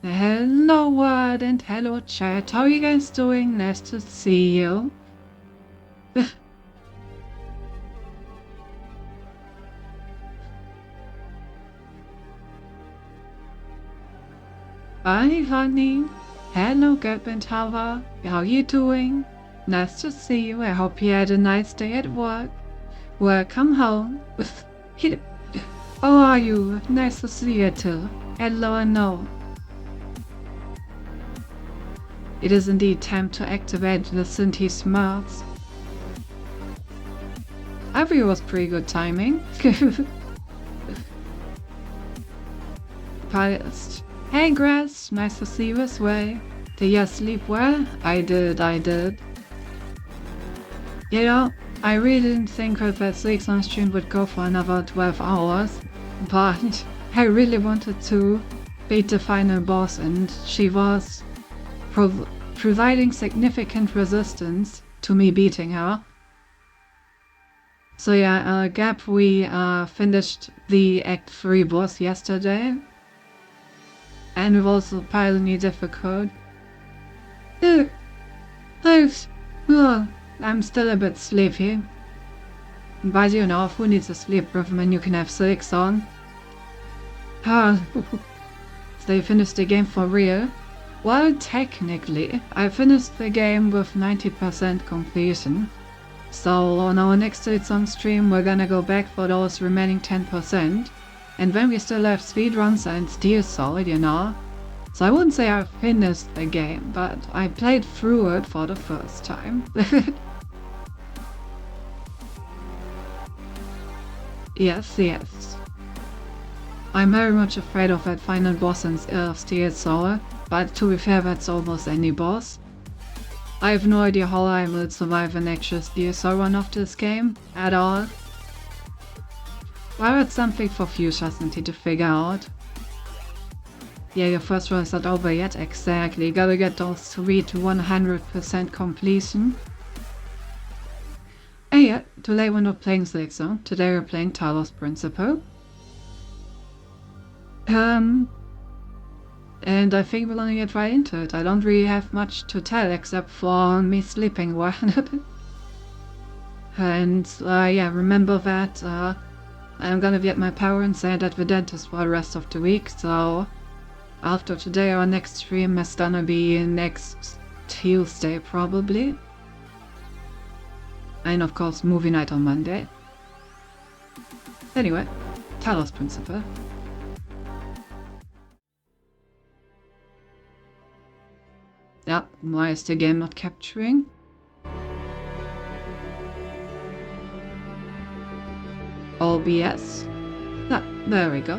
Hello world and hello chat, how are you guys doing? Nice to see you. Hi honey. Hello Gerben, how are you doing? Nice to see you, I hope you had a nice day at work. Welcome home. How are you? Nice to see you too. Hello and no. It is indeed time to activate the Synthi smarts. I think it was pretty good timing. Past. Hey Grass, nice to see you as well. Did you sleep well? I did. You know, I really didn't think that Zigzag stream would go for another 12 hours, but I really wanted to beat the final boss and she was providing significant resistance to me beating her. So yeah, Gap, we finished the Act 3 boss yesterday. And we've also pioneered difficult. I'm still a bit sleepy. But you know, who needs a sleep when you can have Silks on? So you finished the game for real? Well, technically, I finished the game with 90% completion. So on our next Silksong stream, we're gonna go back for those remaining 10%. And then we still have speedruns and Steel Sword, you know. So I wouldn't say I finished the game, but I played through it for the first time. Yes. I'm very much afraid of that final boss in Steel Sword, but to be fair, that's almost any boss. I have no idea how I will survive an actual Steel Sword run of this game, at all. Well, that's something for future Synthi to figure out. Yeah, your first run is not over yet, exactly. You gotta get those 3 to 100% completion. And yeah, today we're not playing Silksong, today we're playing Talos Principle. And I think we're gonna get right into it. I don't really have much to tell except for me sleeping well. And yeah, remember that I'm gonna be at my parents' and at the dentist for the rest of the week, so after today our next stream is gonna be next Tuesday probably. And of course movie night on Monday. Anyway, Talos Principle. Yeah, why is the game not capturing? OBS. Ah, there we go.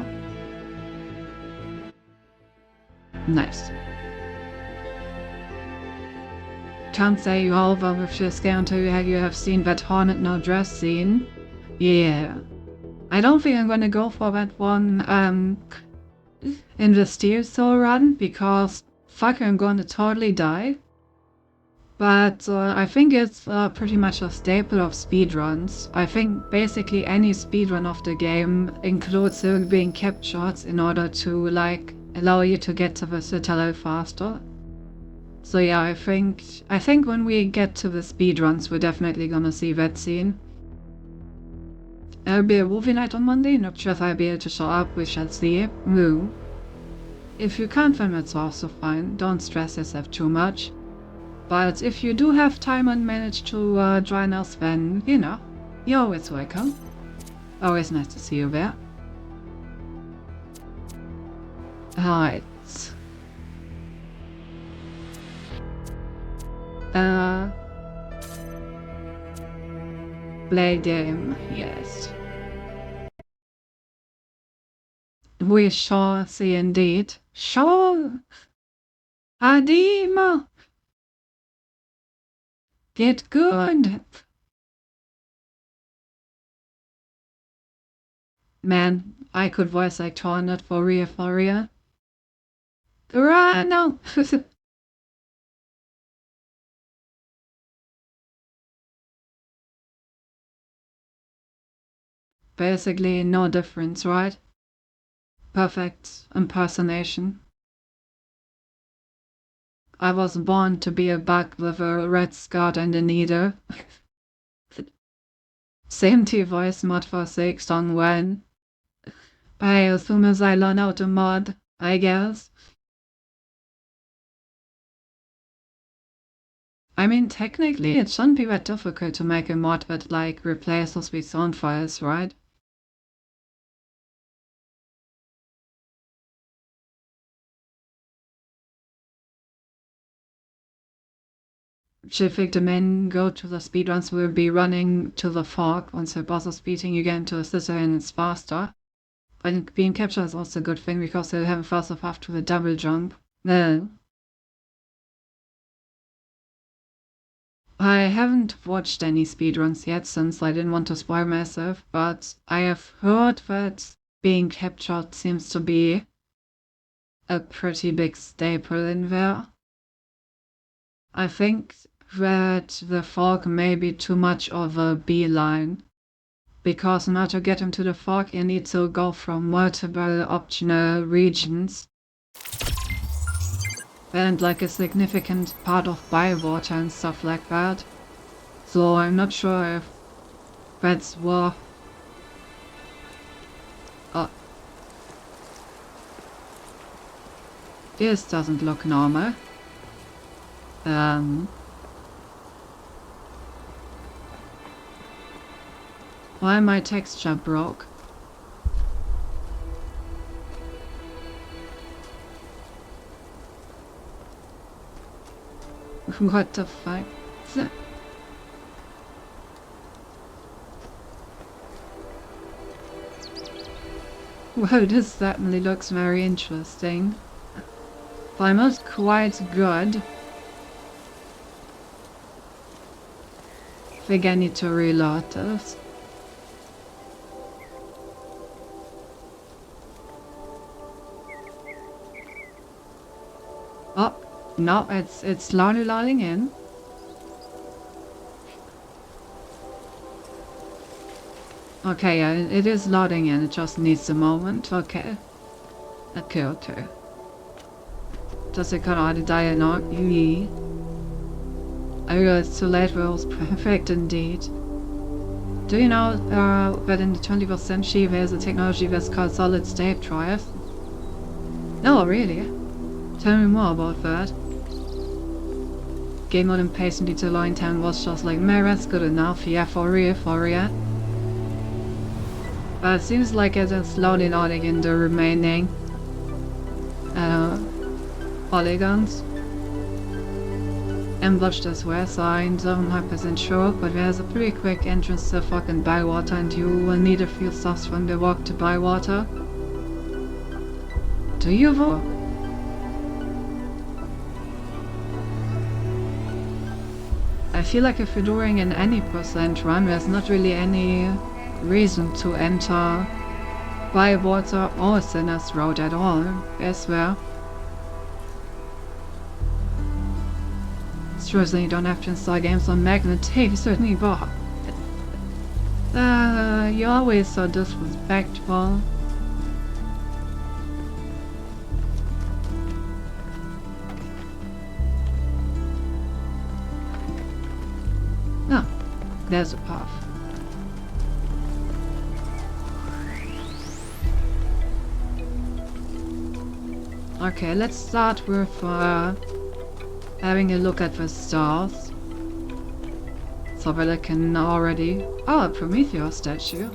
Nice. Can't say you all with this game until you have seen that Hornet No Dress scene. Yeah. I don't think I'm gonna go for that one in the Steel Soul run because fuck, I'm gonna totally die. But I think it's pretty much a staple of speedruns. I think basically any speedrun of the game includes being captured in order to like allow you to get to the Citadel faster. So yeah, I think when we get to the speedruns, we're definitely gonna see that scene. There'll be a movie night on Monday, not sure if I'll be able to show up, we shall see. Moo. If you can't, then that's also fine, don't stress yourself too much. But if you do have time and manage to join us, then, you know, you're always welcome. Always nice to see you there. Alright. Play game, yes. We shall see indeed. Sure. Adima. Get good. Man, I could voice act Hornet for real. No. Basically, no difference, right? Perfect impersonation. I was born to be a bug with a red skirt and a needle. Same T voice mod for 6 on when. But as soon as I learn how to mod, I guess. I mean, technically, it shouldn't be that difficult to make a mod that, like, replaces with sound files, right? Should think the main go to the speedruns will be running to the fog once the boss is beating you again to a scissor and it's faster. But being captured is also a good thing because they have a faster path to the double jump. No. I haven't watched any speedruns yet since I didn't want to spoil myself, but I have heard that being captured seems to be a pretty big staple in there. I think that the fog may be too much of a beeline, because in order to get into the fog you need to go from multiple optional regions and like a significant part of Bywater and stuff like that. So I'm not sure if that's worth... This doesn't look normal. Why my texture broke? What the fuck? Well, this certainly looks very interesting. But not quite good. I think I need to reload this. Oh, no, it's slowly loading in. Okay, yeah, it is loading in, it just needs a moment, okay. Okay. Does it cut out the dialogue? I realized too late was perfect indeed. Do you know that in the 21st century there's a technology that's called solid state drive? No, really? Tell me more about that. Game mode impatiently to line 10 was just like, man, that's good enough, yeah, for real. But it seems like it is slowly loading in the remaining polygons. Ambushed as well, so I'm not 100% sure, but there's a pretty quick entrance to fucking Bywater, and you will need a few stops from the walk to Bywater. Do you vote? I feel like if you're doing an any percent run, there's not really any reason to enter Bywater or Sinner's Road at all, I swear. It's true that you don't have to install games on Mac and tape, certainly, but you're always so disrespectful. Oh, there's a path. Okay, let's start with having a look at the stars. So that I can already... Oh, a Prometheus statue.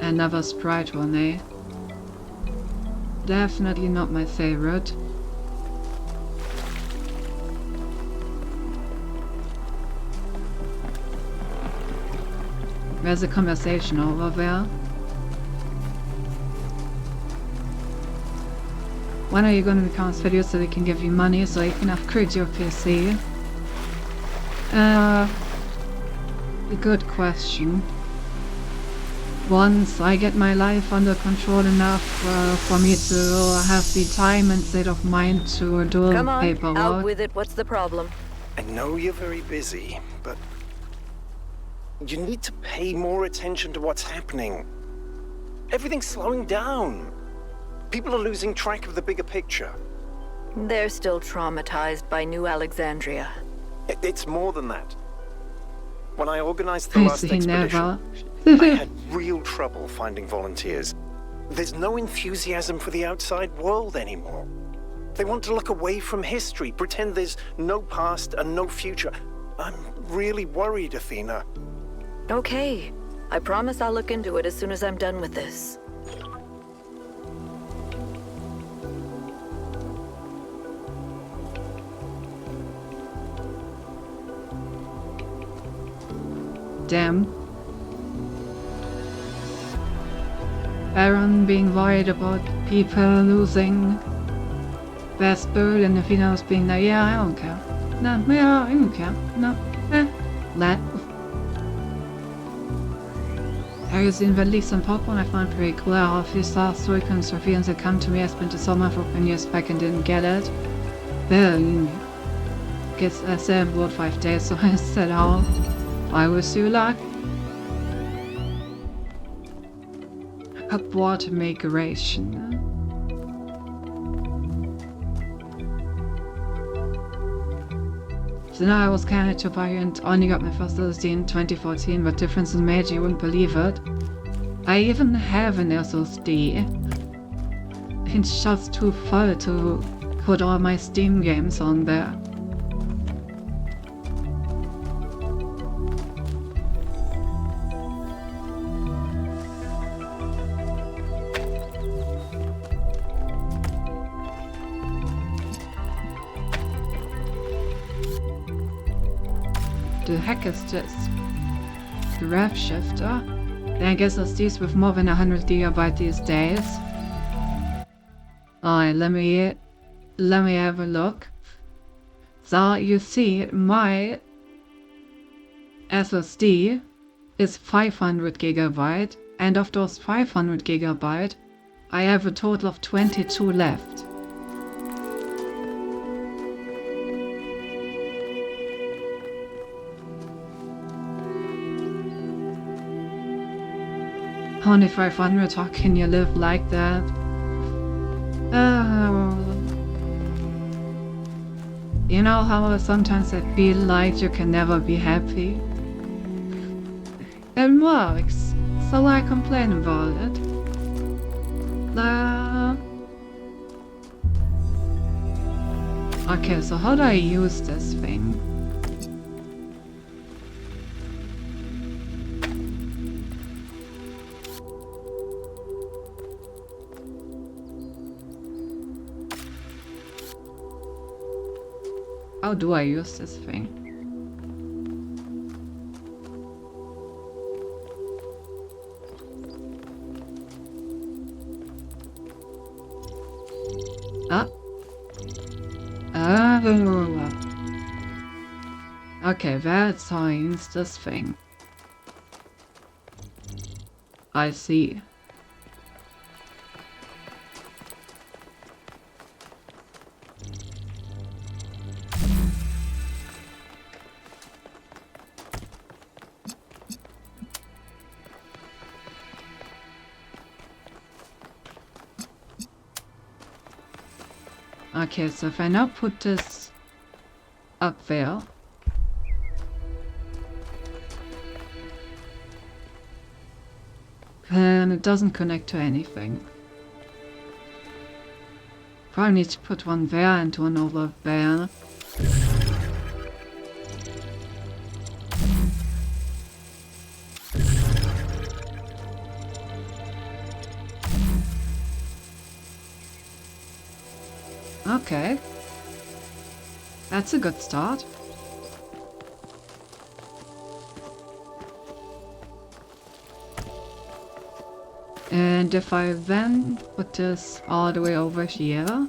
Another sprite one, eh? Definitely not my favorite. There's a conversation over there. When are you going to become a video so they can give you money so you can upgrade your PC? A good question. Once I get my life under control enough for me to have the time instead of mind to do paperwork. Come on, out with it. What's the problem? I know you're very busy, but you need to pay more attention to what's happening. Everything's slowing down. People are losing track of the bigger picture. They're still traumatized by New Alexandria. It's more than that. When I organized the last expedition, Never. I had real trouble finding volunteers. There's no enthusiasm for the outside world anymore. They want to look away from history, pretend there's no past and no future. I'm really worried, Athena. Okay. I promise I'll look into it as soon as I'm done with this. Damn. Baron being worried about people losing their spirit, and Athena was being like, yeah, I don't care. No, yeah, I don't care. No, that. Have you seen the leaks on Pokemon? I found pretty cool how a few stars, Suicune, Sophians had come to me. I spent the summer for 10 years back and didn't get it. Well, guess I said about 5 days, so I said, oh, I wish you luck. Upward migration. So now I was kinda too far and only got my first LSD in 2014, but difference is major, you wouldn't believe it. I even have an SSD. It's just too full to put all my Steam games on there. The heck is this? The rev shifter? Then I guess it's these with more than 100 GB these days. Alright, let me have a look. So you see, my SSD is 500 GB, and of those 500 GB, I have a total of 22 left. Only 500, how can you live like that? You know how sometimes I feel like you can never be happy? It works, so I complain about it. Okay, so how do I use this thing? How do I use this thing? Ah. Okay, that signs this thing. I see. Okay, so if I now put this up there. And it doesn't connect to anything. Probably need to put one there and one over there. Okay. That's a good start. And if I then put this all the way over here.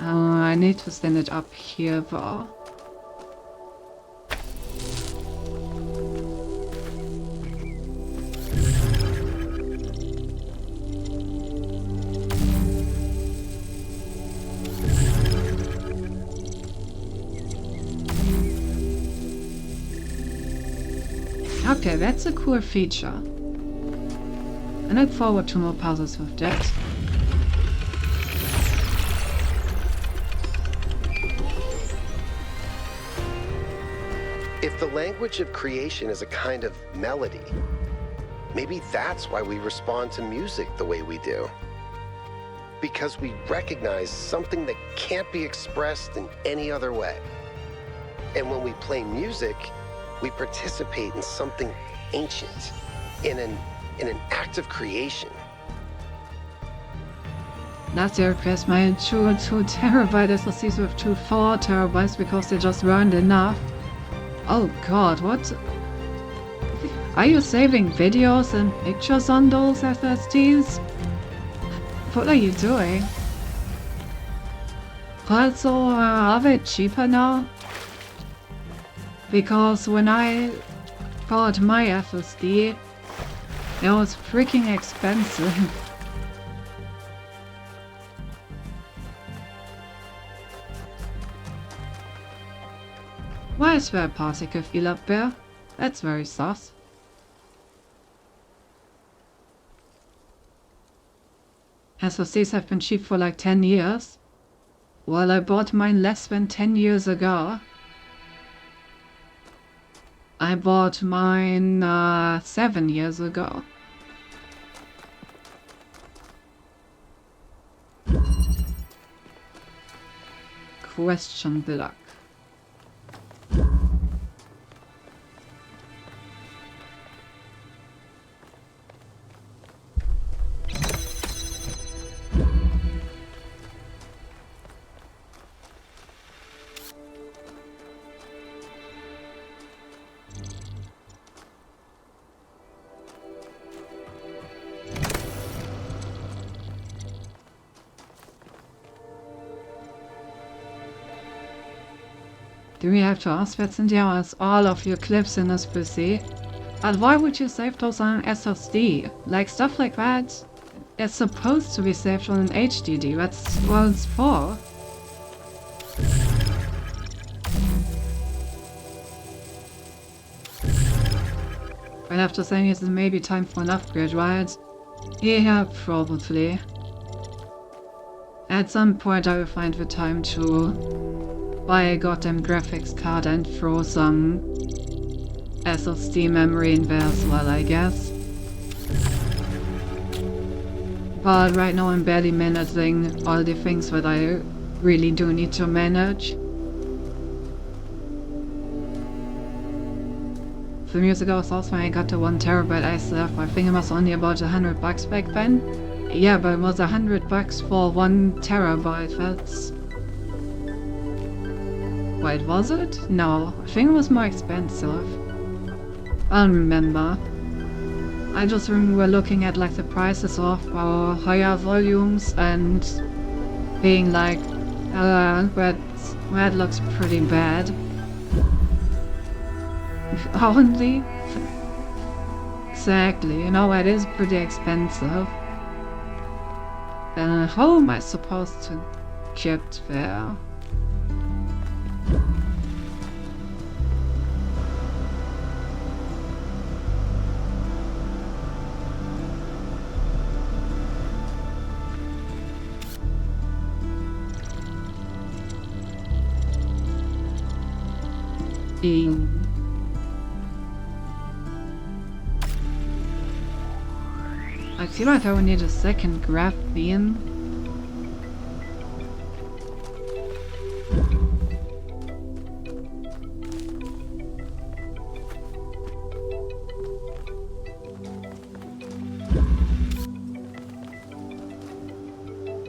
I need to stand it up here though. Okay, that's a cool feature. I look forward to more puzzles with that. If the language of creation is a kind of melody, maybe that's why we respond to music the way we do. Because we recognize something that can't be expressed in any other way. And when we play music, we participate in something ancient, in an act of creation. Last year I replaced my 2 terabyte SSDs with 2 4 terabytes because they just weren't enough. Oh god, what? Are you saving videos and pictures on those SSDs? What are you doing? Also, are they cheaper now? Because when I bought my SSD, it was freaking expensive. Why is there a particle field up there? That's very sus. SSDs have been cheap for like 10 years. Well, I bought mine less than 10 years ago. I bought mine 7 years ago. Question block. Do we have to ask that, Cynthia, as all of your clips in this PC? And why would you save those on SSD? Like, stuff like that is supposed to be saved on an HDD. That's what it's for. But after saying it's maybe time for an upgrade, right? Yeah, probably. At some point I will find the time to buy a goddamn graphics card and throw some SSD memory in there as well, I guess. But right now I'm barely managing all the things that I really do need to manage. The music was also when I got to 1 terabyte. I still have, I think it was only about $100 back then. Yeah, but it was $100 for 1 terabyte. That's... Wait, was it? No, I think it was more expensive. I don't remember. I just remember looking at like the prices of our higher volumes and being like, that looks pretty bad. Only? Exactly, you know, it is pretty expensive. How am I supposed to get there? I feel like I would need a second graphene.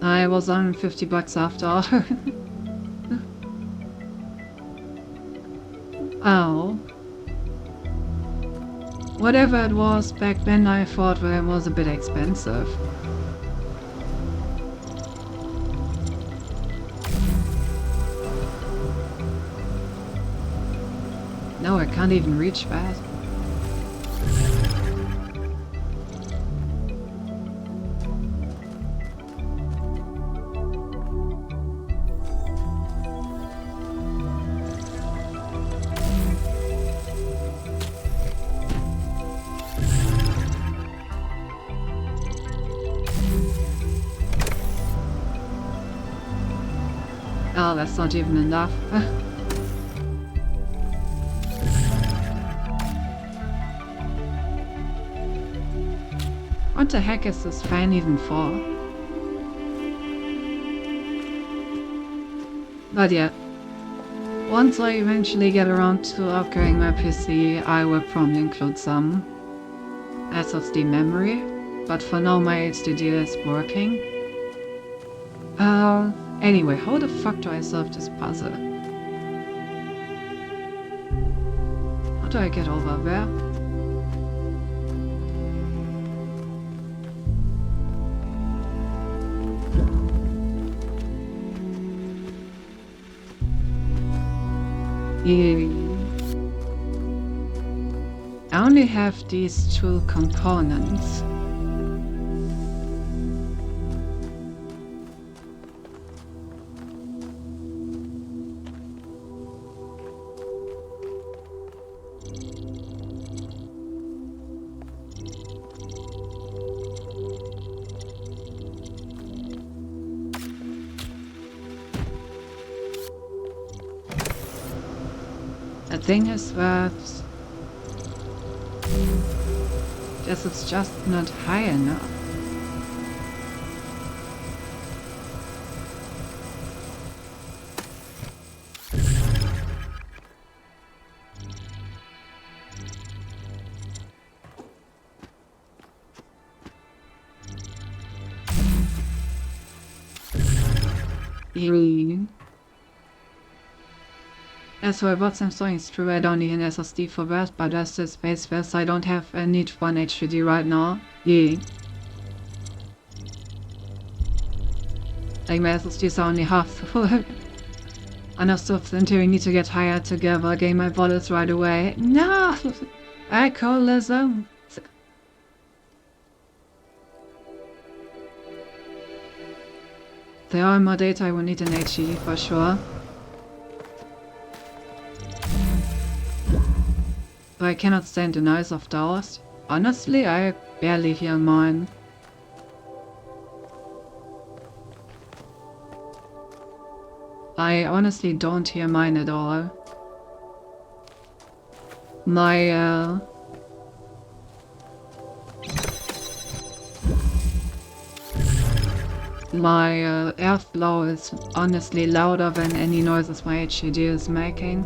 I was on $50 after all. Oh. Whatever it was back then, I thought that it was a bit expensive. No, I can't even reach that. Oh, that's not even enough. What the heck is this fan even for? But yeah, once I eventually get around to upgrading my PC, I will probably include some SSD memory, but for now my HDD is working. Anyway, how the fuck do I solve this puzzle? How do I get over there? I only have these 2 components. The thing is that guess it's just not high enough. As for what's I'm saying, it's true I don't need an SSD for that, but that's the space first. I don't have a need for an HDD right now. Yeah. Like my SSDs are only half full. Enough stuff until we need to get higher together, gain my bullets right away. No! Alcoholism! There are more data, I will need an HDD for sure. But I cannot stand the noise of those. Honestly, I barely hear mine. I honestly don't hear mine at all. My airflow is honestly louder than any noises my HDD is making.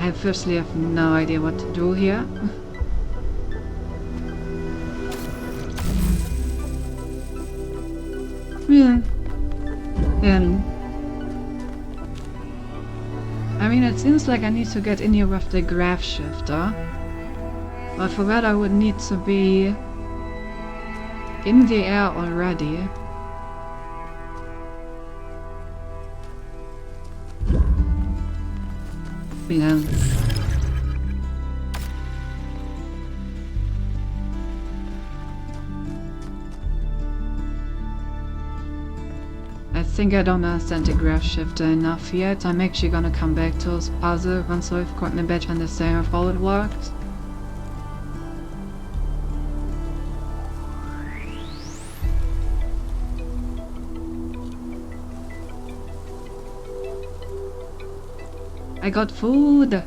I firstly have no idea what to do here. Yeah. I mean, it seems like I need to get in here with the graph shifter. But for that I would need to be in the air already. Yeah. I think I don't understand the graph shifter enough yet. I'm actually gonna come back to this puzzle once I've gotten a better understanding of how it works. I got food!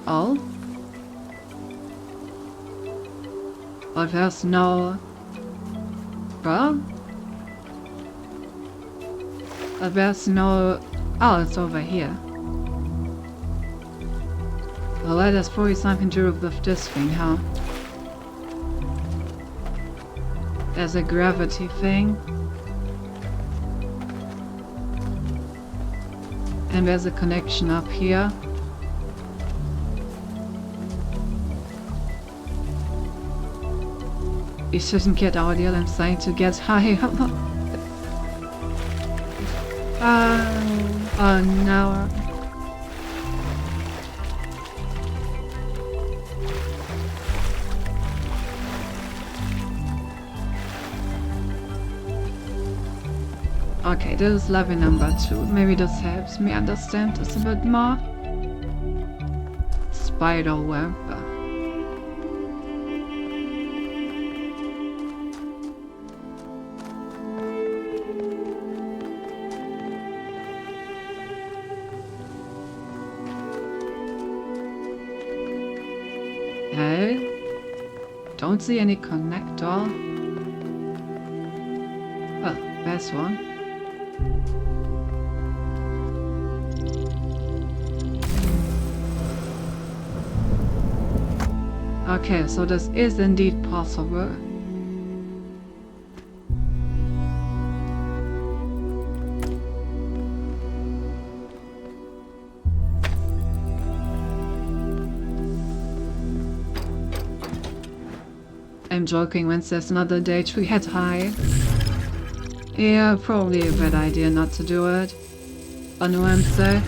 Oh? But there's no... Well? But there's no... Oh, it's over here. Well, that has probably something to do with this thing, huh? There's a gravity thing. And there's a connection up here. You shouldn't get out yet, I'm trying to get high. Oh no. Okay, this is level number 2. Maybe this helps me understand this a bit more. Spider web. Okay. Don't see any connector. Oh, there's one. Okay, so this is indeed possible. I'm joking when there's another date we had high. Yeah, probably a bad idea not to do it. On Wednesday.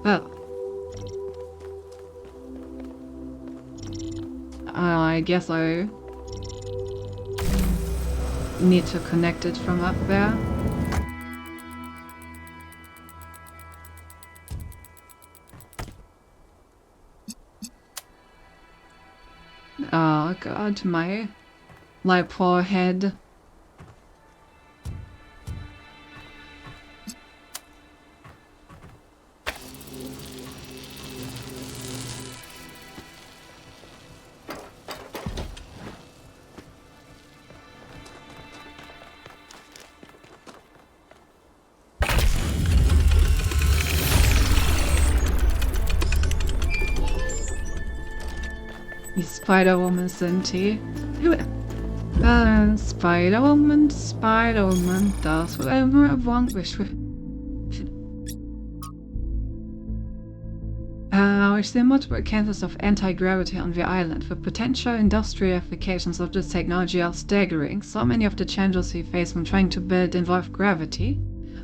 Well, I guess I need to connect it from up there. Oh god, my poor head. Spider-Woman Cinti. Spider-Woman, Spider-Woman does whatever I want with. We see multiple cases of anti-gravity on the island. The potential industrial applications of this technology are staggering. So many of the challenges we face when trying to build involve gravity.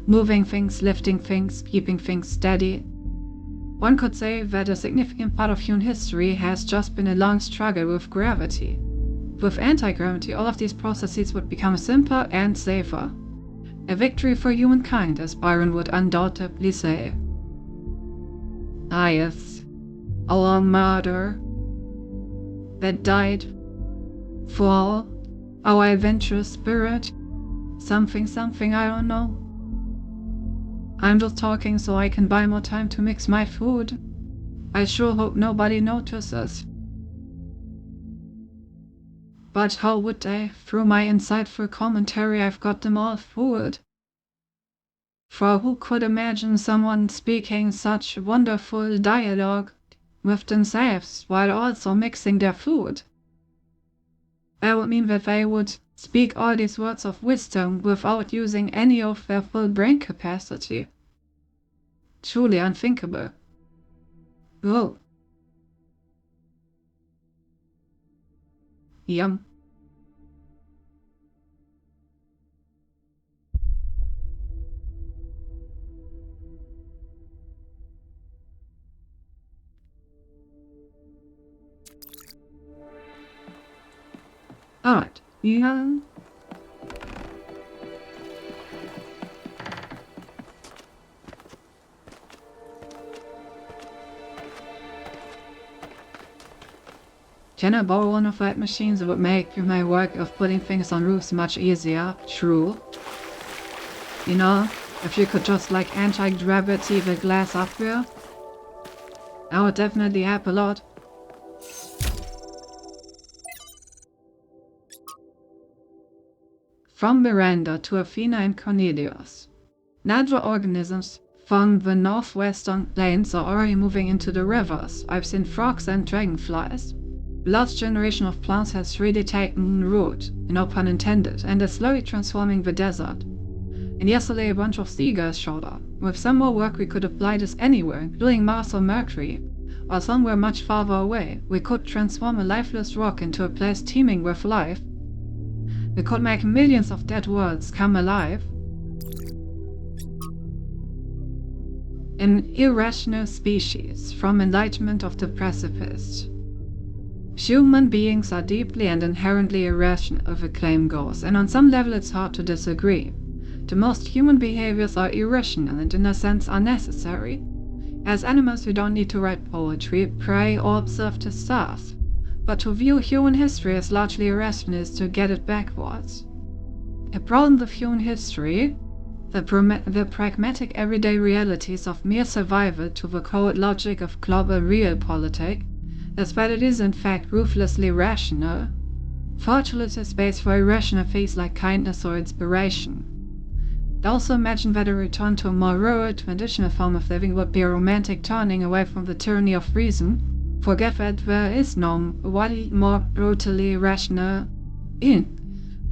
Moving things, lifting things, keeping things steady. One could say that a significant part of human history has just been a long struggle with gravity. With anti-gravity, all of these processes would become simpler and safer. A victory for humankind, as Byron would undoubtedly say. Ah yes, our mother that died for our adventurous spirit. Something, I don't know. I'm just talking so I can buy more time to mix my food. I sure hope nobody notices. But how would they? Through my insightful commentary, I've got them all fooled. For who could imagine someone speaking such wonderful dialogue with themselves while also mixing their food? That would mean that they would speak all these words of wisdom without using any of their full brain capacity. Truly unthinkable. Whoa. Yum. Alright, yeah. Can I borrow one of that machines? It would make my work of putting things on roofs much easier. True. You know, if you could just like anti-gravity the glass up there, that would definitely help a lot. From Miranda to Athena and Cornelius. Natural organisms from the northwestern plains are already moving into the rivers. I've seen frogs and dragonflies. The last generation of plants has really taken root, no pun intended, and is slowly transforming the desert. And yesterday a bunch of seagulls showed up. With some more work we could apply this anywhere, including Mars or Mercury, or somewhere much farther away. We could transform a lifeless rock into a place teeming with life. We could make millions of dead worlds come alive. An irrational species, from Enlightenment of the Precipice. Human beings are deeply and inherently irrational, the claim goes, and on some level it's hard to disagree. To most, human behaviors are irrational and in a sense unnecessary. As animals we don't need to write poetry, pray, or observe the stars. But to view human history as largely irrational is to get it backwards. A problem with human history, the pragmatic everyday realities of mere survival to the cold logic of global realpolitik, is that it is in fact ruthlessly rational. Fortunately, space for irrational things like kindness or inspiration. I also imagine that a return to a more rural, traditional form of living would be a romantic turning away from the tyranny of reason. Forget that there is no one more brutally rational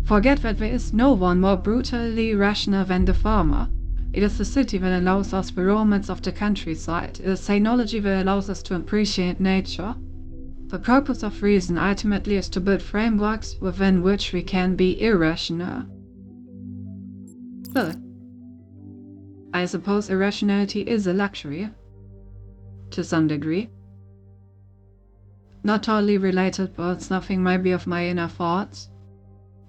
Forget that there is no one more brutally rational than the farmer. It is the city that allows us the romance of the countryside. It is technology that allows us to appreciate nature. The purpose of reason ultimately is to build frameworks within which we can be irrational. But I suppose irrationality is a luxury. To some degree. Not totally related, but it's nothing maybe of my inner thoughts.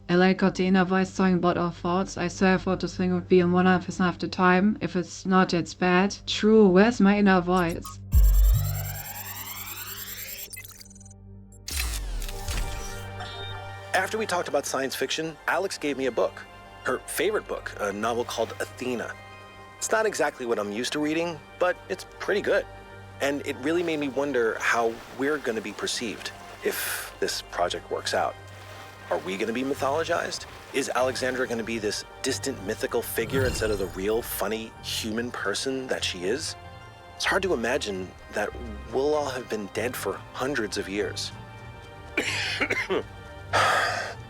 I like got the inner voice talking about our thoughts. I swear I thought this thing would be on 100% of the time. If it's not, it's bad. True, where's my inner voice? After we talked about science fiction, Alex gave me a book. Her favorite book, a novel called Athena. It's not exactly what I'm used to reading, but it's pretty good. And it really made me wonder how we're going to be perceived if this project works out. Are we going to be mythologized? Is Alexandra going to be this distant mythical figure instead of the real, funny, human person that she is? It's hard to imagine that we'll all have been dead for hundreds of years.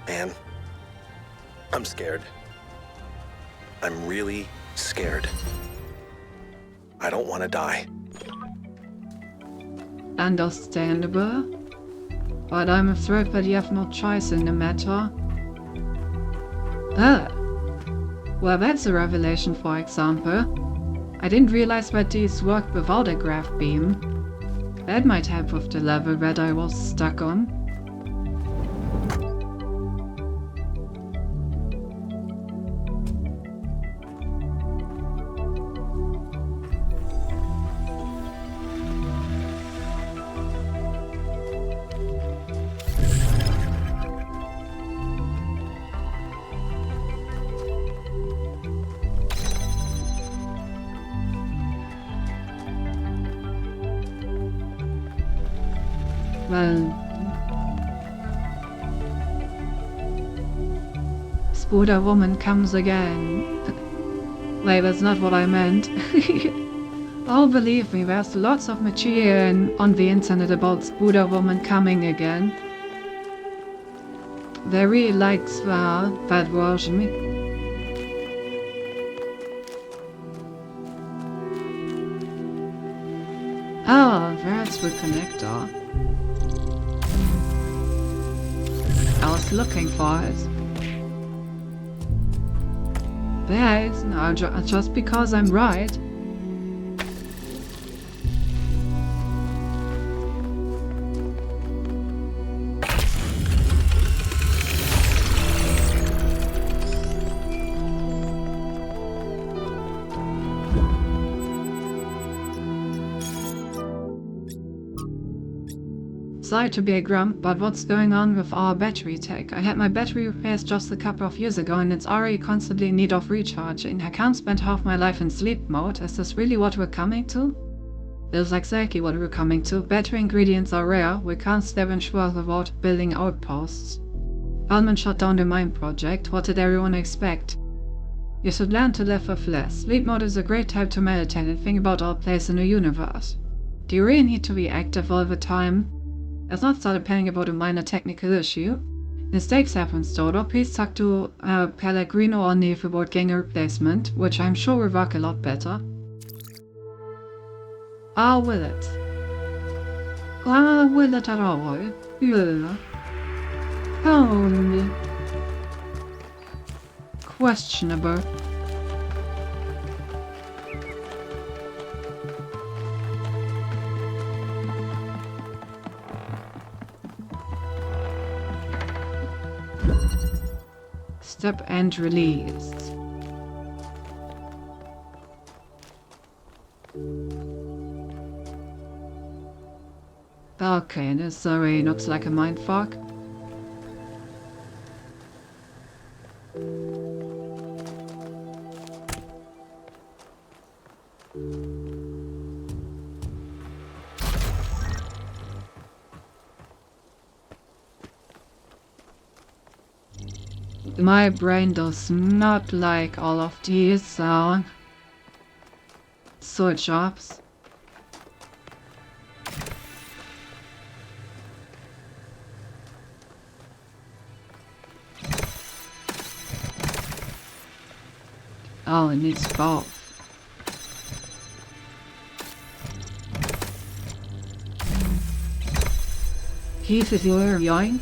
Man, I'm scared. I'm really scared. I don't want to die. Understandable. But I'm afraid that you have no choice in the matter. Well, that's a revelation, for example. I didn't realize that these worked without a graph beam. That might help with the level that I was stuck on. Well, Buddha woman comes again. Wait, that's not what I meant. Oh, believe me, there's lots of material on the internet about Buddha woman coming again. They really liked that version. Oh, there's the connector. I was looking for it. There it is. No, just because I'm right. Sorry to be a grump, but what's going on with our battery tech? I had my battery replaced just a couple of years ago and it's already constantly in need of recharging. I can't spend half my life in sleep mode. Is this really what we're coming to? This is exactly what we're coming to. Battery ingredients are rare. We can't scavenge further without building outposts. Alman shut down the mine project. What did everyone expect? You should learn to live with less. Sleep mode is a great time to meditate and think about our place in the universe. Do you really need to be active all the time? Let's not start panicking about a minor technical issue. Mistakes happen, Stodo. Please talk to Pellegrino or Neve about getting a replacement, which I'm sure will work a lot better. Or will it? Will it at all? Yeah. Questionable. Step and release. Okay, this already looks like a mindfuck. My brain does not like all of these sword jobs. Oh, it needs both. Heath is your yoink.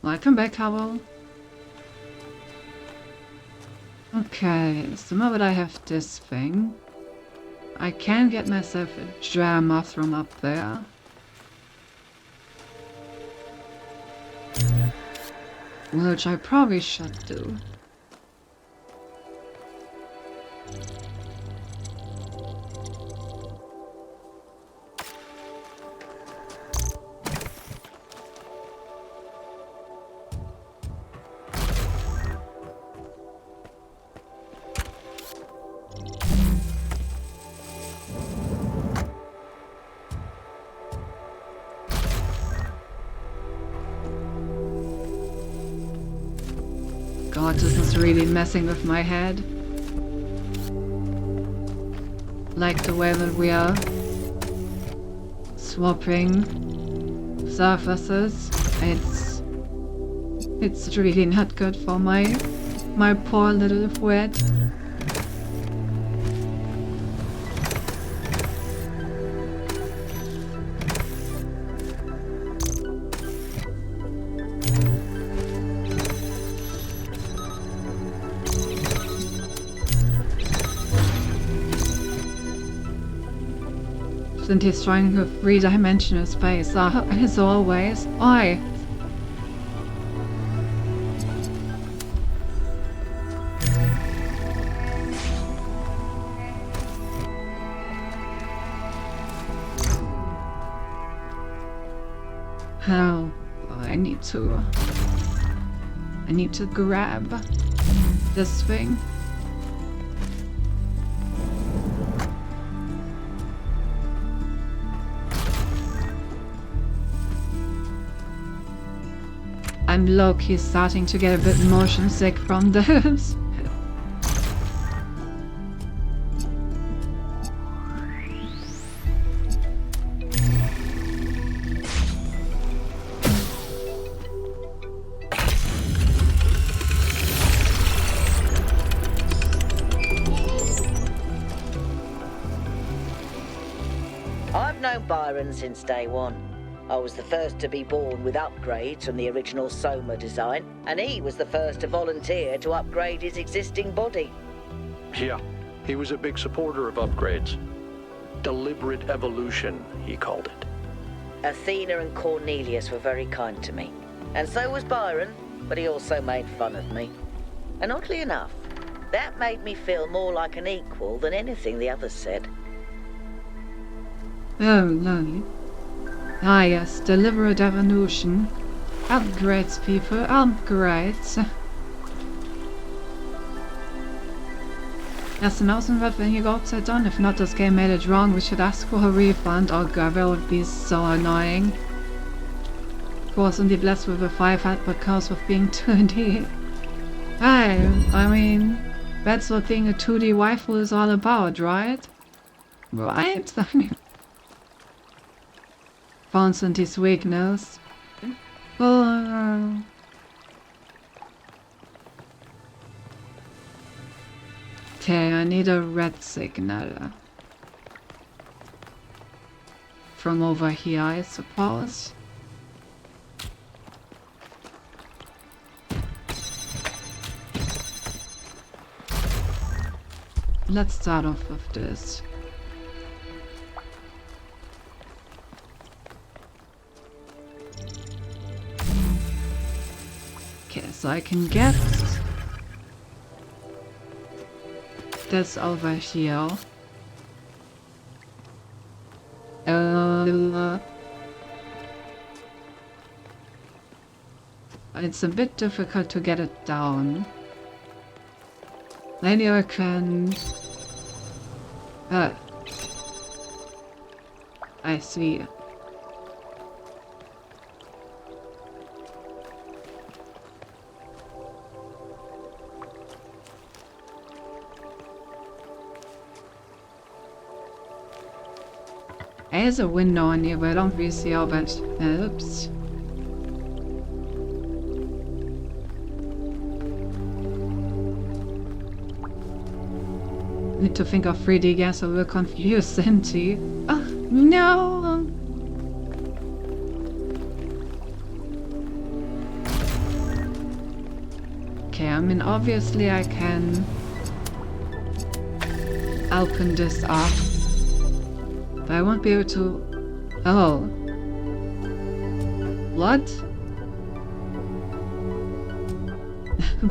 Welcome back, Howell. Okay, so now that I have this thing, I can get myself a jammer from up there. Which I probably should do. God, this is really messing with my head. Like the way that we are swapping surfaces. It's really not good for my poor little foot. And he's trying with three-dimensional space, as always. Oi! How? Oh, I need to grab this thing. I'm low-key starting to get a bit motion sick from this. I've known Byron since day one. I was the first to be born with upgrades from the original Soma design, and he was the first to volunteer to upgrade his existing body. Yeah, he was a big supporter of upgrades. Deliberate evolution, he called it. Athena and Cornelius were very kind to me. And so was Byron, but he also made fun of me. And oddly enough, that made me feel more like an equal than anything the others said. Oh, lovely. Ah yes, deliberate evolution. Upgrades, people, upgrades. That's an awesome word when you go upside down. If not, this game made it wrong. We should ask for a refund. Oh god, that would be so annoying. Of course, only blessed with a 5 hat because of being 2D. Hey, I mean, that's what being a 2D waifu is all about, right? Right? I mean, found his weakness. Oh. Okay, I need a red signal. From over here, I suppose. Let's start off with this. Okay, so I can get this over here. It's a bit difficult to get it down. Maybe I can... I see. There's a window on here, but I don't really see how that helps. Need to think of 3D gas or will confuse Sinti. Oh, no! Okay, I mean, obviously I can open this up. But I won't be able to... Oh. What?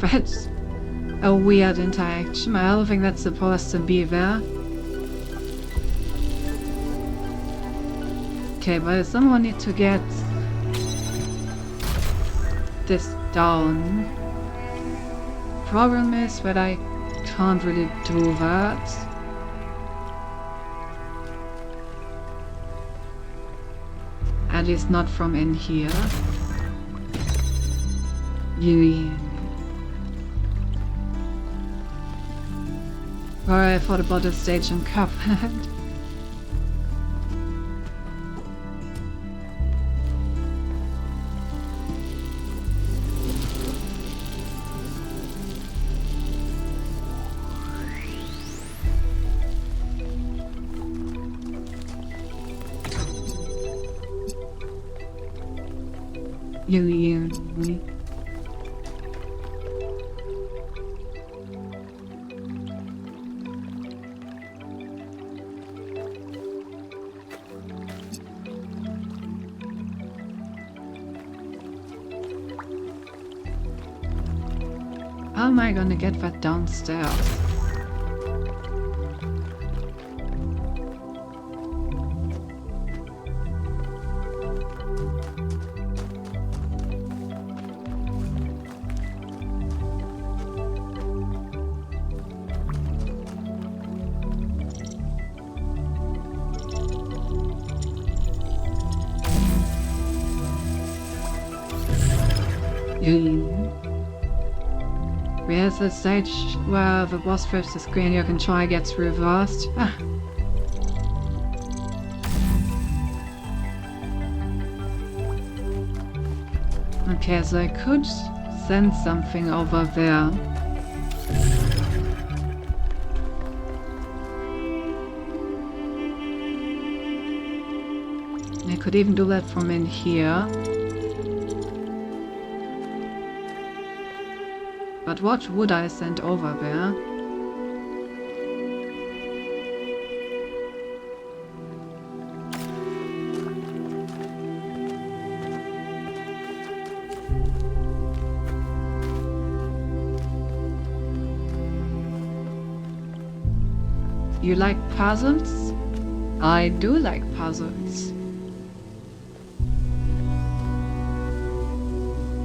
That's a weird interaction. I don't think that's supposed to be there. Okay, but someone need to get this down. Problem is that I can't really do that. At least not from in here. Alright, I thought about the stage in Cuphead. How am I gonna get that downstairs? Here's the stage where the boss flips the screen. You can try gets reversed. Ah. Okay, so I could send something over there. I could even do that from in here. But what would I send over there? You like puzzles? I do like puzzles.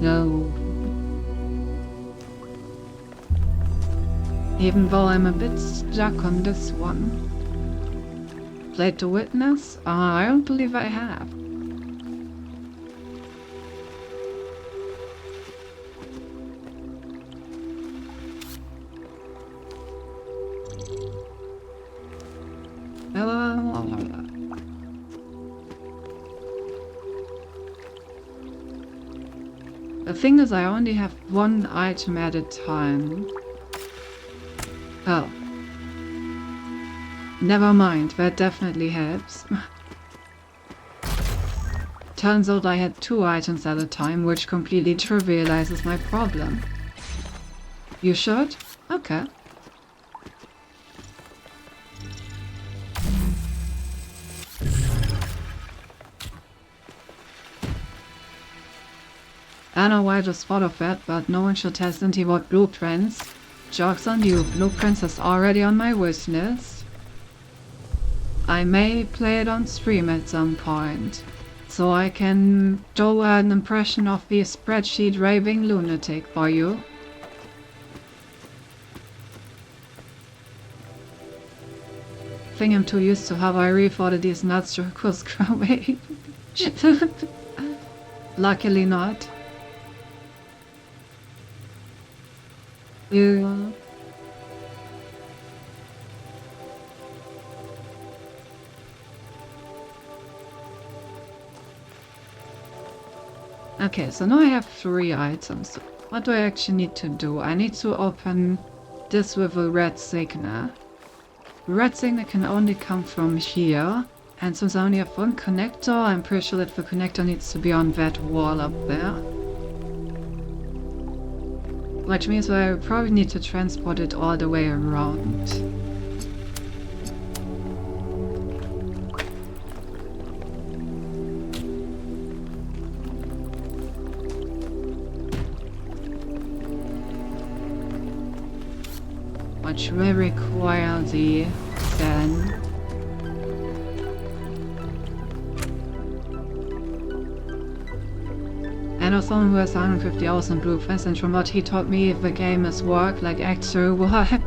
No. Even though I'm a bit stuck on this one. Played The Witness? I don't believe I have. The thing is, I only have one item at a time. Oh. Never mind, that definitely helps. Turns out I had 2 items at a time, which completely trivializes my problem. You should? Okay. I know why I just thought of that, but no one should test anti-bot blueprints. Joke's on you, blueprints is already on my wish list. I may play it on stream at some point, so I can do an impression of the spreadsheet raving lunatic for you. I think I'm too used to how I re-thought these nuts to go away. Luckily not. Yeah. Okay, so now I have 3 items. What do I actually need to do? I need to open this with a red signet. Red signet can only come from here. And since I only have 1 connector, I'm pretty sure that the connector needs to be on that wall up there. Which means I probably need to transport it all the way around. Which will require the sand. I know someone who has 150 hours in blueprints, and from what he told me, if the game is work, like actual work,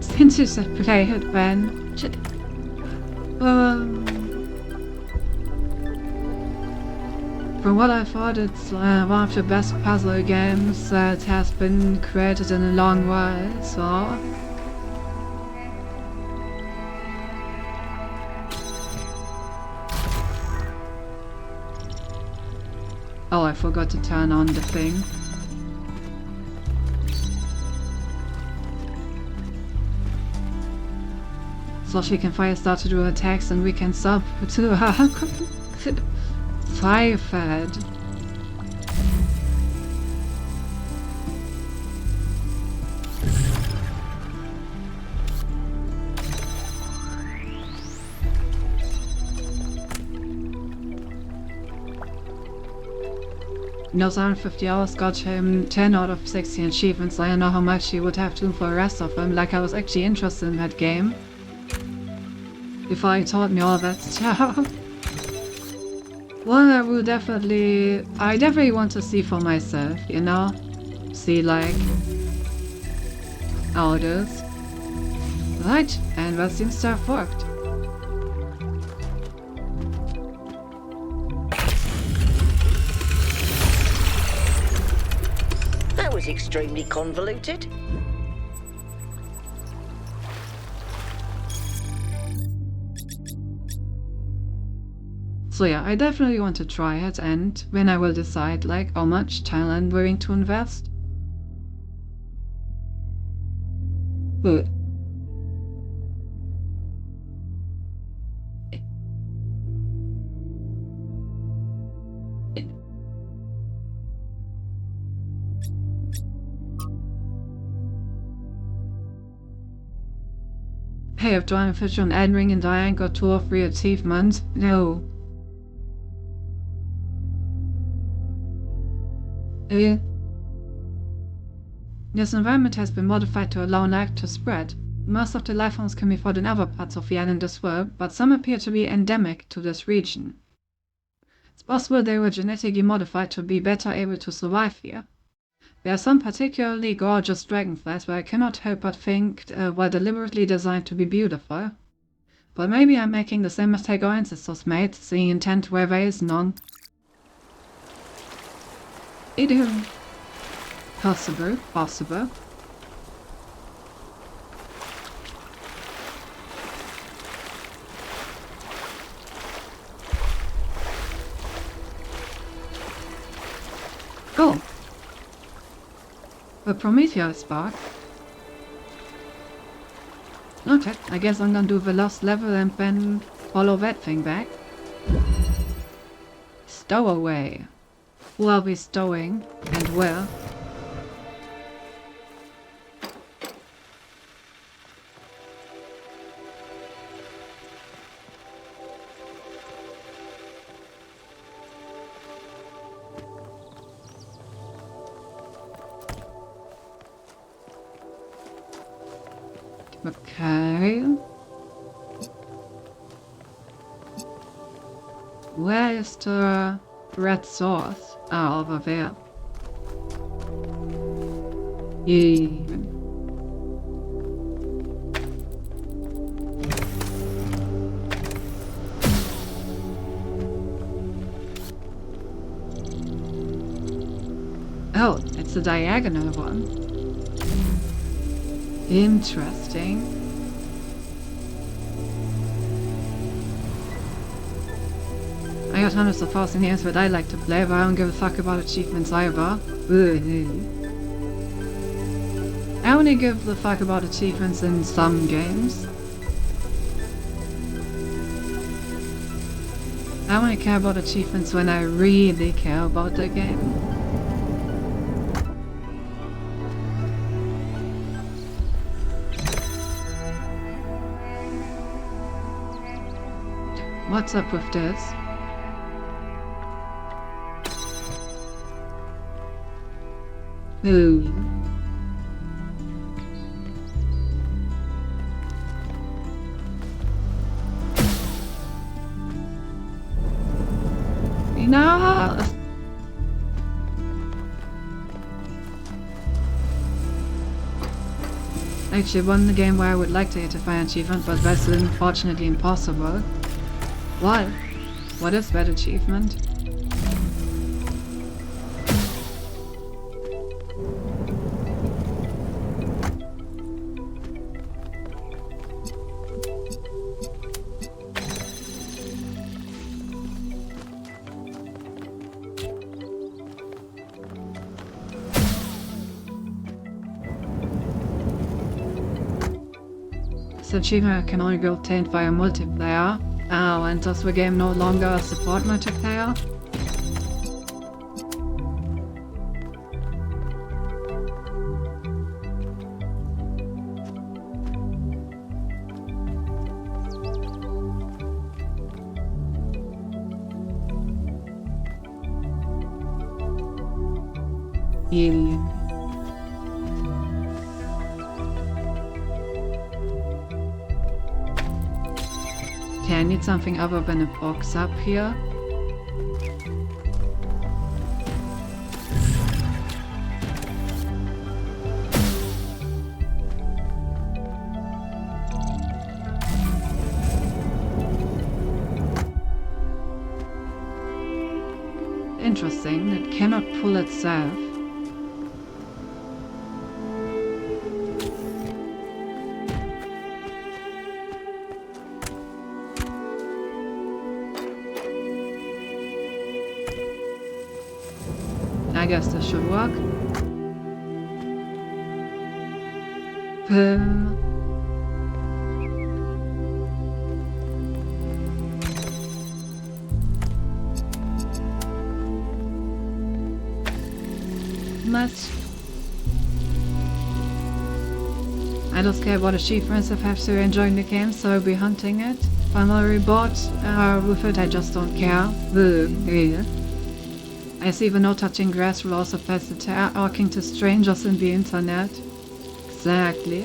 since you should play it then. Shit. From what I thought, it's one of the best puzzle games that has been created in a long while, so... Oh, I forgot to turn on the thing. So she can fire start to do attacks and we can sub to her. Fire fed. No, 150 hours got him 10 out of 16 achievements. I don't know how much he would have to do for the rest of them. Like, I was actually interested in that game before he taught me all that stuff. Well, I definitely want to see for myself, you know? See, like, how it is. Right, and that seems to have worked. it's extremely convoluted. So yeah, I definitely want to try it, and when I will decide like how much time I'm willing to invest. But hey, if Drawing Fish on Elden Ring and Dying got 2 or 3 achievements, no. This environment has been modified to allow life to spread. Most of the life forms can be found in other parts of the island as well, but some appear to be endemic to this region. It's possible they were genetically modified to be better able to survive here. There are some particularly gorgeous dragonflies where I cannot help but think were deliberately designed to be beautiful. But maybe I'm making the same mistake our ancestors made, seeing intent where there is none. Possible. Oh! The Prometheus spark. Okay, I guess I'm gonna do the last level and then follow that thing back. Stowaway. Who are we stowing and where? Okay. Where is the red source? Ah, over there. Yay. Oh, it's the diagonal one. Interesting. I got hundreds of thousand games that I like to play, but I don't give a fuck about achievements either. I only give a fuck about achievements in some games. I only care about achievements when I really care about the game. What's up with this? Ooh. No! Actually, one game where I would like to get a fire achievement, but that's unfortunately impossible. What? What is that achievement? This achievement can only be obtained via multiplayer. Oh, and does the game no longer support multiplayer? Alien. Okay, I need something other than a box up here. Interesting, it cannot pull itself. guess this should work. Much. I don't care what achievements I have to enjoy the game, so I'll be hunting it. If I'm already bored with it, I just don't care. I see the no touching grass rule also applies to talking to strangers in the internet. Exactly.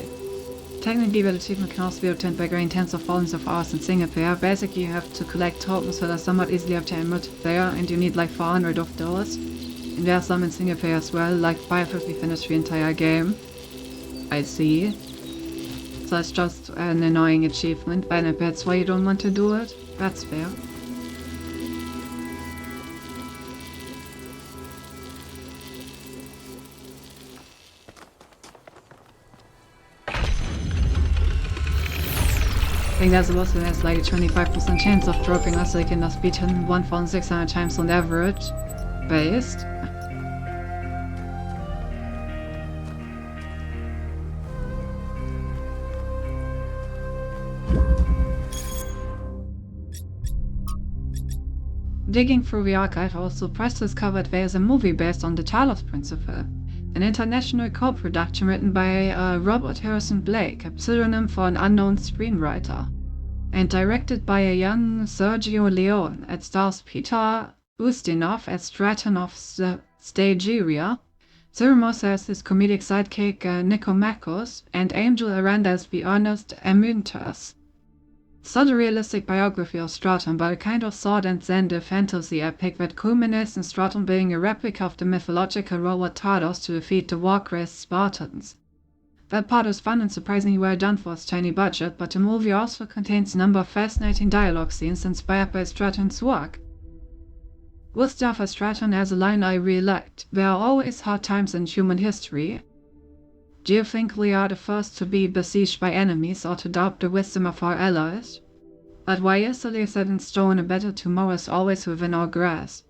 Technically, the achievement can also be obtained by going tens of thousands of hours in single player. Basically, you have to collect tokens that are somewhat easily obtained multiplayer, and you need like 400 of those. And there are some in single player as well, like 550 finish the entire game. I see. So it's just an annoying achievement, and if that's why you don't want to do it, that's fair. I think that's also has like a 25% chance of dropping us, so you can just beat him 1,600 times on average. Based. Digging through the archive, I was surprised to discover there is a movie based on the Talos Principle, an international co-production written by Robert Harrison Blake, a pseudonym for an unknown screenwriter, and directed by a young Sergio Leone. It stars Peter Ustinov as Straton of Stageria, Ceremos as his comedic sidekick Nicomachus, and Angel Aranda as the earnest Amyntas. It's not a realistic biography of Straton, but a kind of sword and Zende fantasy epic that culminates in Straton being a replica of the mythological robot Talos to defeat the war-crazed Spartans. That part is fun and surprisingly well done for its tiny budget, but the movie also contains a number of fascinating dialogue scenes inspired by Straton's work. Gustav as Straton has a line I really liked: "There are always hard times in human history. Do you think we are the first to be besieged by enemies or to doubt the wisdom of our allies? But why yesterday set in stone, a better tomorrow is always within our grasp."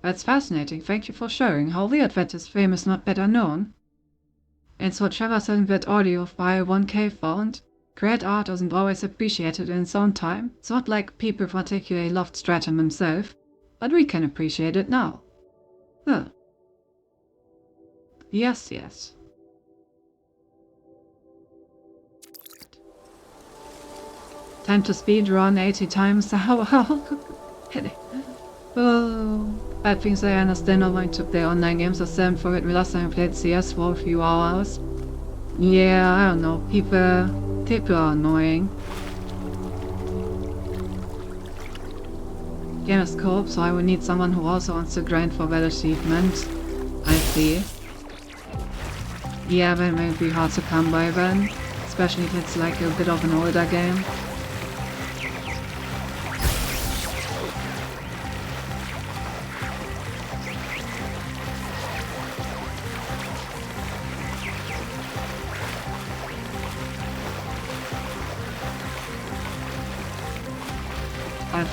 That's fascinating, thank you for sharing. How weird that this fame is not better known. And so Trevor selling that audio file 1K found. Great art isn't always appreciated in its own time. It's not like people particularly loved Straton himself, but we can appreciate it now. Huh. Yes, yes. Time to speedrun 80 times. Oh, bad things I understand not wanting to play online games or stand for it. Last time I played CS for a few hours. Yeah, I don't know. People are annoying. Game is co-op, so I will need someone who also wants to grind for that achievement. I see. Yeah, that may be hard to come by then. Especially if it's like a bit of an older game.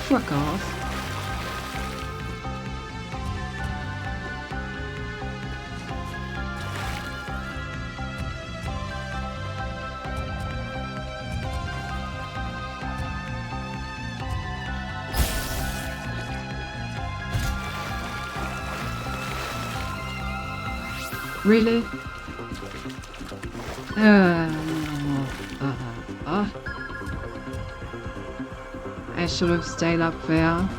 Fuck off. Really? I should have stayed up there.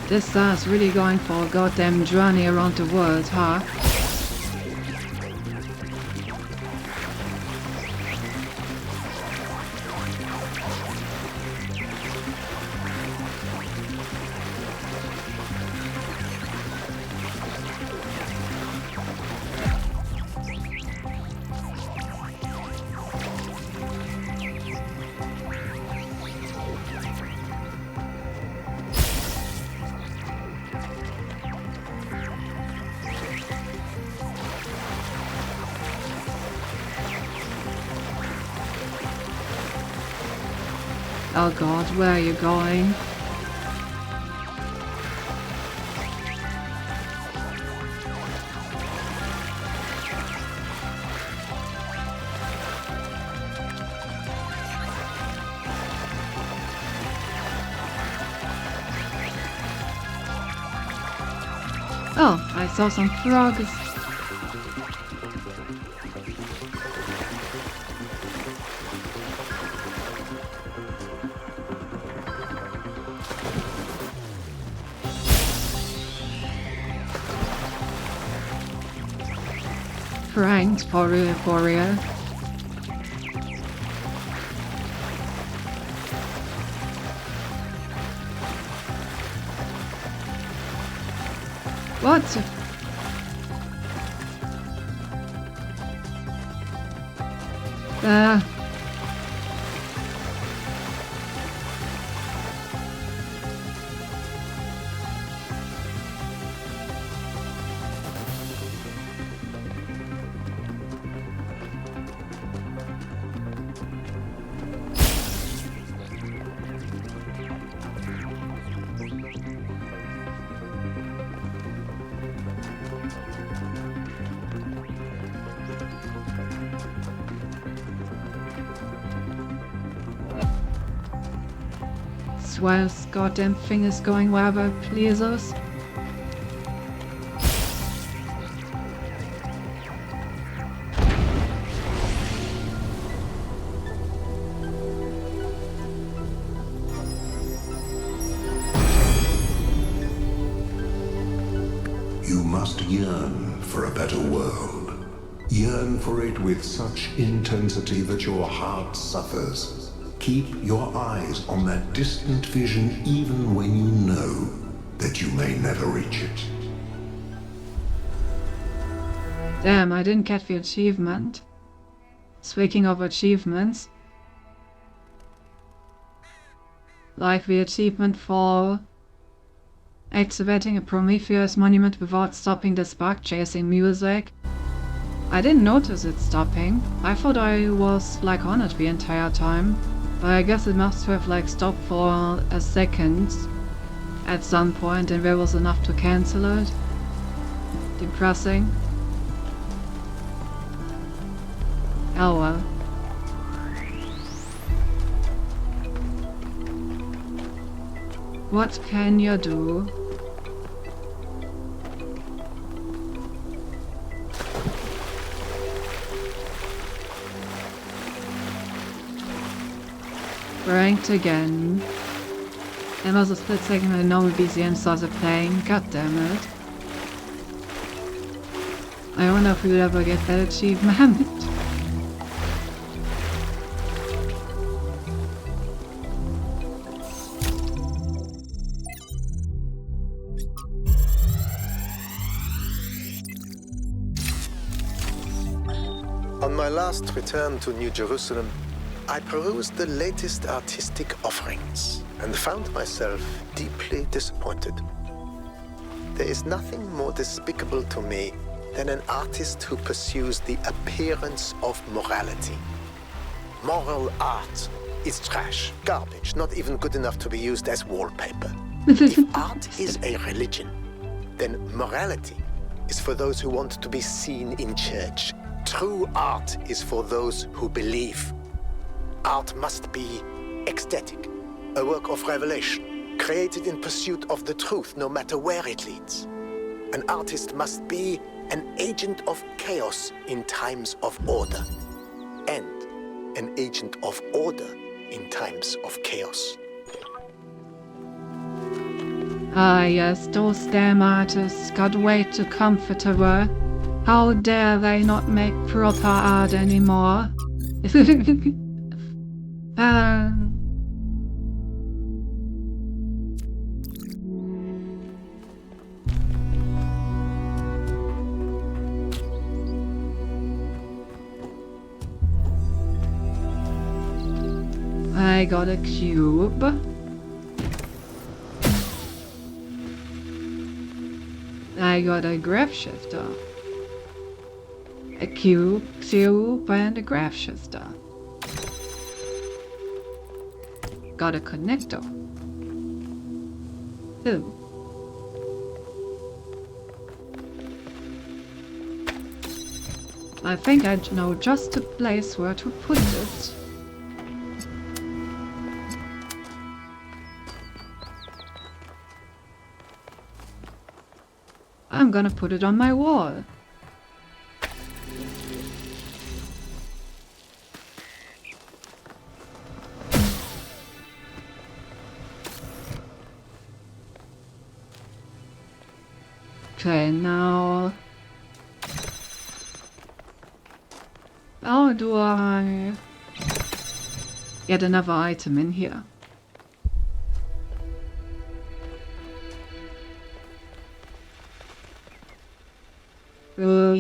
This star's really going for a goddamn journey around the world, huh? Oh god, where are you going? Oh, I saw some frogs. Pranked for real. What? Swear this goddamn thing is going wherever it pleases. You must yearn for a better world. Yearn for it with such intensity that your heart suffers. Keep your eyes on that distant vision even when you know that you may never reach it. Damn, I didn't get the achievement. Speaking of achievements, like the achievement for activating a Prometheus monument without stopping the spark chasing music. I didn't notice it stopping. I thought I was like on it the entire time. But I guess it must have like stopped for a second at some point and there was enough to cancel it. Depressing. Oh well. What can you do? Ranked again. There was a split second when normal BCM started playing. God damn it. I wonder if we would ever get that achievement. On my last return to New Jerusalem, I perused the latest artistic offerings and found myself deeply disappointed. There is nothing more despicable to me than an artist who pursues the appearance of morality. Moral art is trash, garbage, not even good enough to be used as wallpaper. If art is a religion, then morality is for those who want to be seen in church. True art is for those who believe. Art must be ecstatic, a work of revelation, created in pursuit of the truth, no matter where it leads. An artist must be an agent of chaos in times of order, and an agent of order in times of chaos. Ah yes, those damn artists got way too comfortable. How dare they not make proper art anymore? I got a cube. I got a graph shifter. A cube, and a graph shifter. got a connector. Ew. I think I know just the place where to put it. I'm gonna put it on my wall. Okay, now... How do I get another item in here? Oh,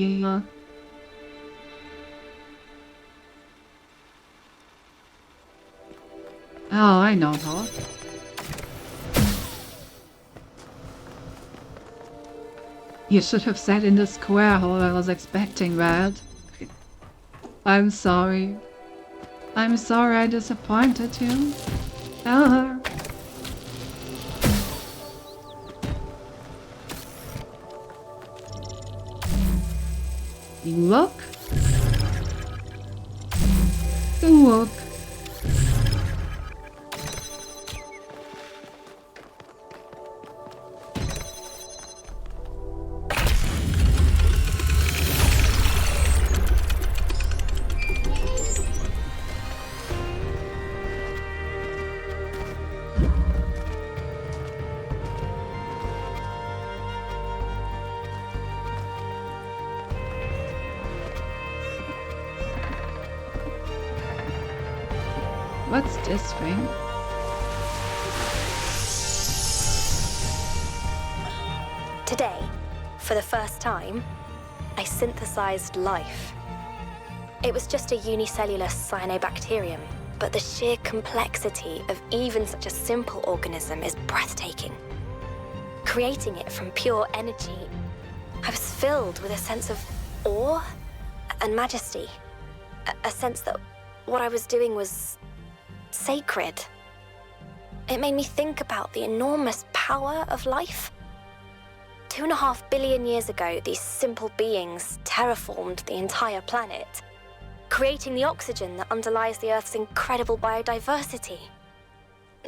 I know how. You should have sat in the square hole. I was expecting that. I'm sorry. I'm sorry I disappointed you. Tell her. Look. Look. What's this thing? Today, for the first time, I synthesized life. It was just a unicellular cyanobacterium, but the sheer complexity of even such a simple organism is breathtaking. Creating it from pure energy, I was filled with a sense of awe and majesty. A sense that what I was doing was sacred. It made me think about the enormous power of life. 2.5 billion years ago, these simple beings terraformed the entire planet, creating the oxygen that underlies the Earth's incredible biodiversity,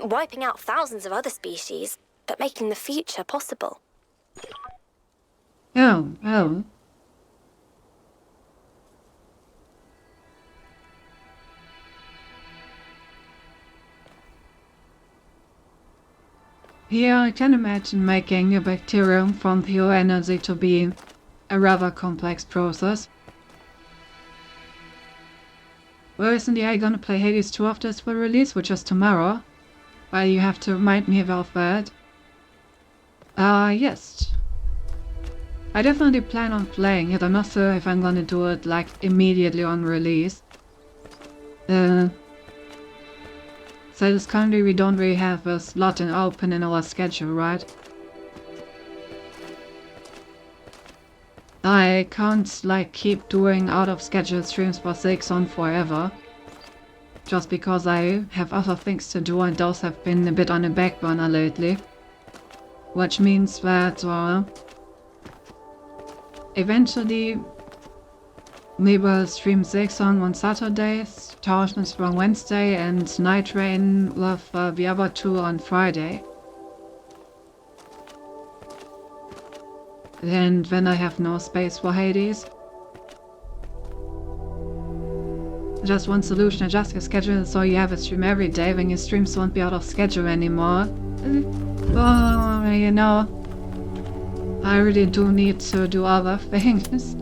wiping out thousands of other species, but making the future possible. Oh. Here I can imagine making a bacterium from pure energy to be a rather complex process. Well, isn't the AI gonna play Hades 2 after its full release, which is tomorrow? Well, you have to remind me about that. Yes. I definitely plan on playing it. I'm not sure if I'm gonna do it like immediately on release. So this currently we don't really have a slot open in our schedule, right? I can't like keep doing out of schedule streams for Zexon forever. Just because I have other things to do and those have been a bit on the back burner lately. Which means that eventually we will stream Zexon on Saturdays, Torchman's on Wednesday, and Night Rain with the other two on Friday. And when I have no space for Hades. Just one solution, adjust your schedule so you have a stream every day, when your streams won't be out of schedule anymore. Oh, you know, I really do need to do other things.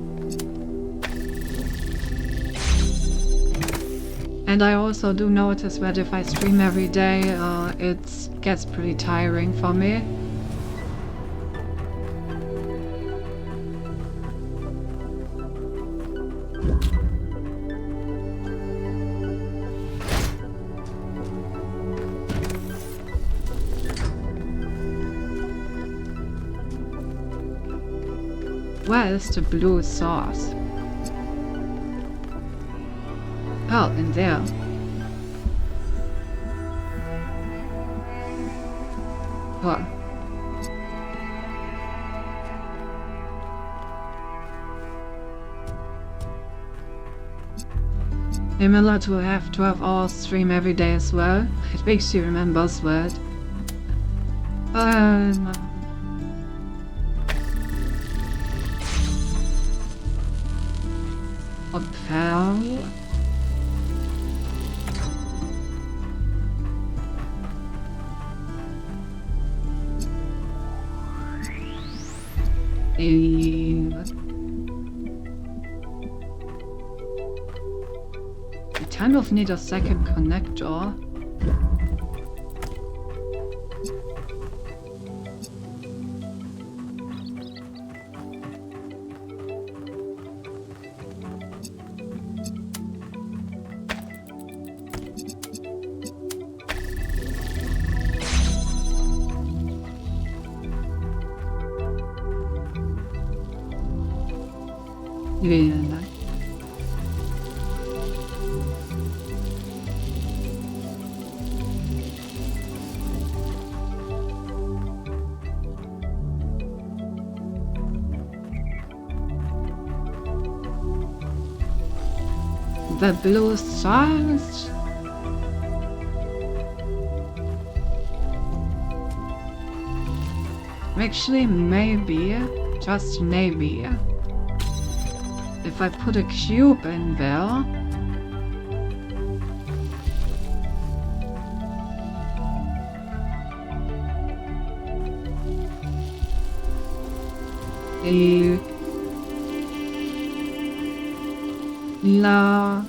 And I also do notice that if I stream every day, it gets pretty tiring for me. Where is the blue sauce? Oh, in there. Cool. I'm allowed to have 12 hours stream every day as well. It makes you remember Buzzword. A pal. I kind of need a second connector. Yeah. The blue stars. Actually, maybe, just maybe, if I put a cube in there, la.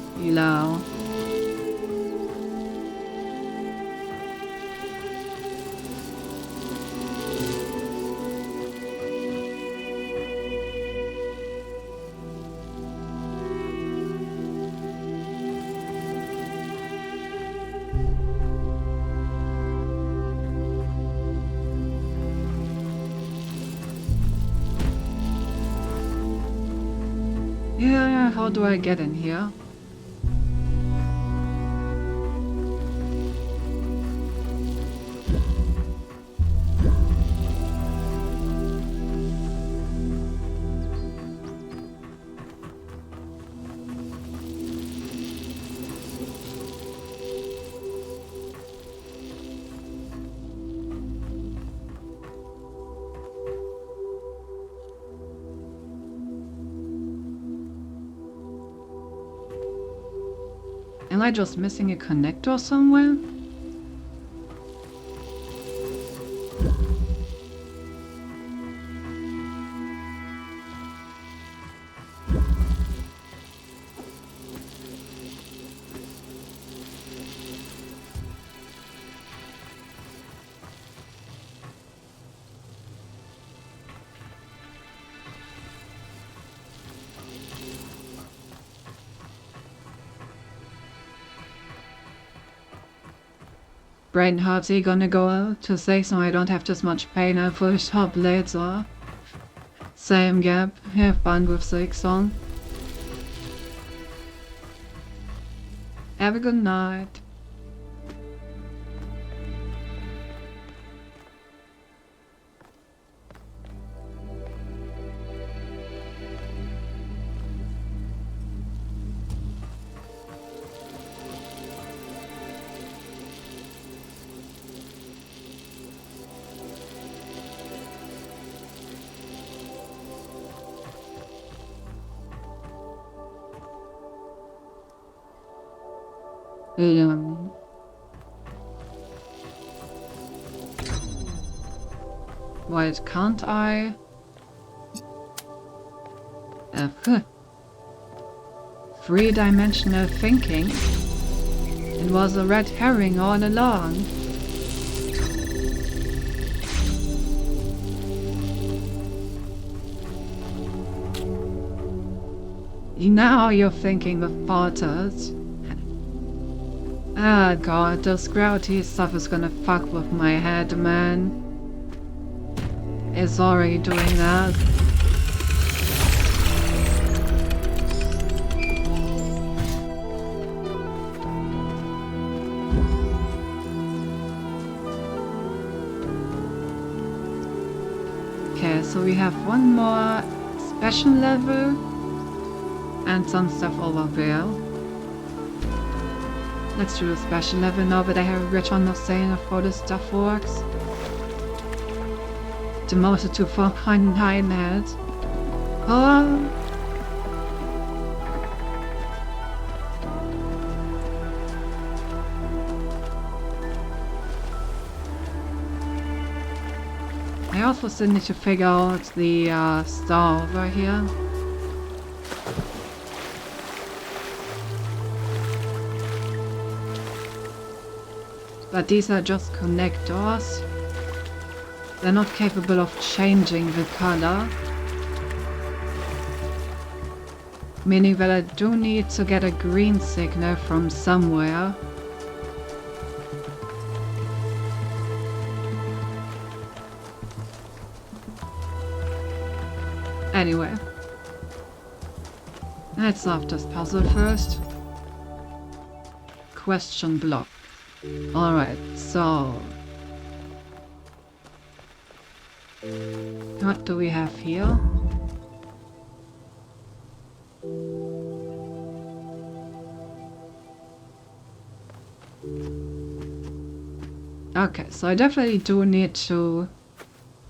Yeah, how do I get in here? Am I just missing a connector somewhere? Braden, how's he gonna go out to say so I don't have just much pain and push up later? Same gap, have fun with Sick Song. Have a good night. Why can't I? Three-dimensional thinking. It was a red herring all along. Now you're thinking with portals. Ah, God, this gravity stuff is gonna fuck with my head, man. It's already doing that. Okay, so we have one more special level and some stuff over there. Let's do a special level now that I have a better understanding of how this stuff works. Demoted to 4.9 heads. Oh. I also still need to figure out the star over here. But these are just connectors. They're not capable of changing the color. Meaning that I do need to get a green signal from somewhere. Anyway. Let's solve this puzzle first. Question block. Alright, so... what do we have here? Okay, so I definitely do need to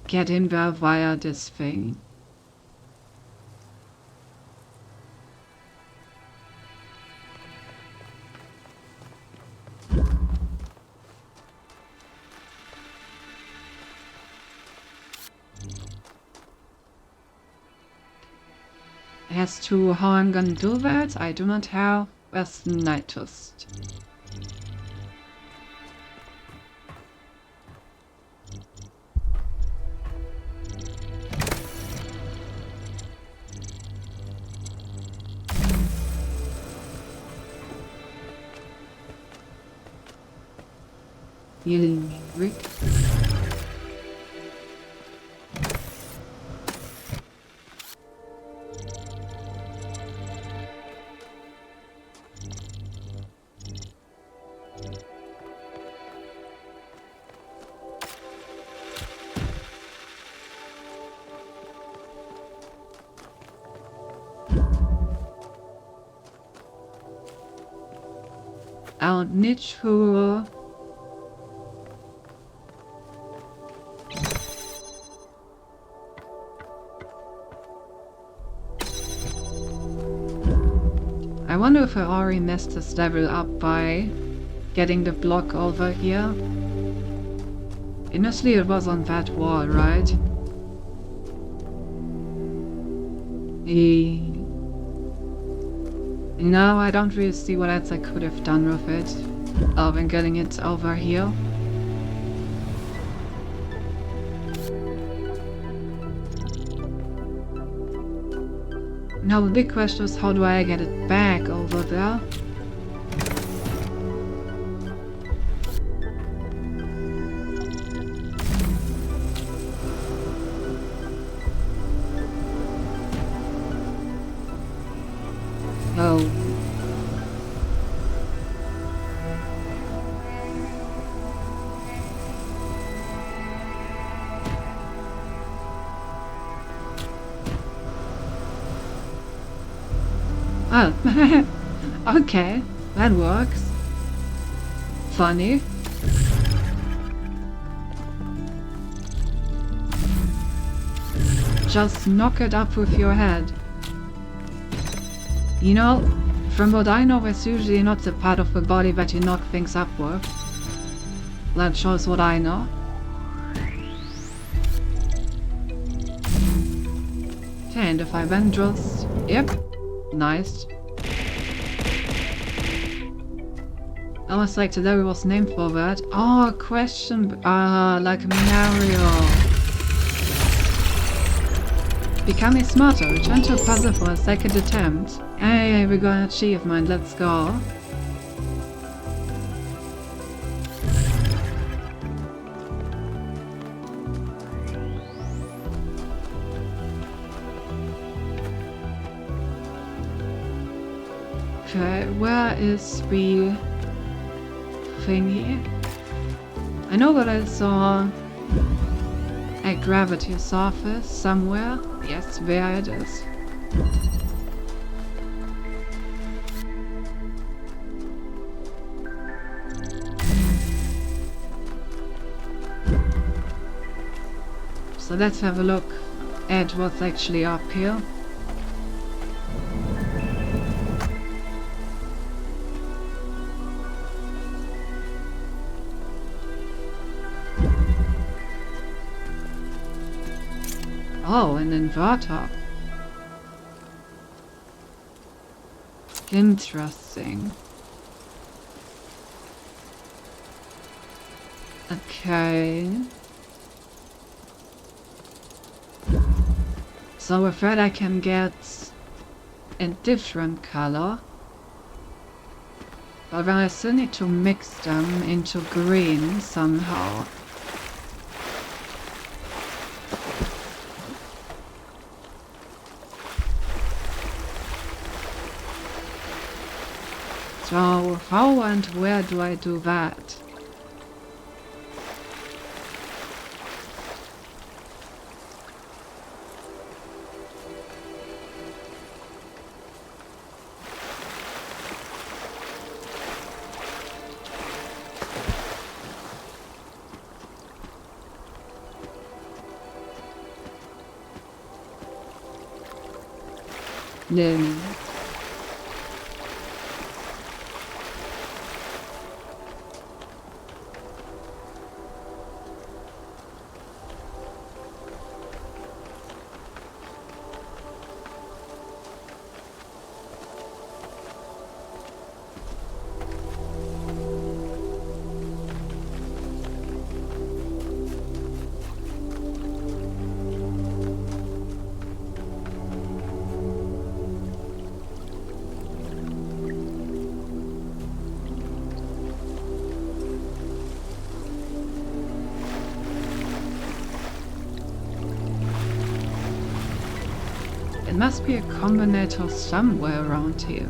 get in there via this thing. As to how I'm gonna do that, I do not have West Nightus. Healing Rick. I'll need to... I wonder if I already messed this level up by getting the block over here. Initially it was on that wall, right? No, I don't really see what else I could have done with it, other than getting it over here. Now the big question is, how do I get it back over there? Oh. Oh, okay, that works. Funny. Just knock it up with your head. You know, from what I know, it's usually not the part of the body that you knock things up with. That shows what I know. Okay, and if I then just... yep. Nice. Almost like the level was named for that. Oh, question. Like Mario. Becoming smarter. Return to a puzzle for a second attempt. Hey, we got an achievement. Let's go. Okay, where is the thingy? I know that I saw A gravity surface somewhere? Yes, there it is. So let's have a look at what's actually up here. Oh, an inverter. Interesting. Okay. So with that I can get a different color. But then I still need to mix them into green somehow. So how and where do I do that? Then it must be a combinator somewhere around here.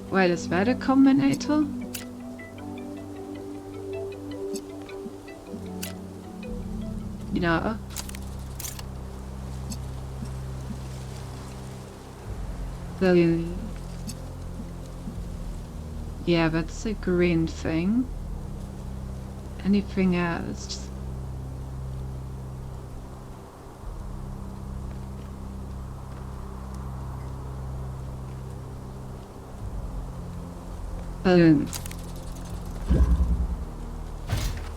Wait, is that a combinator? No. Yeah, that's a green thing. Anything else?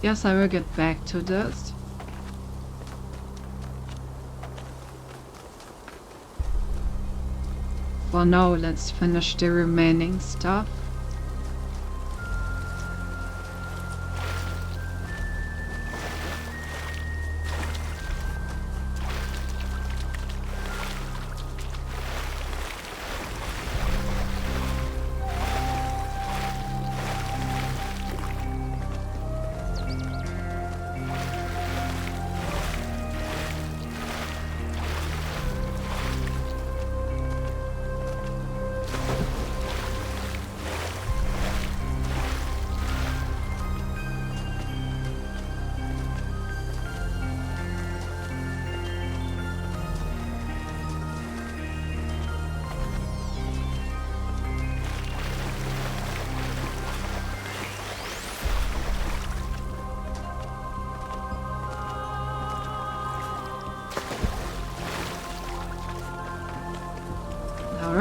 Yes, I will get back to this. For now, let's finish the remaining stuff.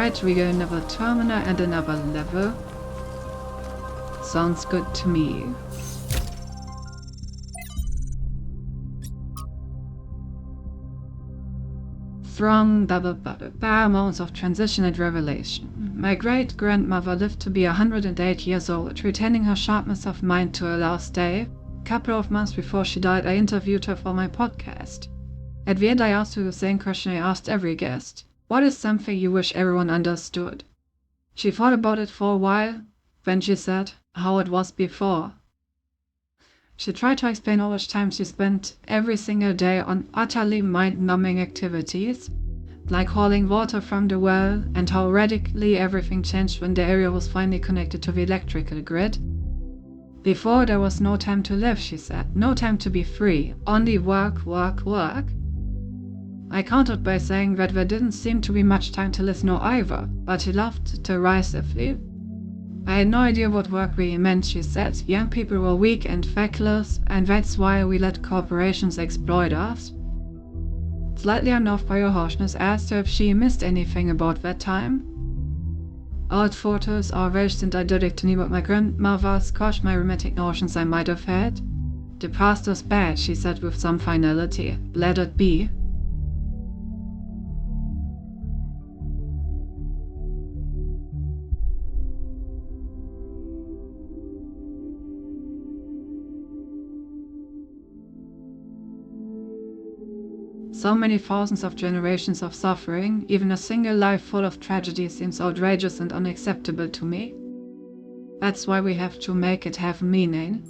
might trigger another terminal and another level. Sounds good to me. From moments of transition and revelation. My great-grandmother lived to be 108 years old, retaining her sharpness of mind to her last day. A couple of months before she died, I interviewed her for my podcast. At the end, I asked her the same question I asked every guest. What is something you wish everyone understood? She thought about it for a while, then she said, how it was before. She tried to explain how much time she spent every single day on utterly mind-numbing activities, like hauling water from the well, and how radically everything changed when the area was finally connected to the electrical grid. Before, there was no time to live, she said, no time to be free, only work, work, work. I countered by saying that there didn't seem to be much time to listen either, but she laughed derisively. I had no idea what work really meant, she said. Young people were weak and feckless, and that's why we let corporations exploit us. Slightly unnerved by her harshness, I asked her if she missed anything about that time. Old photos are very idyllic to me, but my grandmother squashed my romantic notions I might have had. The past was bad, she said with some finality. Let it be. So many thousands of generations of suffering, even a single life full of tragedy seems outrageous and unacceptable to me. That's why we have to make it have meaning.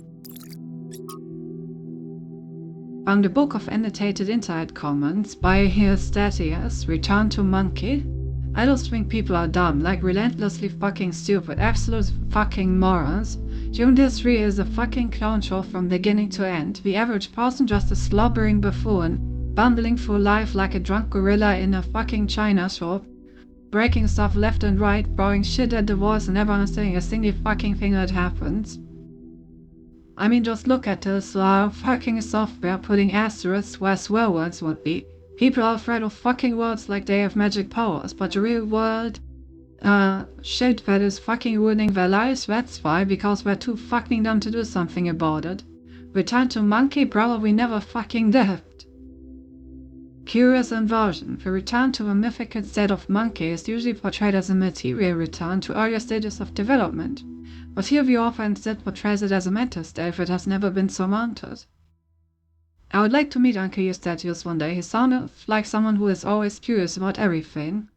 From the book of annotated internet comments by Heostatius, Return to Monkey, I just think people are dumb, like relentlessly fucking stupid, absolute fucking morons. Human history is a fucking clown show from beginning to end. The average person just a slobbering buffoon, bumbling through life like a drunk gorilla in a fucking china shop, breaking stuff left and right, throwing shit at the walls and never understanding a single fucking thing that happens. I mean, just look at this fucking software putting asterisks where swear words would be. People are afraid of fucking words like they have magic powers, but the real world shit that is fucking ruining their lives, that's why, because we're too fucking dumb to do something about it. Return to Monkey probably never fucking lived. Curious inversion. The return to a mythical state of monkey is usually portrayed as a material return to earlier stages of development, but here the author instead portrays it as a mental state that has never been surmounted. I would like to meet Uncle Eustachius one day. He sounded like someone who is always curious about everything.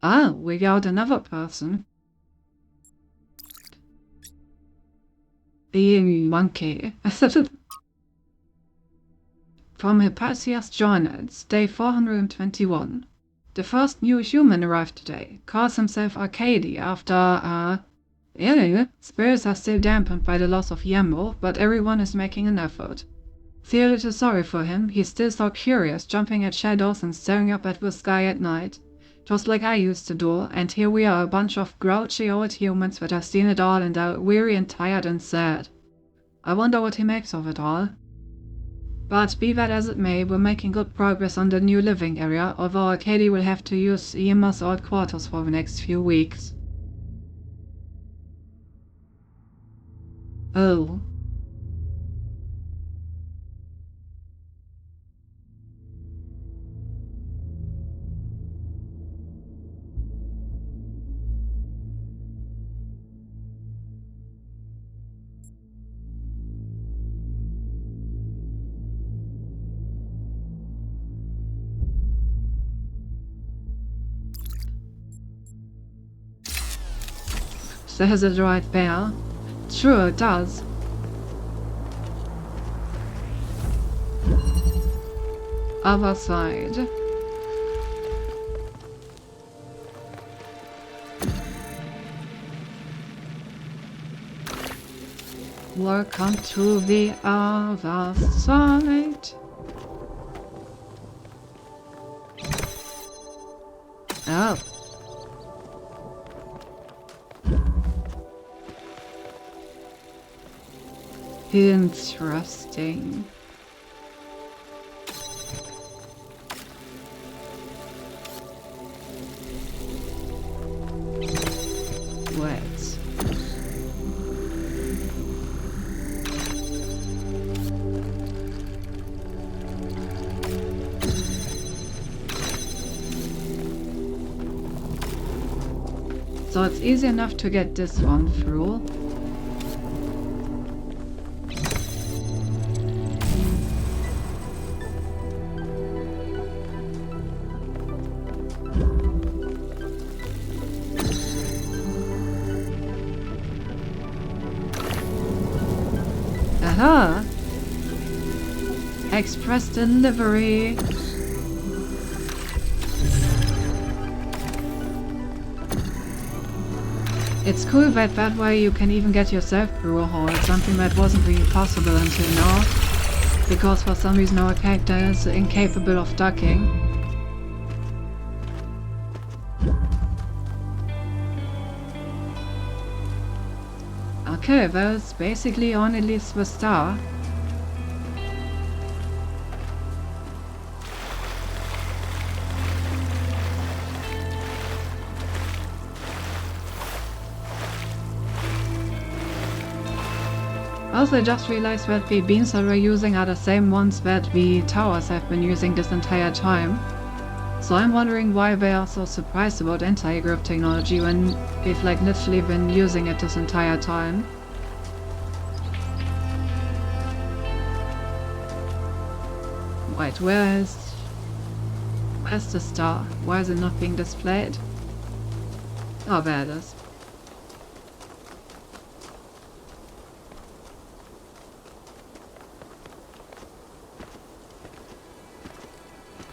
Ah, we got another person. The monkey. From Hypatia's Journals, day 421. The first new human arrived today. Calls himself Arcady after, spirits are still dampened by the loss of Yemo, but everyone is making an effort. Feel a little sorry for him, he's still so curious, jumping at shadows and staring up at the sky at night. Just like I used to do, and here we are, a bunch of grouchy old humans that have seen it all and are weary and tired and sad. I wonder what he makes of it all. But be that as it may, we're making good progress on the new living area, although Arcady will have to use Yemo's old quarters for the next few weeks. Oh. Says it right there. Sure, it does. Other side. Welcome to the other side. Oh. Interesting. Wait. So it's easy enough to get this one through. Aha! Express delivery! It's cool that way you can even get yourself through a hole, something that wasn't really possible until now, because for some reason our character is incapable of ducking. Okay, that's basically only leaves the star. Also, I just realized that the beams that we're using are the same ones that the towers have been using this entire time. So I'm wondering why they are so surprised about anti-group technology when we've like literally been using it this entire time. Wait, where's the star? Why is it not being displayed? Oh, there it is.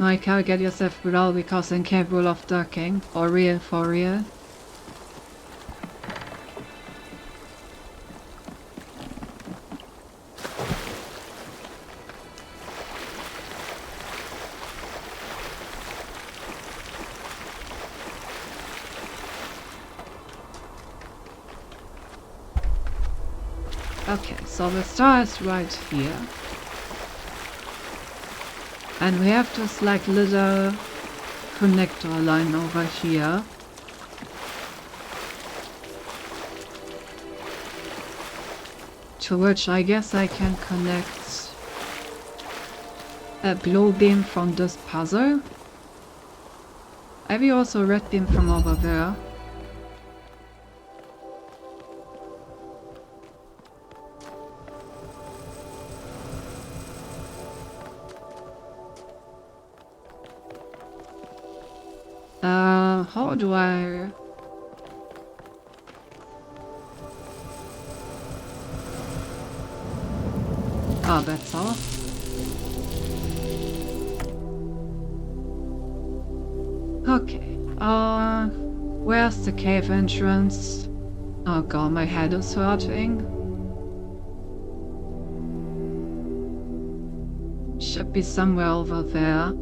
No, you can't get yourself through all because you're incapable of ducking. For real, for real. Okay, so the star is right here. And we have this like little connector line over here. To which I guess I can connect a blue beam from this puzzle. Maybe also a red beam from over there. How do I... Oh, that's all. Okay, where's the cave entrance? Oh god, my head is hurting. Should be somewhere over there.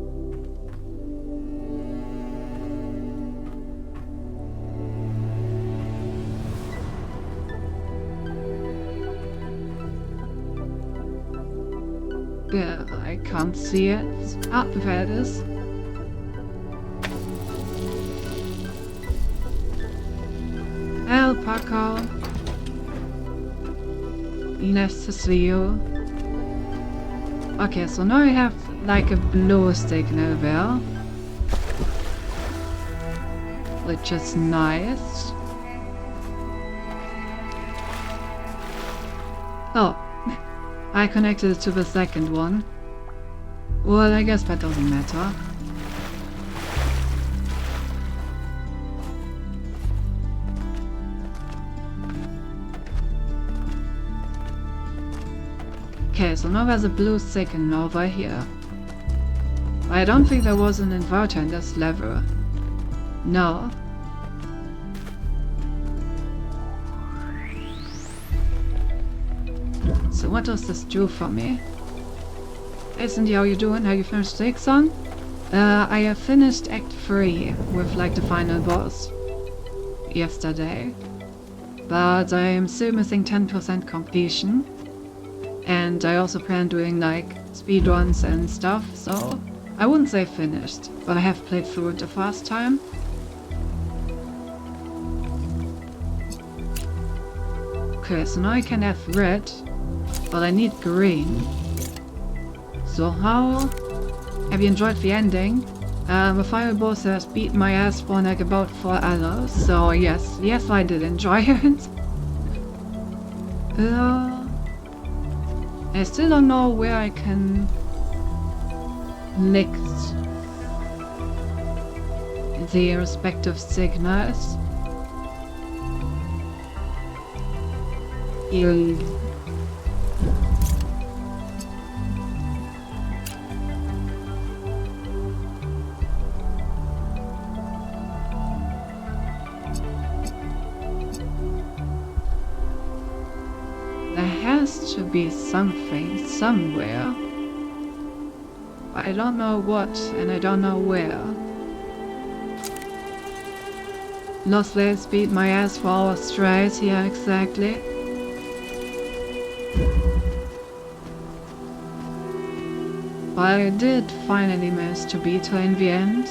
Yeah, I can't see it. Ah, there it is. Alpaca. Nice to see you. Okay, so now I have like a blue signal there. Which is nice. Oh. I connected it to the second one. Well, I guess that doesn't matter. Okay, so now there's a blue signal over here. I don't think there was an inverter in this level. No. So what does this do for me? Hey Cindy, how you doing? Have you finished the song? I have finished Act 3 with like the final boss yesterday. But I am still missing 10% completion. And I also plan doing like speedruns and stuff, so I wouldn't say finished, but I have played through it the first time. Okay, so now I can have red, but I need green. So how... Have you enjoyed the ending? The final boss has beat my ass for like about 4 hours, so yes, I did enjoy it. I still don't know where I can next the respective signals. There has to be something somewhere. I don't know what, and I don't know where. Lost Slaves beat my ass for hours straight, yeah, exactly. But I did finally manage to beat her in the end.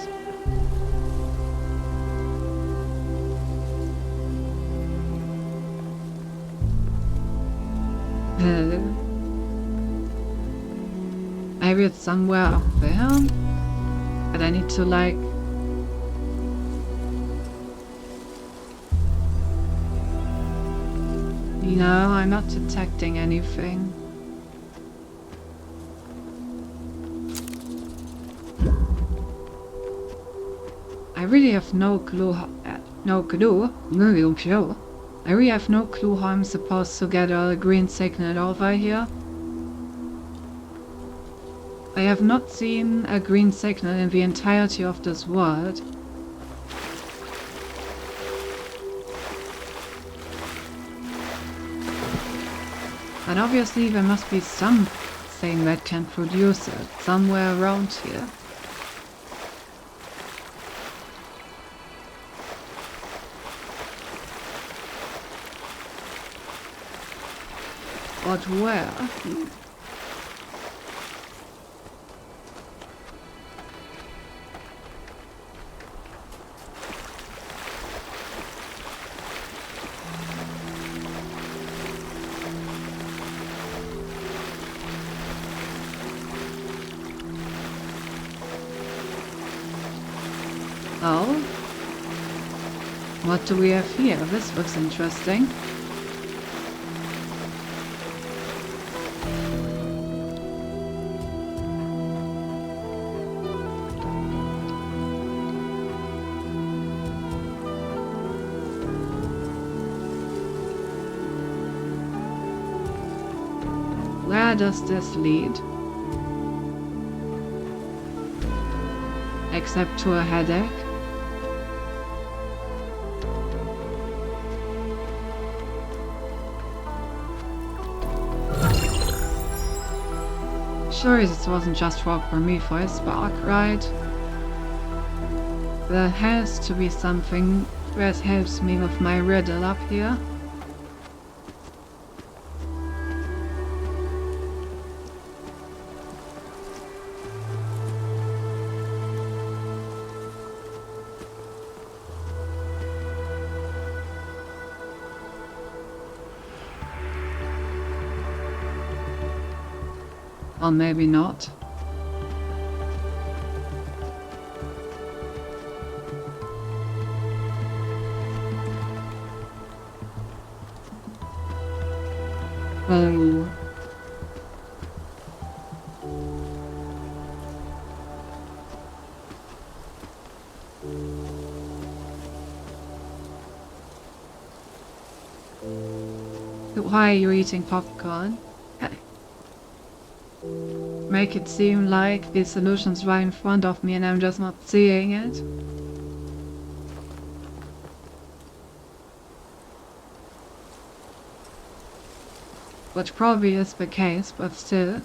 Maybe it's somewhere up there, but I need to like... No, I'm not detecting anything. I really have no clue how... I really have no clue how I'm supposed to get a green signal over here. I have not seen a green signal in the entirety of this world. But obviously there must be something that can produce it, somewhere around here. But where? Oh? What do we have here? This looks interesting. Where does this lead? Except to a headache. Sure, this wasn't just for me for a spark, right? There has to be something that helps me with my riddle up here. Or maybe not. Oh. Why are you eating popcorn? Make it seem like the solution's right in front of me and I'm just not seeing it. Which probably is the case, but still.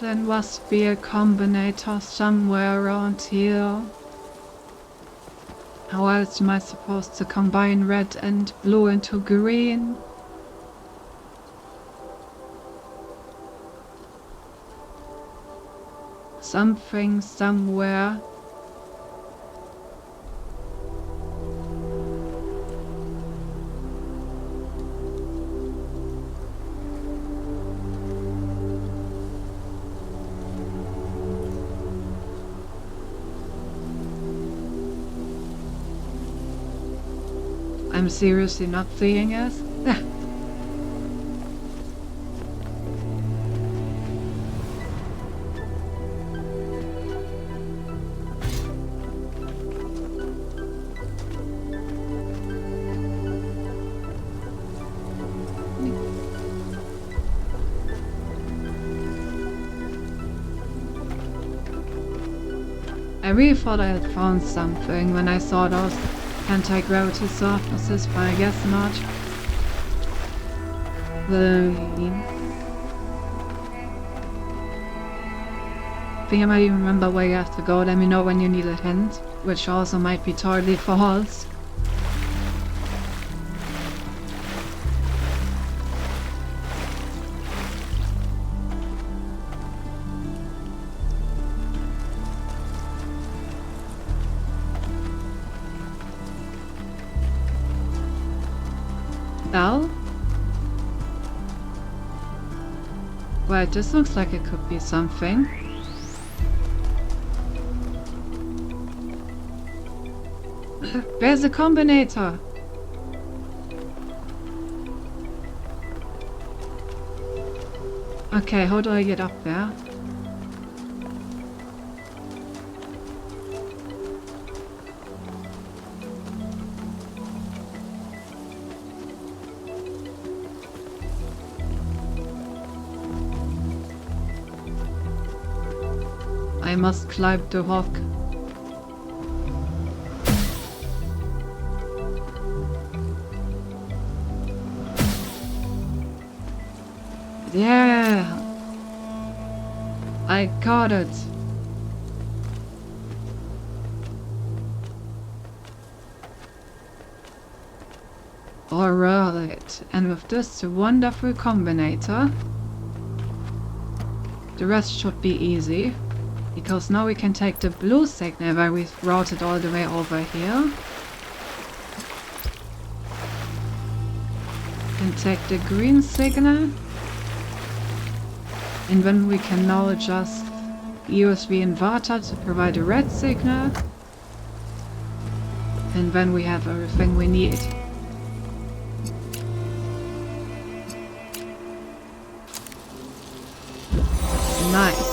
there must be a combinator somewhere around here. How else am I supposed to combine red and blue into green? Something somewhere. I'm seriously not seeing it. I really thought I had found something when I saw those anti-gravity surfaces, but I guess not. I think I might even remember where you have to go. Let me know when you need a hint, which also might be totally false. Well, wait, this looks like it could be something. There's a combinator. Okay, how do I get up there? I must climb the rock. Yeah! I got it! Alright, and with this wonderful combinator, the rest should be easy. Because now we can take the blue signal where we've routed all the way over here. And take the green signal. And then we can now adjust the USB inverter to provide a red signal. And then we have everything we need. Nice.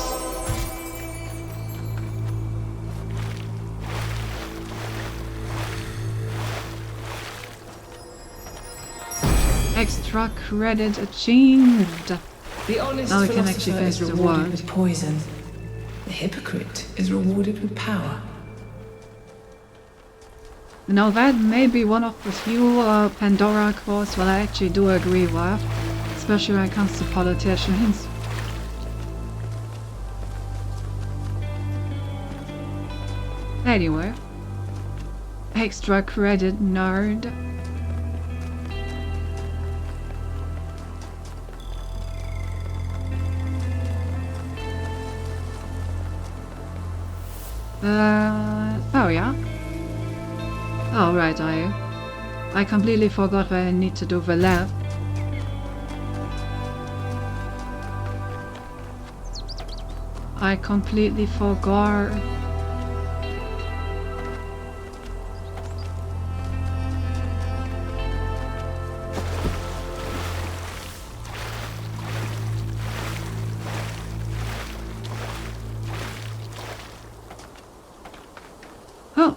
Extra credit achieved. The honest Now we can actually philosopher face is the rewarded world. with poison. The hypocrite is rewarded with power. Now that may be one of the few Pandora quotes that I actually do agree with, especially when it comes to politicians. Anyway, extra credit, nerd. Oh yeah. Oh right, I completely forgot where I need to do the lab. I completely forgot. Oh.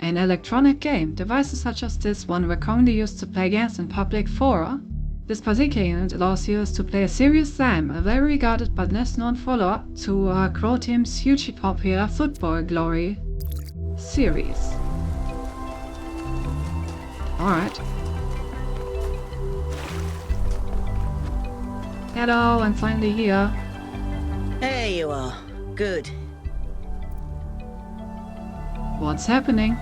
An electronic game. Devices such as this one were commonly used to play games in public fora. This particular unit allows users to play a Serious Sam, a very regarded but less known follow-up to Crow Team's hugely popular Football Glory series. Alright. Hello, I'm finally here. There you are. Good. What's happening?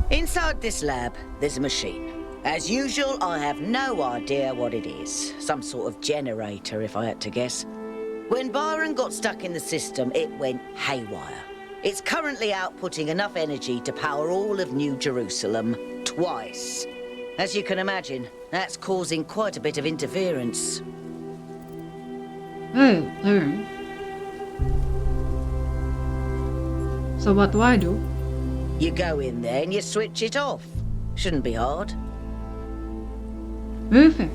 Inside this lab, there's a machine. As usual, I have no idea what it is. Some sort of generator, if I had to guess. When Byron got stuck in the system, it went haywire. It's currently outputting enough energy to power all of New Jerusalem twice. As you can imagine, that's causing quite a bit of interference. Oh, learn. So what do I do? You go in there and you switch it off. Shouldn't be hard. Perfect.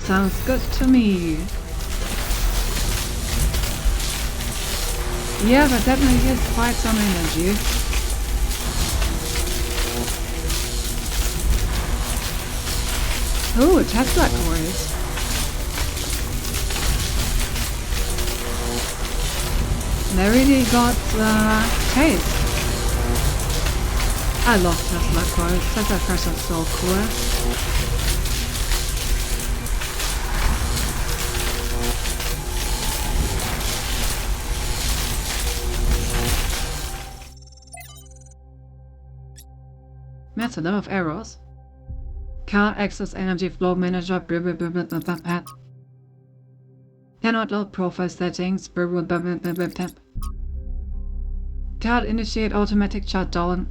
Sounds good to me. Yeah, but definitely is quite some energy. Oh, Tesla cores. They really got taste. I love Tesla cores. Tesla cores are so cool. Method of errors. Car access energy flow manager. Cannot load profile settings. Can't initiate automatic shutdown.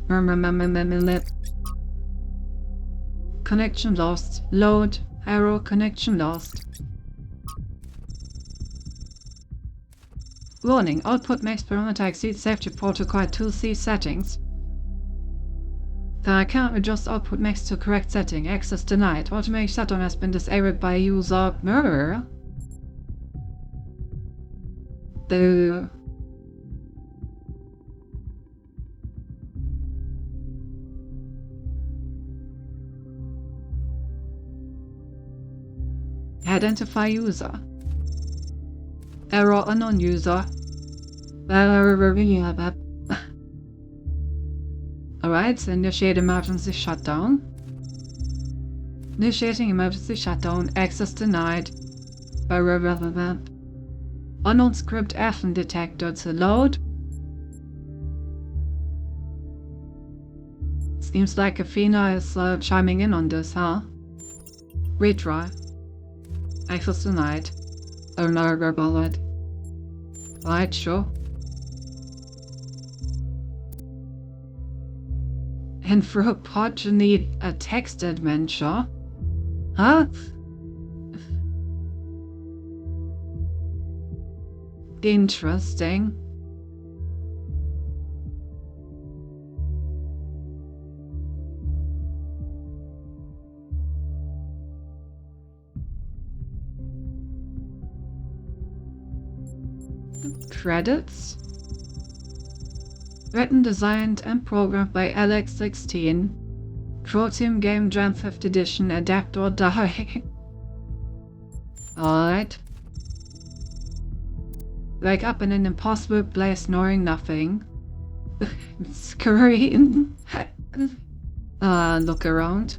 Connection lost. Load. Error. Connection lost. Warning. Output max parameter exceeds safety protocol 2C settings. I can't adjust output max to correct setting. Access denied. Automatic shutdown has been disabled by user. The identify user. Error unknown user. Alright, so initiate emergency shutdown. Initiating emergency shutdown. Access denied. Unknown script F detected. To load. Seems like Athena is chiming in on this, huh? Retry. Access denied. Another bullet. Right, sure. And for a pod you need a text adventure? Huh? Interesting. Credits. Written, designed, and programmed by Alex16. Proteum Game Jam 5th Edition. Adapt or die. Alright. Wake up in an impossible place knowing nothing. Screen. Look around.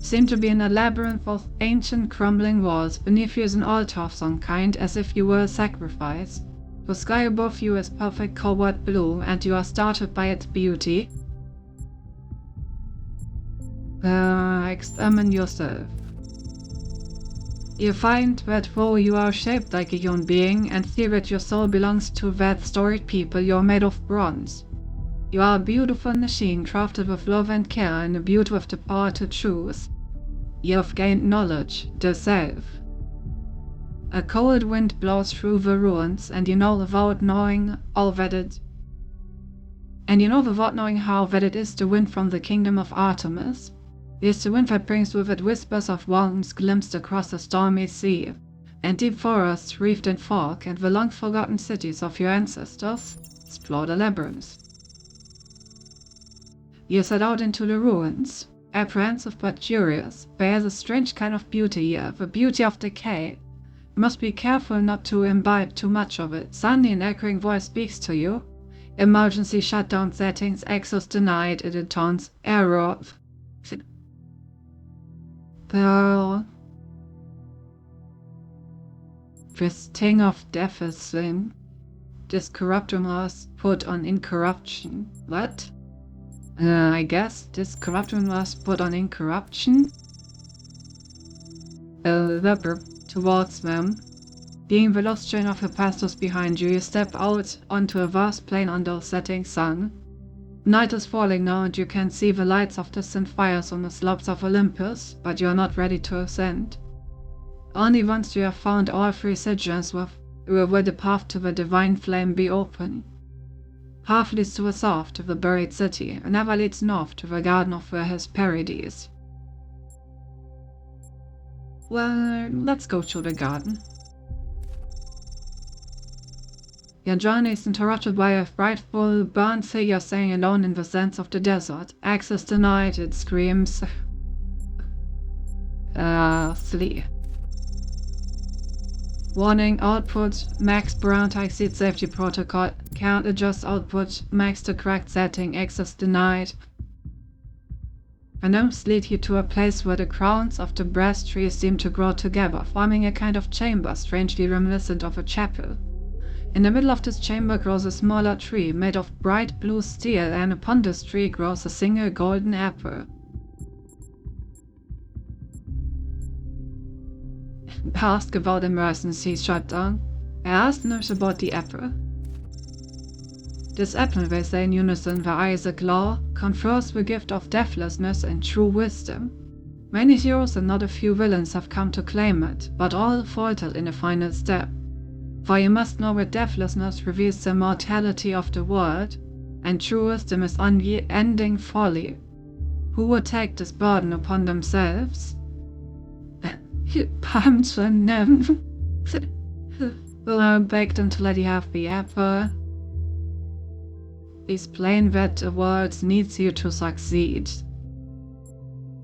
Seem to be in a labyrinth of ancient crumbling walls. Beneath you is an altar of some kind, as if you were a sacrifice. The sky above you is perfect cobalt blue, and you are startled by its beauty. Examine yourself. You find that though you are shaped like a human being, and see that your soul belongs to that storied people, you are made of bronze. You are a beautiful machine, crafted with love and care, and imbued with the power to choose. You have gained knowledge, the self. A cold wind blows through the ruins, and you know without knowing how that it is the wind from the kingdom of Artemis. It is the wind that brings with it whispers of wounds glimpsed across the stormy sea, and deep forests wreathed in fog, and the long-forgotten cities of your ancestors. Explore the labyrinth. You set out into the ruins, apprehensive but curious. There is a strange kind of beauty here, the beauty of decay. You must be careful not to imbibe too much of it. Suddenly an echoing voice speaks to you. Emergency shutdown settings, access denied, it intones error. Pearl. This thing of death is thin. This corruption was put on incorruption. What? I guess this corruption was put on incorruption? A leper towards them. Being the lost train of the pastors behind you, you step out onto a vast plain under the setting sun. Night is falling now and you can see the lights of distant fires on the slopes of Olympus, but you are not ready to ascend. Only once you have found all three sigils will the path to the divine flame be open. Half leads to the south to the buried city, another leads north to the garden of the Hesperides. Well, let's go to the garden. Your journey is interrupted by a frightful, burnt figure staying alone in the sands of the desert. Access denied, it screams. Flee. Warning, output, max Brown exceed safety protocol. Can't adjust output, max to correct setting, access denied. The gnomes lead you to a place where the crowns of the brass trees seem to grow together, forming a kind of chamber strangely reminiscent of a chapel. In the middle of this chamber grows a smaller tree made of bright blue steel, and upon this tree grows a single golden apple. Ask about emergency shutdown. I asked nurse about the apple. This apple, they say in unison, the eye is aglow, confers the gift of deathlessness and true wisdom. Many heroes and not a few villains have come to claim it, but all faltered in the final step. For you must know that deathlessness reveals the mortality of the world, and true wisdom is unending folly. Who would take this burden upon themselves? Palms and begged them to let you have the apple. These plain that the world needs you to succeed.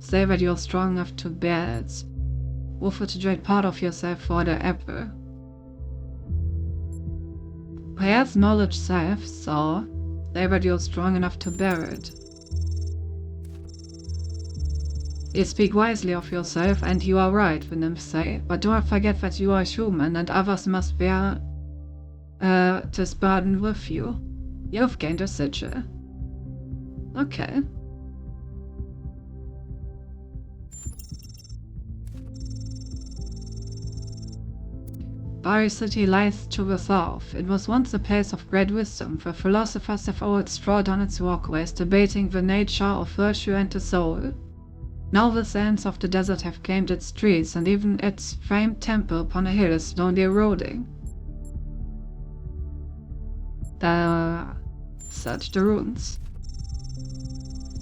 Say that you're strong enough to bear it. Offer to trade part of yourself for the apple. Perhaps knowledge saves, so say that you're strong enough to bear it. You speak wisely of yourself, and you are right, the nymphs say, but do not forget that you are human, and others must bear this burden with you. You've gained a sigil. Okay. Bari City lies to the south. It was once a place of great wisdom. The philosophers have old strolled on its walkways, debating the nature of virtue and the soul. Now the sands of the desert have claimed its streets, and even its famed temple upon a hill is slowly eroding. Search the ruins.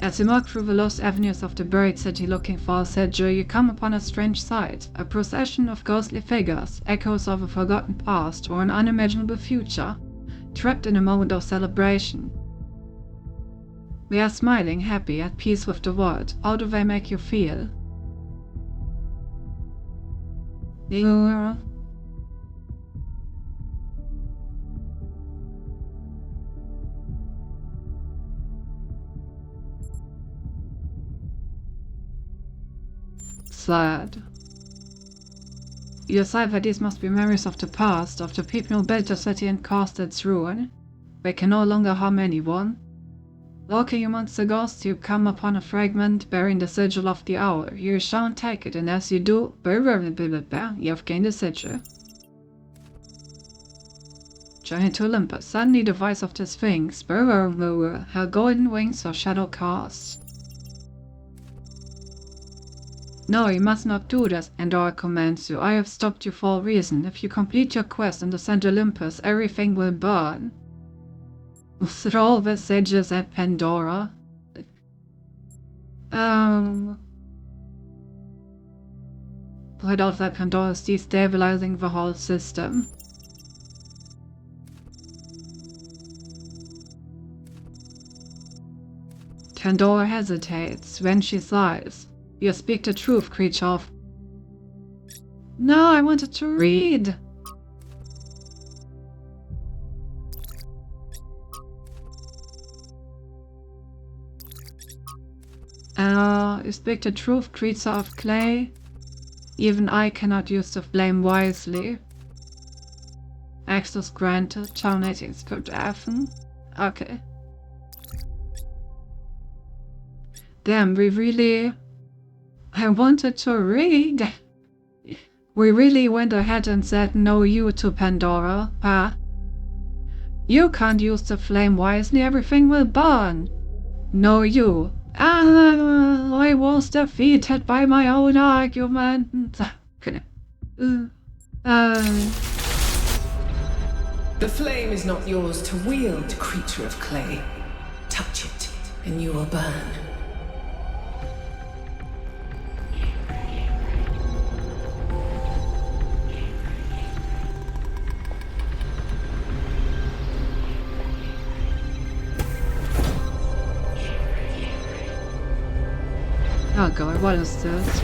As you walk through the lost avenues of the buried city looking for a sigil, you come upon a strange sight. A procession of ghostly figures, echoes of a forgotten past or an unimaginable future, trapped in a moment of celebration. They are smiling, happy, at peace with the world. How do they make you feel? Sad. You decide that these must be memories of the past, of the people who built the city and caused its ruin. They can no longer harm anyone. Walking amongst the ghosts, you come upon a fragment bearing the sigil of the owl. You shall take it, and as you do, you have gained a sigil. Journey to Olympus. Suddenly the voice of the Sphinx, her golden wings of shadow cast. No, you must not do this, Andorra commands you. I have stopped you for a reason. If you complete your quest and ascend Olympus, everything will burn. Throw the sigils at Pandora. Point out that Pandora is destabilizing the whole system. Pandora hesitates when she sighs. You speak the truth, creature of... No, I wanted to read. You speak the truth, creature of clay. Even I cannot use the flame wisely. Access granted. Terminating script Affen. Okay. Damn, I wanted to read. We really went ahead and said no you to Pandora, huh? You can't use the flame wisely, everything will burn. No you. I was defeated by my own argument. The flame is not yours to wield, creature of clay. Touch it, and you will burn. Oh god, what is this?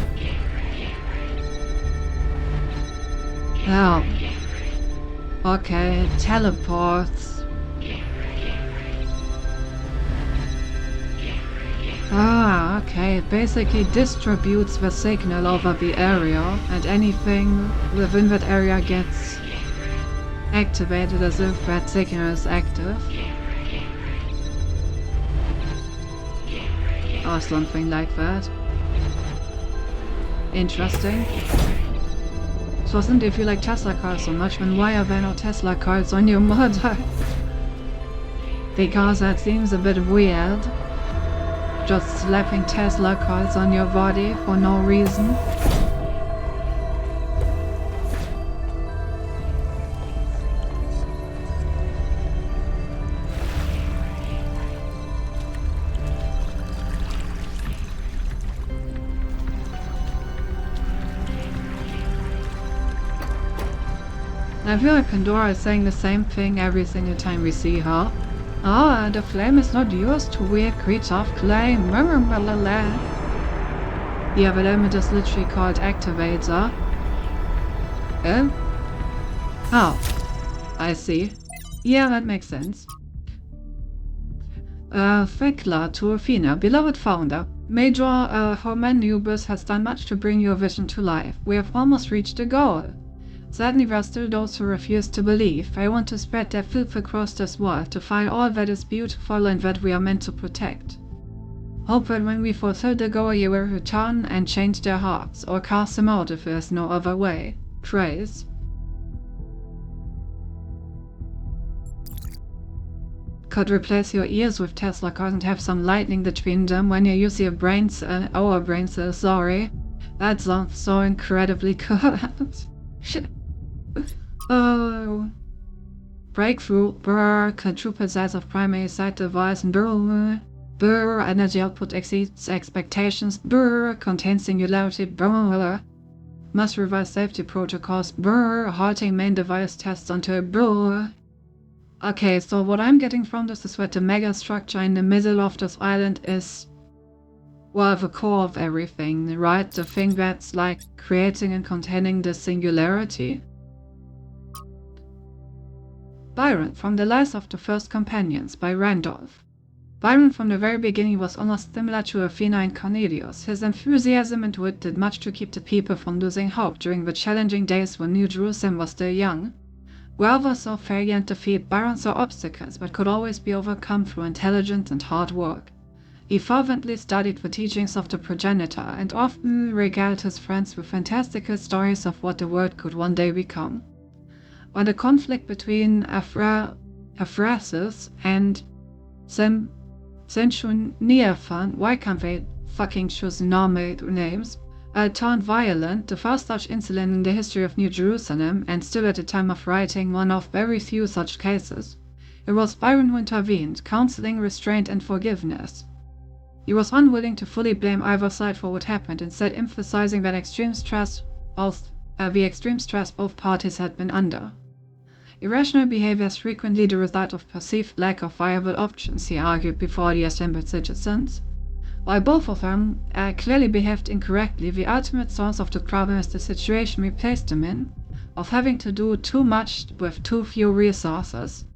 Oh. Okay, teleports. Ah, okay, it basically distributes the signal over the area, and anything within that area gets activated as if that signal is active. Or something like that. Interesting. So wasn't if you like Tesla cars so much, then why are there no Tesla cars on your mod? Because that seems a bit weird. Just slapping Tesla cars on your body for no reason. I feel like Pandora is saying the same thing every single time we see her. Ah, the flame is not yours to weird creature of clay. Yeah, the element is literally called Activator. Oh, I see. Yeah, that makes sense. Thekla to Athena, beloved founder. Major Homenubis has done much to bring your vision to life. We have almost reached the goal. Sadly, there are still those who refuse to believe. I want to spread their filth across this world, to find all that is beautiful and that we are meant to protect. Hope that when we fulfill the goal, you will return and change their hearts, or cast them out if there is no other way. Praise. Could replace your ears with Tesla cars and have some lightning between them when you use your brains, our brain cells, sorry. That sounds so incredibly good. Shit. Oh. Breakthrough. Brr. Quadruple size of primary site device. Brr. Brr. Energy output exceeds expectations. Brr. Contains singularity. Brr. Must revise safety protocols. Brr. Halting main device tests until brr. Okay, so what I'm getting from this is that the mega structure in the middle of this island is, well, the core of everything, right? The thing that's like creating and containing the singularity. Byron, from the Lives of the First Companions by Randolph. Byron from the very beginning was almost similar to Athena and Cornelius. His enthusiasm and wit did much to keep the people from losing hope during the challenging days when New Jerusalem was still young. Wherever saw failure and defeat, Byron saw obstacles but could always be overcome through intelligence and hard work. He fervently studied the teachings of the progenitor and often regaled his friends with fantastical stories of what the world could one day become. When the conflict between Aphrasis and Senchuniaphon, why can't they fucking choose normal names, turned violent, the first such incident in the history of New Jerusalem, and still at the time of writing one of very few such cases, it was Byron who intervened, counseling, restraint, and forgiveness. He was unwilling to fully blame either side for what happened, instead emphasizing that the extreme stress both parties had been under. Irrational behavior is frequently the result of perceived lack of viable options, he argued before the assembled citizens. While both of them clearly behaved incorrectly, the ultimate source of the problem is the situation we placed them in, of having to do too much with too few resources.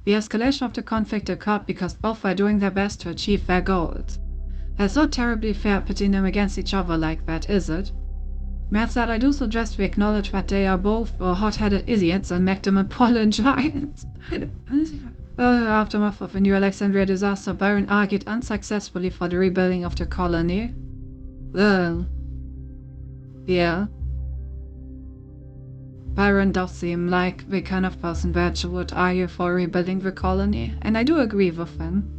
The escalation of the conflict occurred because both were doing their best to achieve their goals. It's not terribly fair pitting them against each other like that, is it? That said, I do suggest we acknowledge that they are both hot-headed idiots and make them apologize. Aftermath of the New Alexandria disaster, Byron argued unsuccessfully for the rebuilding of the colony. Well, yeah. Byron does seem like the kind of person that would argue for rebuilding the colony, and I do agree with him.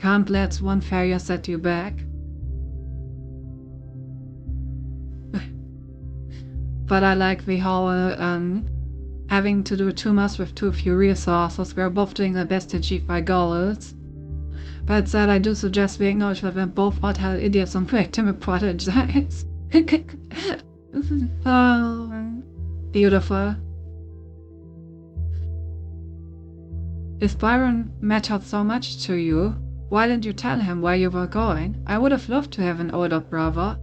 Can't let one failure set you back. But I like the whole having to do too much with too few resources. We're both doing their best to achieve our goals. But said, I do suggest we acknowledge that we're both hot-headed idiots and make them apologize. Oh, beautiful. If Byron mattered so much to you, why didn't you tell him where you were going? I would have loved to have an older brother.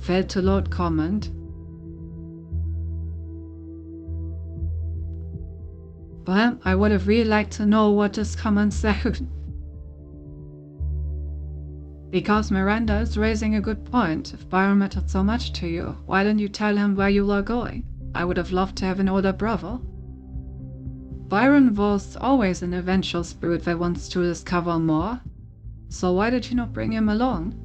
Failed to load comment. But I would have really liked to know what this comment said. Because Miranda is raising a good point. If Byron mattered so much to you, why didn't you tell him where you were going? I would have loved to have an older brother. Byron was always an adventurous spirit that wants to discover more. So why did you not bring him along?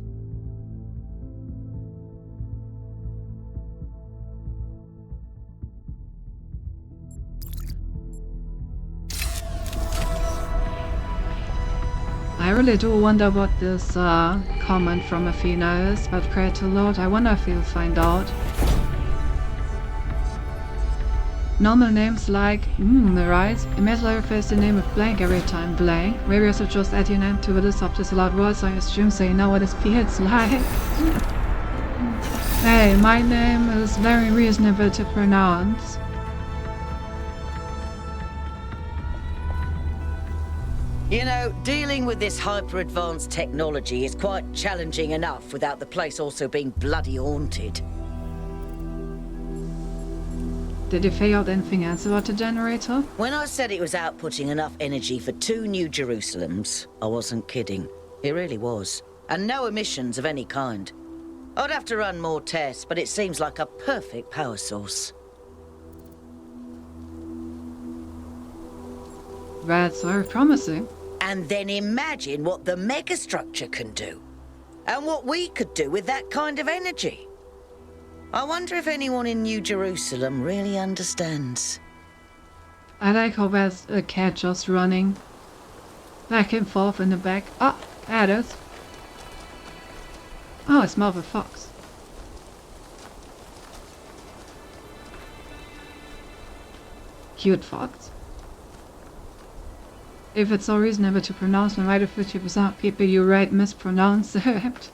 I really do wonder what this comment from Athena is, but pray to Lord, I wonder if we'll find out. Normal names like, right, immediately replace the name with blank every time blank. Maybe I should just add your name to the list of disallowed words I assume so you know what it feels like. Hey, my name is very reasonable to pronounce. You know, dealing with this hyper-advanced technology is quite challenging enough without the place also being bloody haunted. Did you figure out anything else about the generator? When I said it was outputting enough energy for 2 New Jerusalems, I wasn't kidding. It really was. And no emissions of any kind. I'd have to run more tests, but it seems like a perfect power source. That's very promising. And then imagine what the megastructure can do. And what we could do with that kind of energy. I wonder if anyone in New Jerusalem really understands. I like how there's a cat just running back and forth in the back. Ah, there it is. Oh, it's more of a fox. Cute fox. If it's so reasonable to pronounce, then why do 50% of people you rate mispronounce it?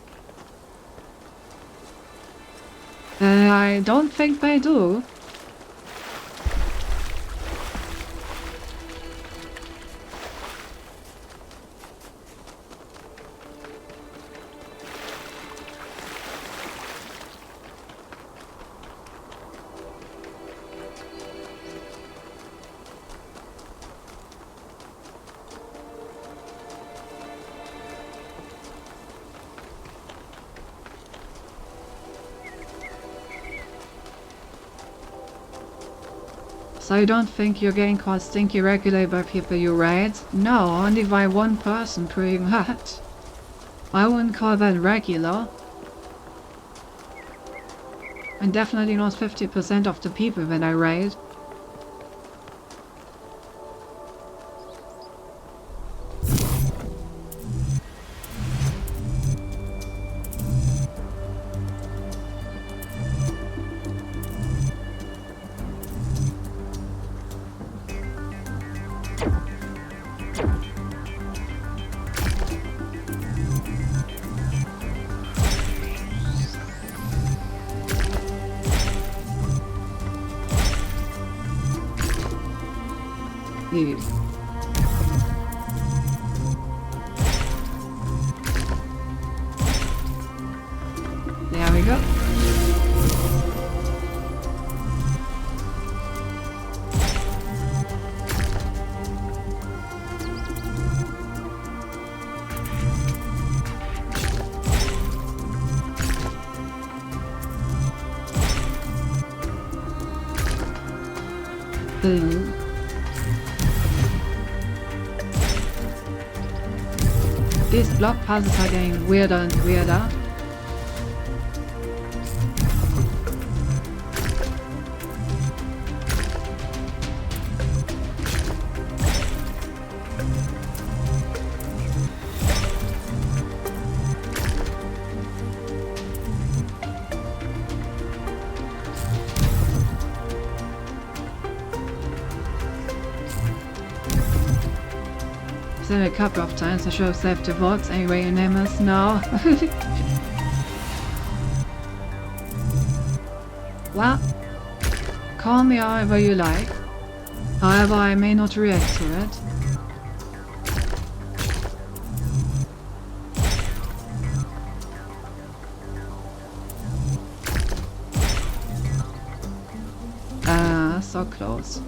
I don't think they do. So you don't think you're getting called stinky regularly by people you raid? No, only by one person pretty much. I wouldn't call that regular. And definitely not 50% of the people that I raid. Boom. These block puzzles are getting weirder and weirder. A couple of times I should have saved the votes anyway, name us now. Well, call me however you like. However, I may not react to it. So close.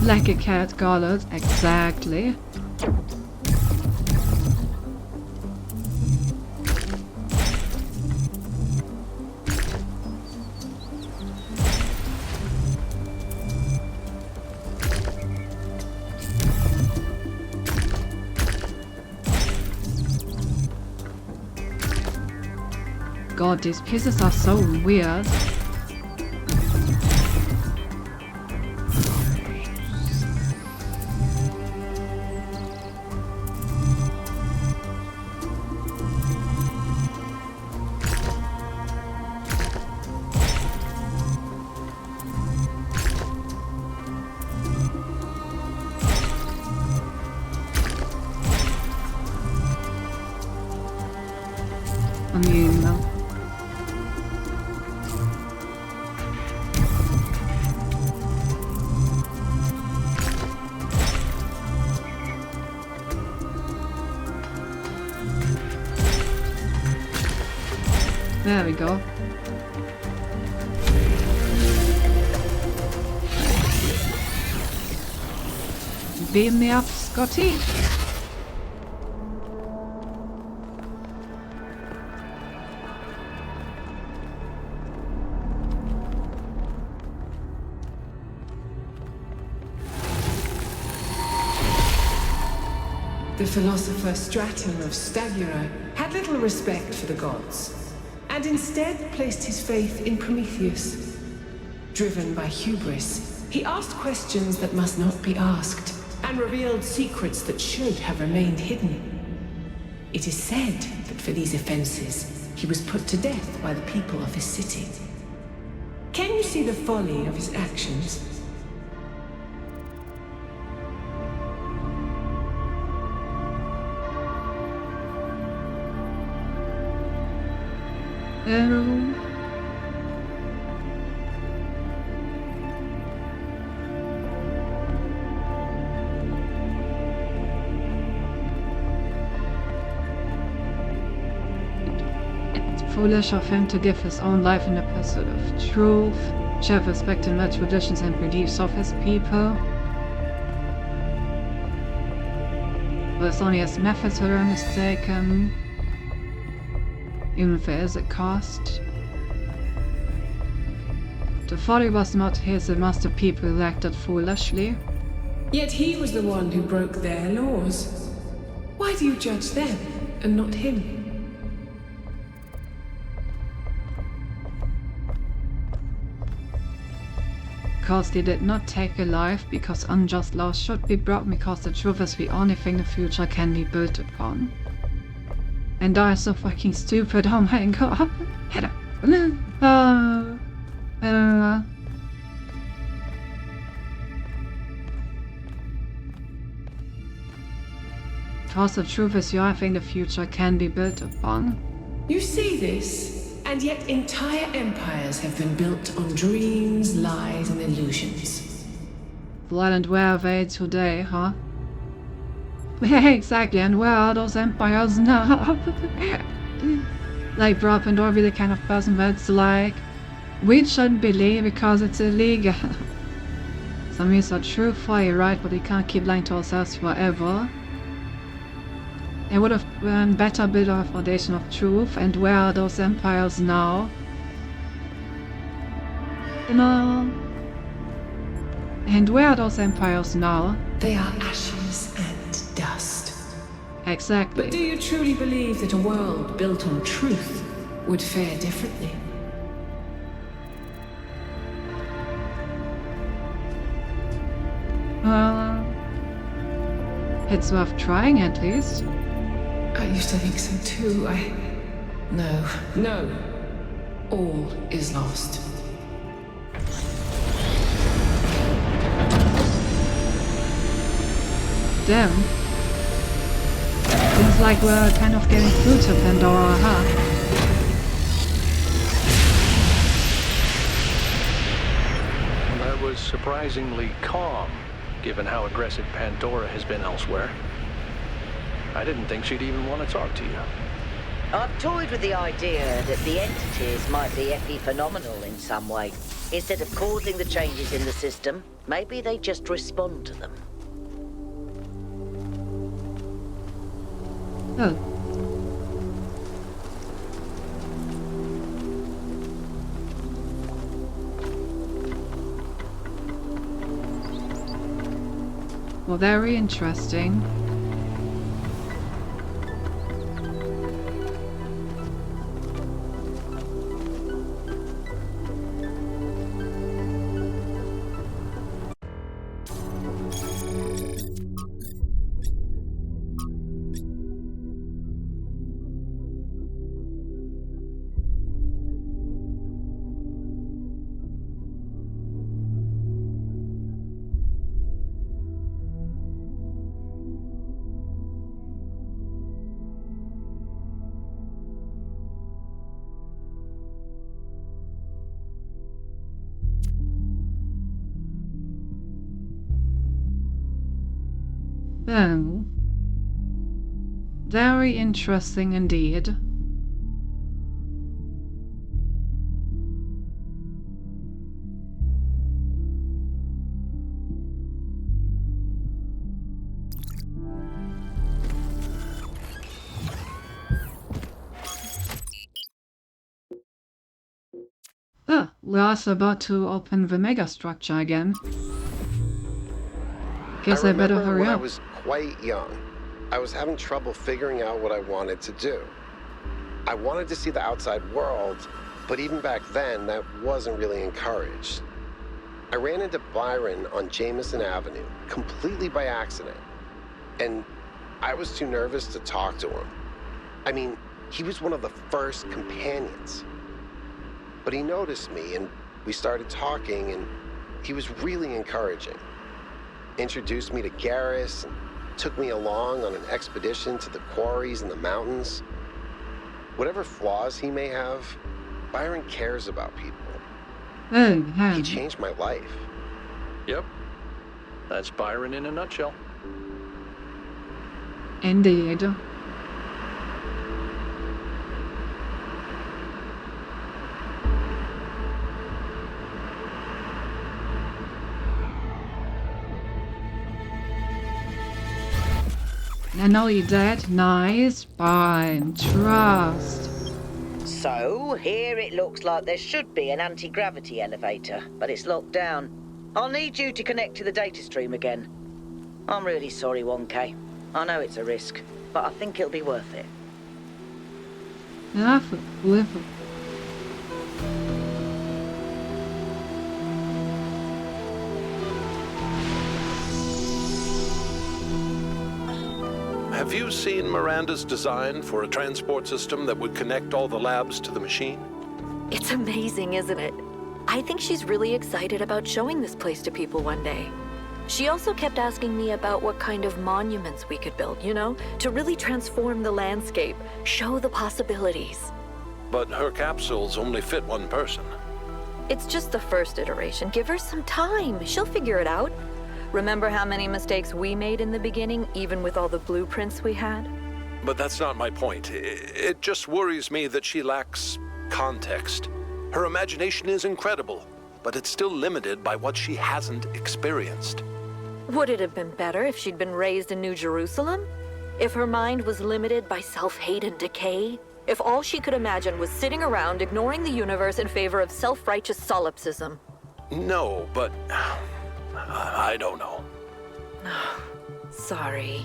Like a cat, got it, exactly. God, these pieces are so weird. I mean, there we go. Beam me up, Scotty. The philosopher Straton of Stagura had little respect for the gods, and instead placed his faith in Prometheus. Driven by hubris, he asked questions that must not be asked, and revealed secrets that should have remained hidden. It is said that for these offenses, he was put to death by the people of his city. Can you see the folly of his actions? It's foolish of him to give his own life in the pursuit of truth, share respect in the traditions and beliefs of his people. But it's only his methods that are mistaken. Even if there is a cost. The folly was not his, it must the people who acted foolishly. Yet he was the one who broke their laws. Why do you judge them and not him? Because they did not take a life, because unjust laws should be broken, because the truth is the only thing the future can be built upon. And I so fucking stupid, oh my god. Because the truth is the only thing the future can be built upon. You say this, and yet entire empires have been built on dreams, lies, and illusions. Well, and where are they today, huh? Exactly, and where are those empires now? Like Rob and Orby, the kind of person that's like, we shouldn't believe because it's illegal. Some things are true for you, right, but we can't keep lying to ourselves forever. It would have been better build a foundation of truth, and where are those empires now? And where are those empires now? They are ashes and dust. Exactly. But do you truly believe that a world built on truth would fare differently? It's worth trying at least. I used to think so too. No. All is lost. Damn. Seems like we're kind of getting through to Pandora, huh? That was surprisingly calm, given how aggressive Pandora has been elsewhere. I didn't think she'd even want to talk to you. I've toyed with the idea that the entities might be epiphenomenal in some way. Instead of causing the changes in the system, maybe they just respond to them. Oh. Well, very interesting. Oh. Very interesting indeed. Oh, we're also about to open the megastructure again. Guess I better hurry when up. I was quite young, I was having trouble figuring out what I wanted to do. I wanted to see the outside world, but even back then, that wasn't really encouraged. I ran into Byron on Jameson Avenue, completely by accident. And I was too nervous to talk to him. I mean, he was one of the first companions. But he noticed me, and we started talking, and he was really encouraging. Introduced me to Garrus, and took me along on an expedition to the quarries in the mountains. Whatever flaws he may have, Byron cares about people. Oh, He changed my life. Yep. That's Byron in a nutshell. Indeed. And now you're dead. Nice. Fine. Trust. So, here it looks like there should be an anti-gravity elevator, but it's locked down. I'll need you to connect to the data stream again. I'm really sorry, 1K. I know it's a risk, but I think it'll be worth it. Enough. Live. Have you seen Miranda's design for a transport system that would connect all the labs to the machine? It's amazing, isn't it? I think she's really excited about showing this place to people one day. She also kept asking me about what kind of monuments we could build, you know, to really transform the landscape, show the possibilities. But her capsules only fit one person. It's just the first iteration. Give her some time. She'll figure it out. Remember how many mistakes we made in the beginning, even with all the blueprints we had? But that's not my point. It just worries me that she lacks context. Her imagination is incredible, but it's still limited by what she hasn't experienced. Would it have been better if she'd been raised in New Jerusalem? If her mind was limited by self-hate and decay? If all she could imagine was sitting around ignoring the universe in favor of self-righteous solipsism? No, but I don't know. Sorry.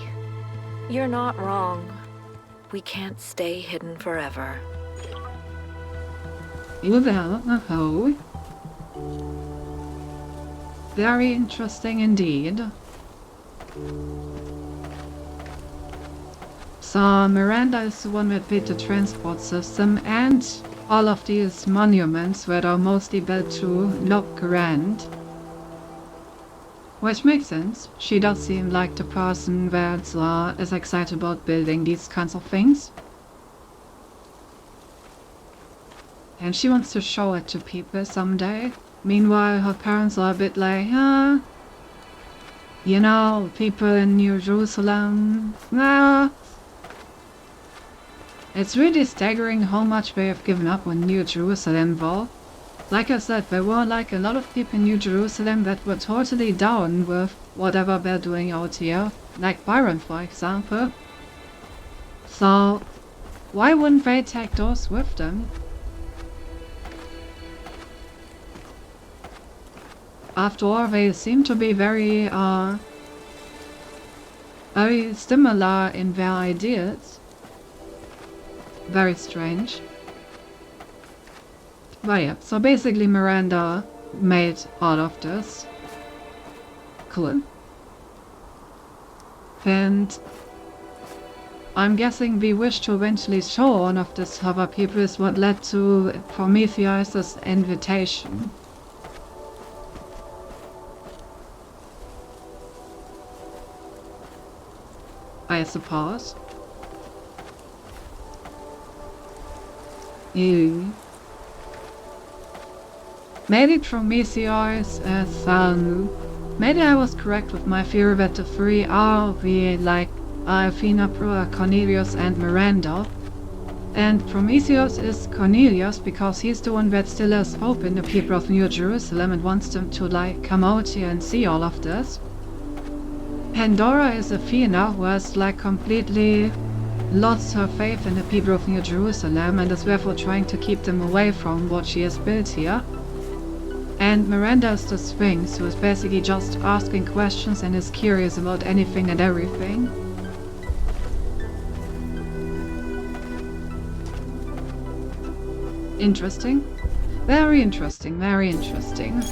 You're not wrong. We can't stay hidden forever. Well, oh. Very interesting indeed. So Miranda is the one that built the transport system, and all of these monuments were mostly built to look grand. Which makes sense. She does seem like the person that is excited about building these kinds of things. And she wants to show it to people someday. Meanwhile, her parents are a bit like, you know, people in New Jerusalem, It's really staggering how much they have given up on New Jerusalem, though. Like I said, there were like a lot of people in New Jerusalem that were totally down with whatever they're doing out here. Like Byron, for example. So, why wouldn't they take those with them? After all, they seem to be very similar in their ideas. Very strange. But yeah, so basically Miranda made all of this. Cool. And I'm guessing the wish to eventually show one of these other people is what led to Prometheus' invitation. I suppose. Maybe Prometheus is maybe I was correct with my theory that the three are Athena, Cornelius and Miranda. And Prometheus is Cornelius because he's the one that still has hope in the people of New Jerusalem and wants them to come out here and see all of this. Pandora is Athena, who has completely lost her faith in the people of New Jerusalem and is therefore trying to keep them away from what she has built here. And Miranda is the Sphinx, who is basically just asking questions and is curious about anything and everything. Interesting. Very interesting, very interesting.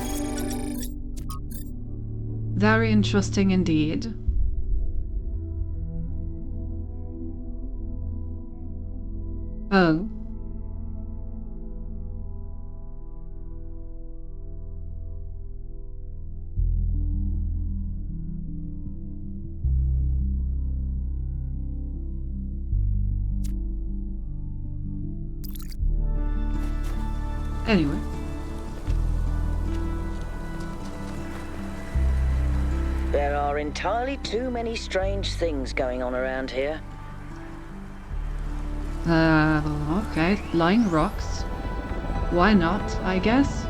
Very interesting indeed. Oh. Anyway. There are entirely too many strange things going on around here. Okay, flying rocks. Why not, I guess?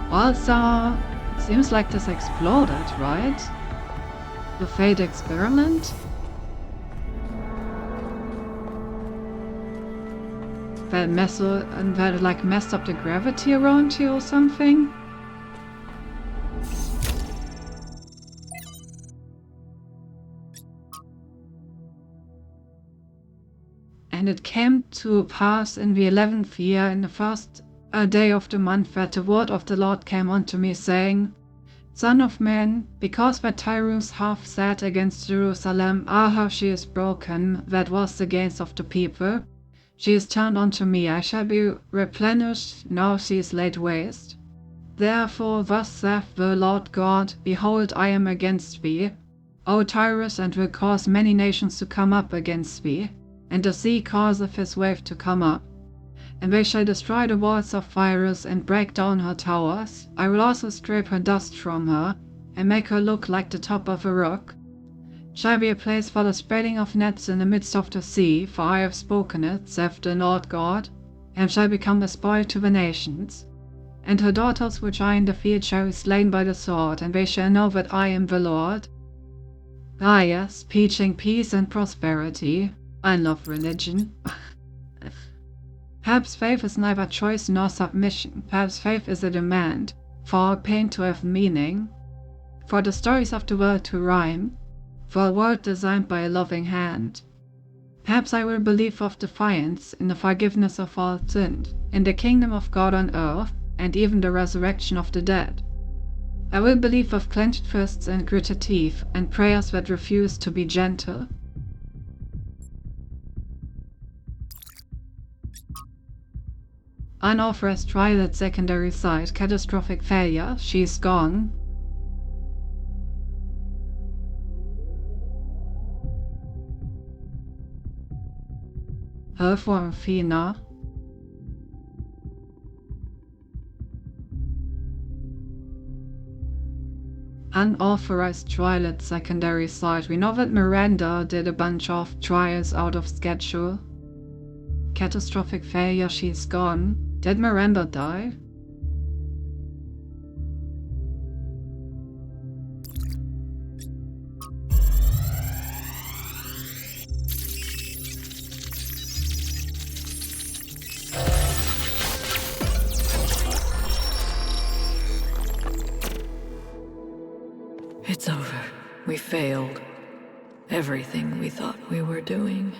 Also, it seems like this exploded, right? The Fate experiment? That messed up the gravity around here or something? And it came to pass in the 11th year, in the first day of the month, that the word of the Lord came unto me, saying, Son of man, because that Tyrus hath said against Jerusalem, how she is broken, that was the gains of the people, she is turned unto me, I shall be replenished, now she is laid waste. Therefore thus saith the Lord God, Behold, I am against thee, O Tyrus, and will cause many nations to come up against thee, and the sea causeth his wave to come up. And they shall destroy the walls of Tyrus, and break down her towers. I will also scrape her dust from her, and make her look like the top of a rock. Shall be a place for the spreading of nets in the midst of the sea, for I have spoken it, saith the Lord God, and shall become a spoil to the nations. And her daughters which are in the field shall be slain by the sword, and they shall know that I am the Lord. Ah yes, preaching peace and prosperity. I love religion. Perhaps faith is neither choice nor submission. Perhaps faith is a demand, for pain to have meaning, for the stories of the world to rhyme, for a world designed by a loving hand. Perhaps I will believe of defiance, in the forgiveness of all sin, in the kingdom of God on earth, and even the resurrection of the dead. I will believe of clenched fists and gritted teeth, and prayers that refuse to be gentle. Unauthorized trial at secondary site, catastrophic failure, she's gone. Her for Athena. Unauthorized trial at secondary site. We know that Miranda did a bunch of trials out of schedule. Catastrophic failure, she's gone. Did Miranda die? It's over. We failed. Everything we thought we were doing.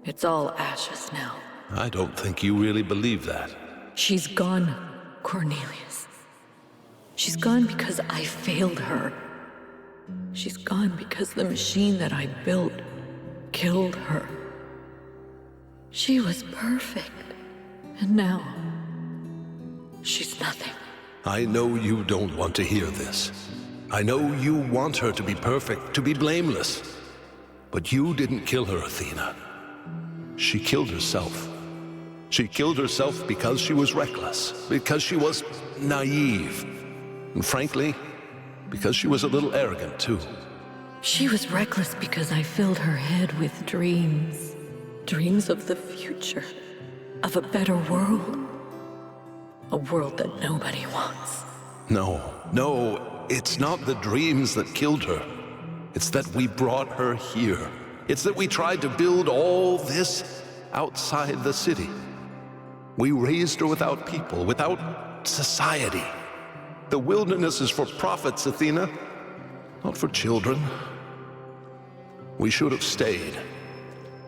It's all ashes now. I don't think you really believe that. She's gone, Cornelius. She's gone because I failed her. She's gone because the machine that I built killed her. She was perfect. And now, she's nothing. I know you don't want to hear this. I know you want her to be perfect, to be blameless. But you didn't kill her, Athena. She killed herself. She killed herself because she was reckless, because she was naive, and frankly, because she was a little arrogant too. She was reckless because I filled her head with dreams. Dreams of the future, of a better world. A world that nobody wants. No, it's not the dreams that killed her. It's that we brought her here. It's that we tried to build all this outside the city. We raised her without people, without society. The wilderness is for prophets, Athena, not for children. We should have stayed,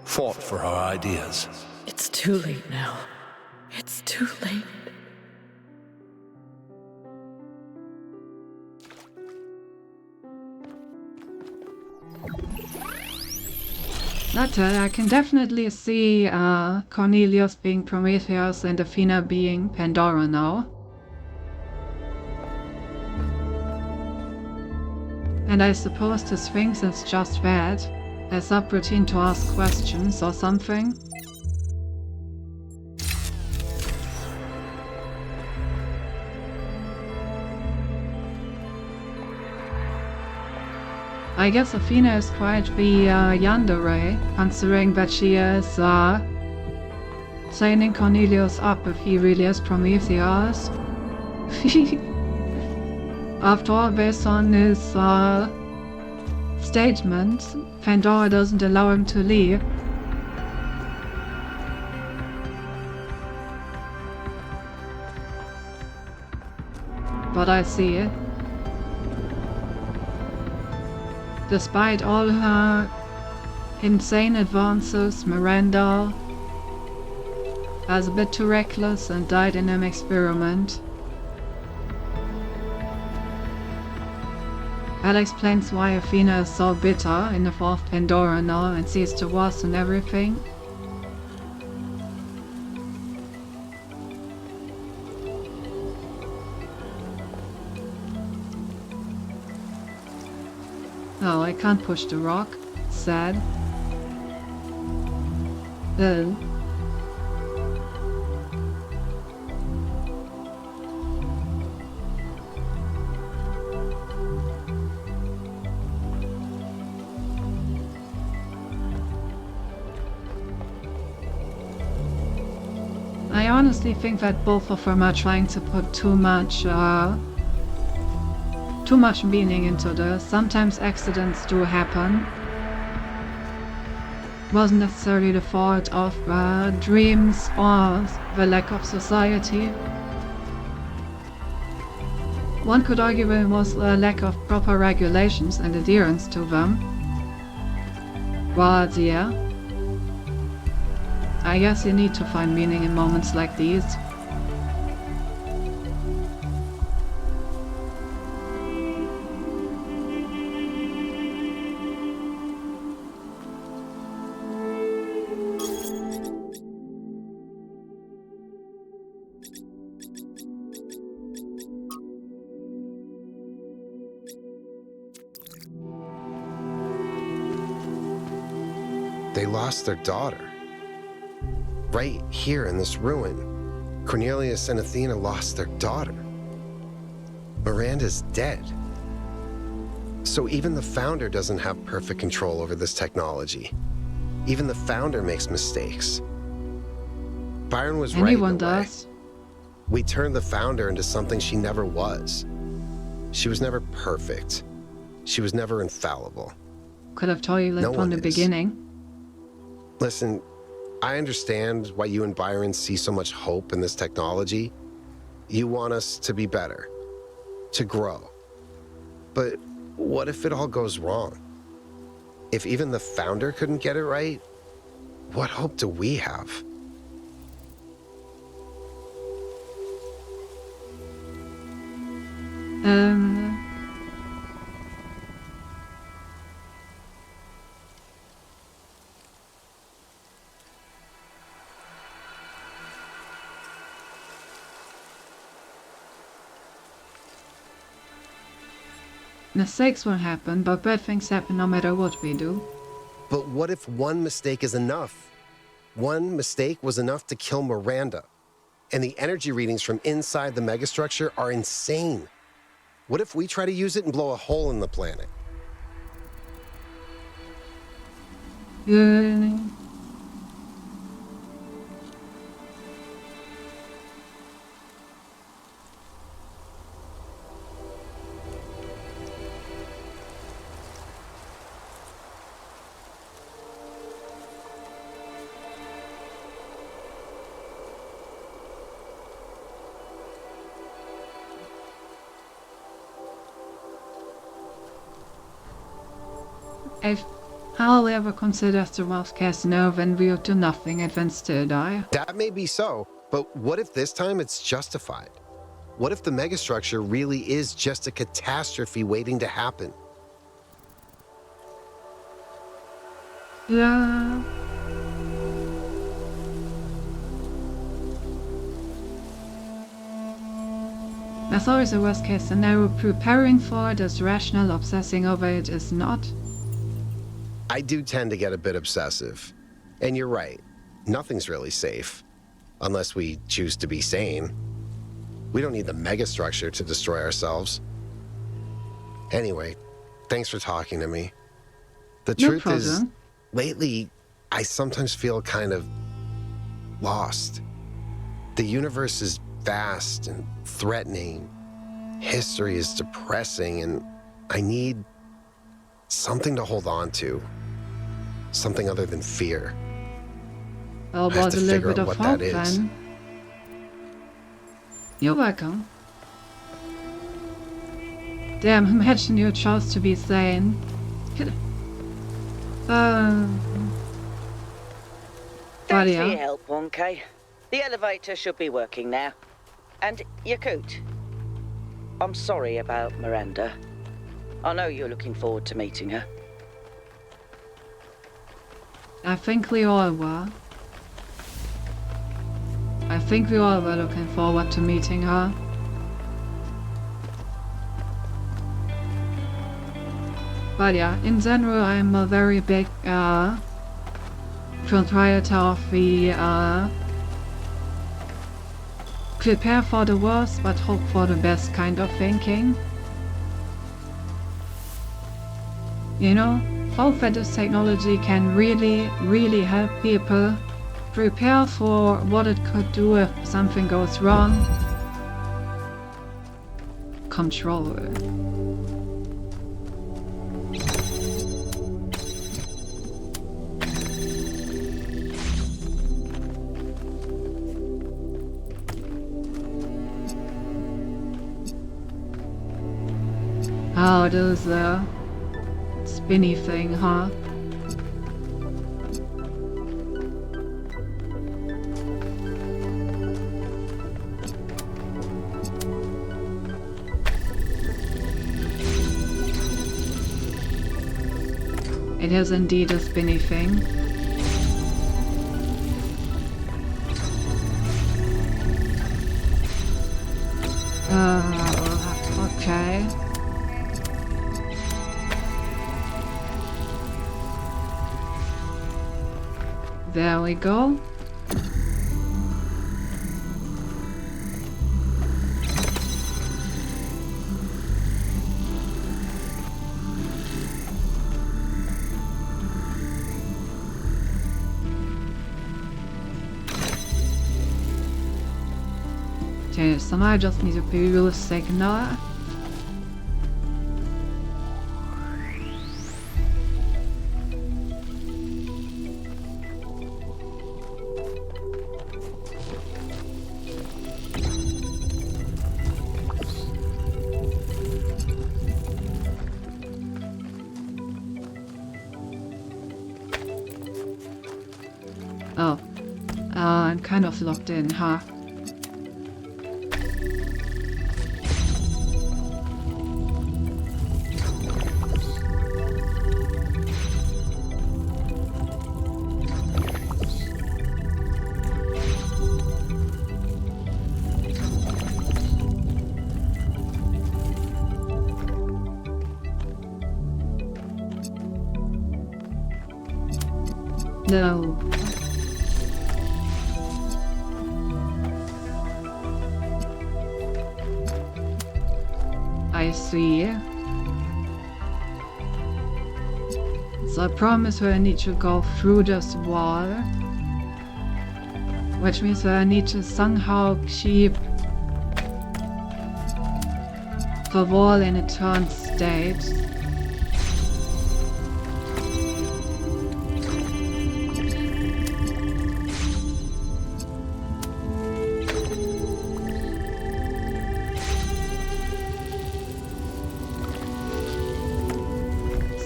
fought for our ideas. It's too late now. It's too late. I can definitely see Cornelius being Prometheus and Athena being Pandora now. And I suppose the Sphinx is just that, a subroutine to ask questions or something. I guess Athena is quite the yandere, considering that she is signing Cornelius up if he really is Prometheus. After all, based on his statement, Pandora doesn't allow him to leave. But I see it. Despite all her insane advances, Miranda was a bit too reckless and died in an experiment. That explains why Athena is so bitter in the fourth Pandora now and sees the worst in everything. Oh, I can't push the rock. Sad. Ugh. I honestly think that both of them are trying to put too much meaning into this. Sometimes accidents do happen. wasn't necessarily the fault of dreams or the lack of society. One could argue it was a lack of proper regulations and adherence to them. But yeah, I guess you need to find meaning in moments like these. They lost their daughter. Right here in this ruin, Cornelius and Athena lost their daughter. Miranda's dead. So even the Founder doesn't have perfect control over this technology. Even the Founder makes mistakes. Byron was right. Anyone does. We turned the Founder into something she never was. She was never perfect. She was never infallible. Could have told you that from the beginning. Listen, I understand why you and Byron see so much hope in this technology. You want us to be better, to grow. But what if it all goes wrong? If even the Founder couldn't get it right, what hope do we have? Mistakes will happen, but bad things happen no matter what we do. But what if one mistake is enough? One mistake was enough to kill Miranda. And the energy readings from inside the megastructure are insane. What if we try to use it and blow a hole in the planet? I'll ever consider the worst case scenario when we'll do nothing and then still die. That may be so, but what if this time it's justified? What if the megastructure really is just a catastrophe waiting to happen? Yeah. That's always a worst case scenario. Preparing for it is rational, obsessing over it is not. I do tend to get a bit obsessive. And you're right, nothing's really safe. Unless we choose to be sane. We don't need the megastructure to destroy ourselves. Anyway, thanks for talking to me. The truth is, lately, I sometimes feel kind of lost. The universe is vast and threatening. History is depressing, and I need something to hold on to. Something other than fear. Well, I have was to a little figure bit out of what hope that is. then. You're welcome. Damn, imagine you chose to be sane. Thanks for yeah. your help, 1K. The elevator should be working now. And Yakut, I'm sorry about Miranda. I know you're looking forward to meeting her. I think we all were. I think we all were looking forward to meeting her. But yeah, in general, I'm a very big proprietor of the prepare for the worst but hope for the best kind of thinking. You know, hope that this technology can really, really help people prepare for what it could do if something goes wrong. Control. Oh, there's a spinny thing, huh? It is indeed a spinny thing. Okay. There we go. Okay, somehow I just need to be realistic now. Oh, I'm kind of locked in, huh? No. I see. So I promise her I need to go through this wall. Which means that I need to somehow keep the wall in a turned state.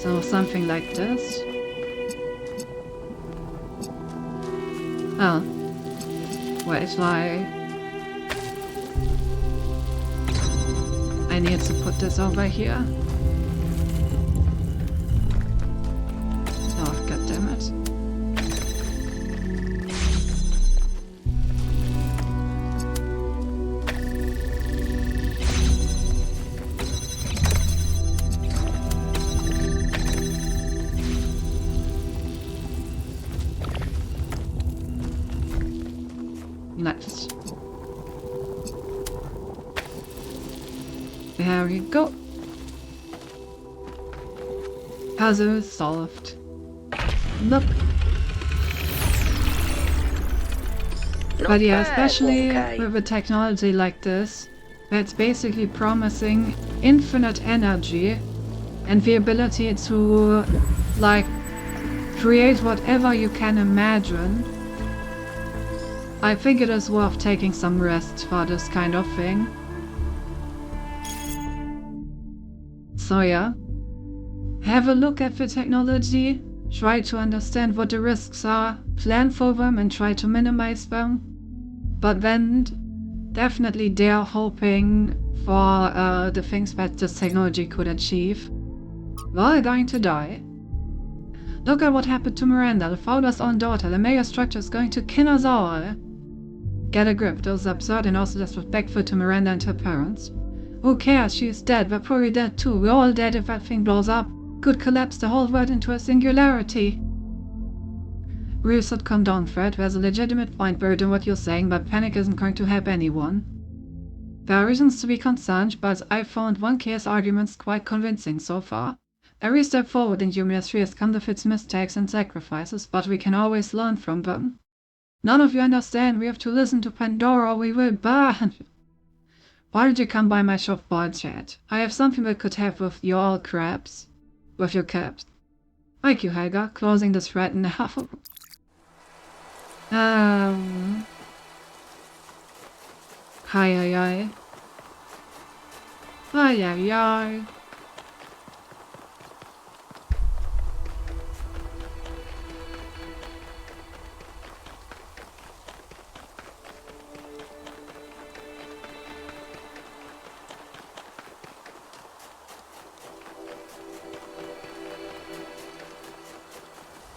So something like this. Oh. Wait, I need to put this over here. Oh, god damn it. Nice. There we go. Puzzle solved. Look. But yeah, especially with a technology like this, that's basically promising infinite energy and the ability to, like, create whatever you can imagine. I think it is worth taking some rest for this kind of thing. So yeah, have a look at the technology, try to understand what the risks are, plan for them and try to minimize them. But then definitely dare hoping for the things that this technology could achieve. We're all going to die. Look at what happened to Miranda, the father's own daughter. The mega structure is going to kill us all. Get a grip, that was absurd and also disrespectful to Miranda and her parents. Who cares, she's dead, we're probably dead too. We're all dead if that thing blows up. Could collapse the whole world into a singularity. Reset, calm down, Fred. There's a legitimate point buried in what you're saying, but panic isn't going to help anyone. There are reasons to be concerned, but I've found one case arguments quite convincing so far. Every step forward in human history has come with its mistakes and sacrifices, but we can always learn from them. None of you understand, we have to listen to Pandora or we will burn. Why did you come by my shop, boy, Chad? I have something that could help with your crabs. With your caps. Thank you, Helga, closing this thread in half a... Hi. Hi.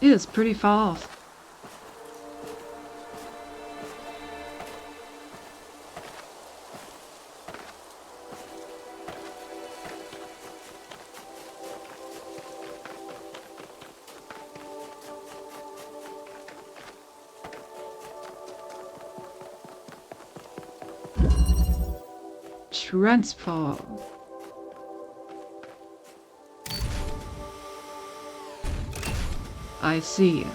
It is pretty far off. Transfer. I see.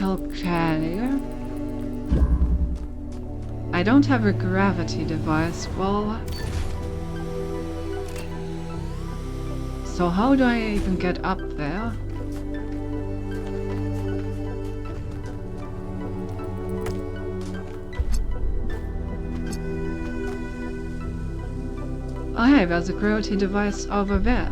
Okay. I don't have a gravity device. Well, so how do I even get up there? I have a gravity device over there.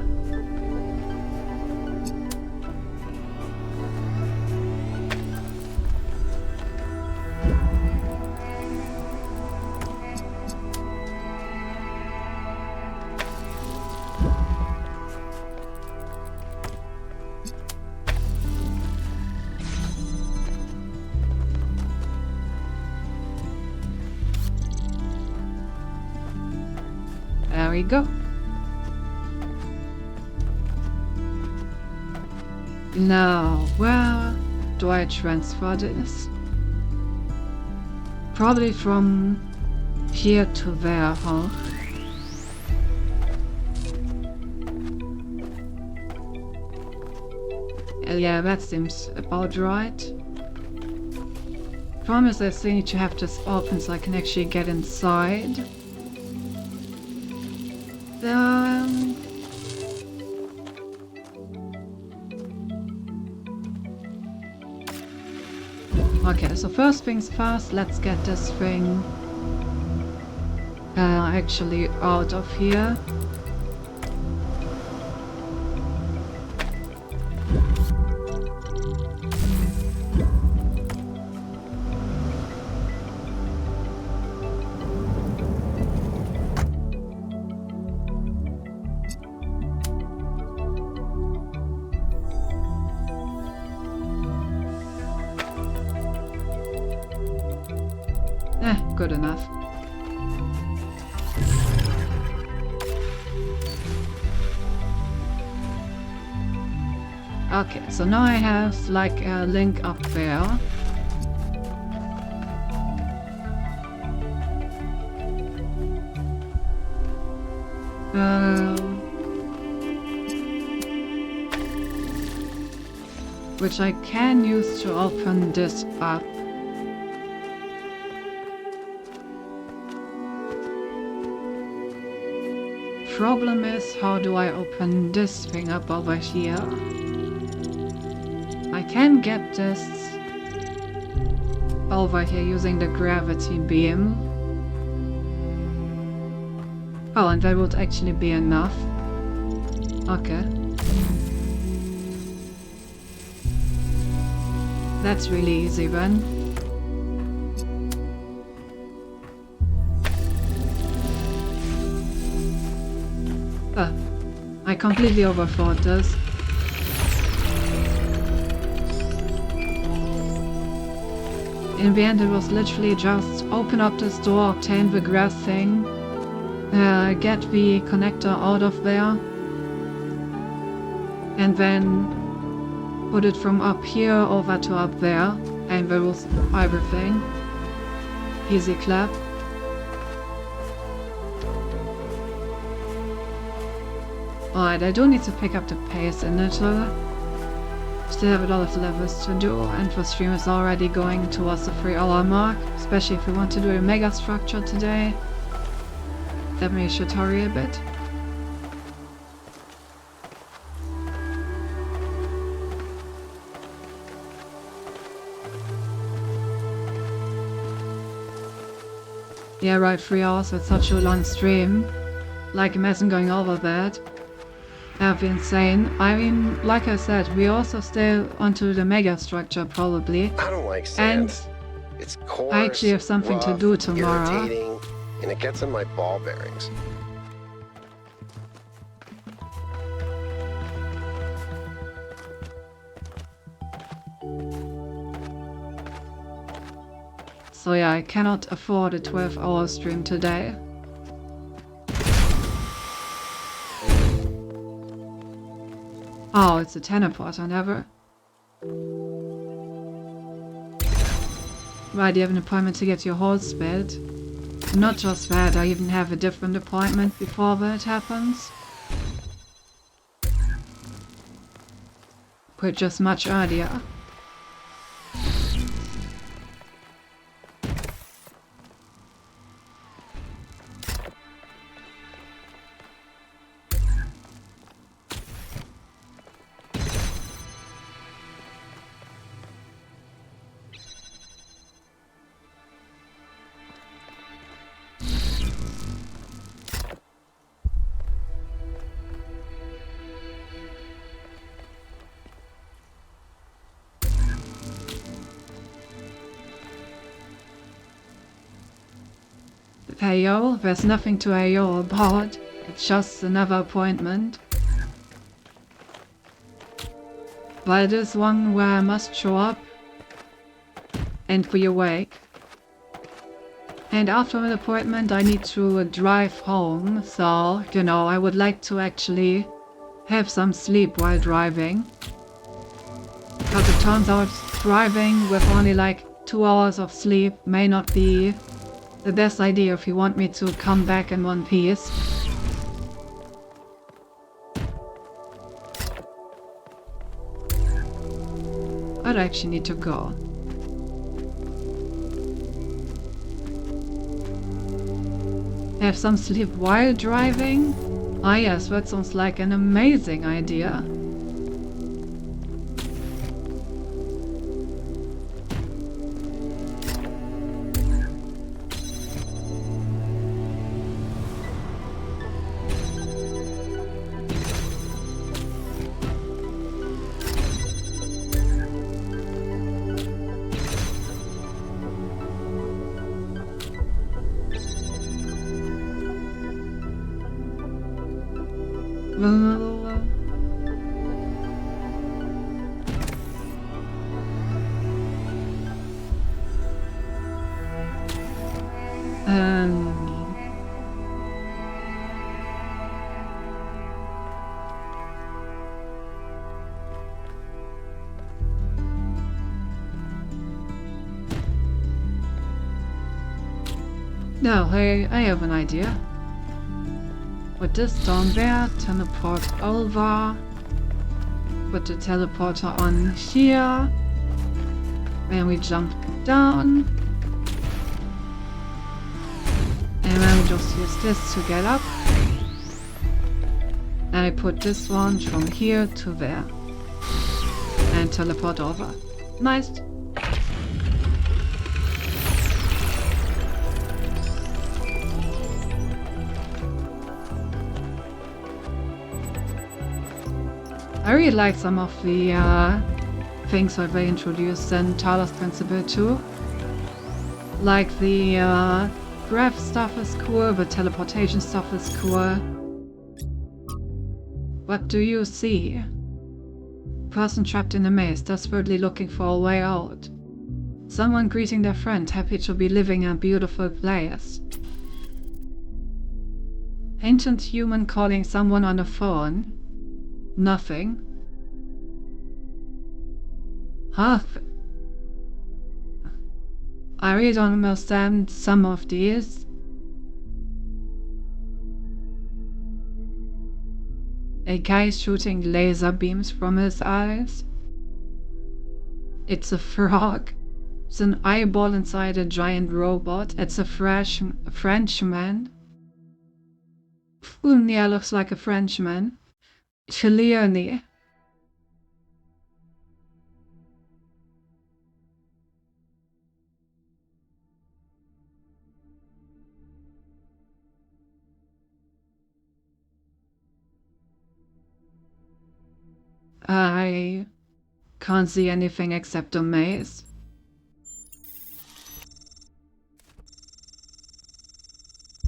There we go. Now, where do I transfer this? Probably from here to there, huh? Yeah, that seems about right. Problem is I still need to have this open so I can actually get inside. Okay, so first things first, let's get this thing actually out of here. Good enough. Okay, so now I have like a link up there. Which I can use to open this up. Problem is, how do I open this thing up over here? I can get this over here using the gravity beam. Oh, and that would actually be enough. Okay. That's really easy then. I completely overthought this. In the end, it was literally just open up this door, obtain the grass thing, get the connector out of there, and then put it from up here over to up there, and that was everything. Easy clap. Alright, I do need to pick up the pace in it. Still have a lot of levels to do, and the stream is already going towards the 3-hour mark, especially if we want to do a mega structure today. Let me should hurry a bit. Yeah, right, 3 hours with such a long stream. Like, imagine going over that. That'd be insane. I mean, like I said, we also stay onto the mega structure probably. I don't like sand. It's coarse, I actually have something to rough, do tomorrow. irritating, and it gets in my ball bearings. So yeah, I cannot afford a 12-hour stream today. Oh, it's a teleporter, never. Right, you have an appointment to get your horse fed. Not just that, I even have a different appointment before that happens. Which is much earlier. Ayo, there's nothing to Ayo about. It's just another appointment. But it is one where I must show up and be awake. And after an appointment I need to drive home, so, you know, I would like to actually have some sleep while driving. Because it turns out driving with only like 2 hours of sleep may not be the best idea if you want me to come back in one piece. But I actually need to go. Have some sleep while driving? Ah yes, that sounds like an amazing idea. No, I have an idea. Put this down there, teleport over. Put the teleporter on here. Then we jump down. And then we just use this to get up. And I put this one from here to there. And teleport over. Nice. I really like some of the things that they introduced in Talos Principle 2. Like the graph stuff is cool, the teleportation stuff is cool. What do you see? Person trapped in a maze, desperately looking for a way out. Someone greeting their friend, happy to be living in a beautiful place. Ancient human calling someone on the phone. Nothing. Huh? I really don't understand some of these. A guy shooting laser beams from his eyes. It's a frog. It's an eyeball inside a giant robot. It's a Frenchman. Yeah, looks like a Frenchman. Chileone. I can't see anything except a maze.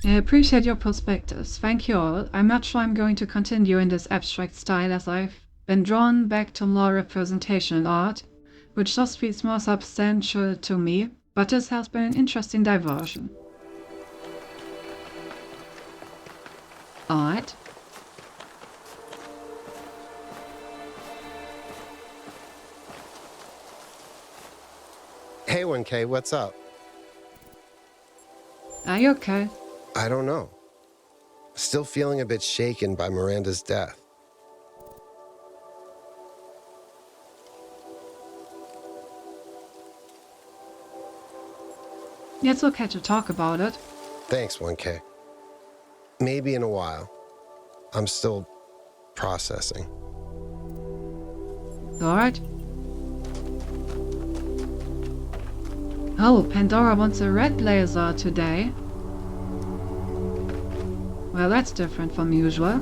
I appreciate your perspectives. Thank you all. I'm not sure I'm going to continue in this abstract style, as I've been drawn back to more representational art, which just feels more substantial to me, but this has been an interesting diversion. Alright. Hey, 1K, what's up? Are you okay? I don't know. Still feeling a bit shaken by Miranda's death. It's okay to talk about it. Thanks, 1K. Maybe in a while. I'm still processing. Alright. Oh, Pandora wants a red blazer today. Well, that's different from usual.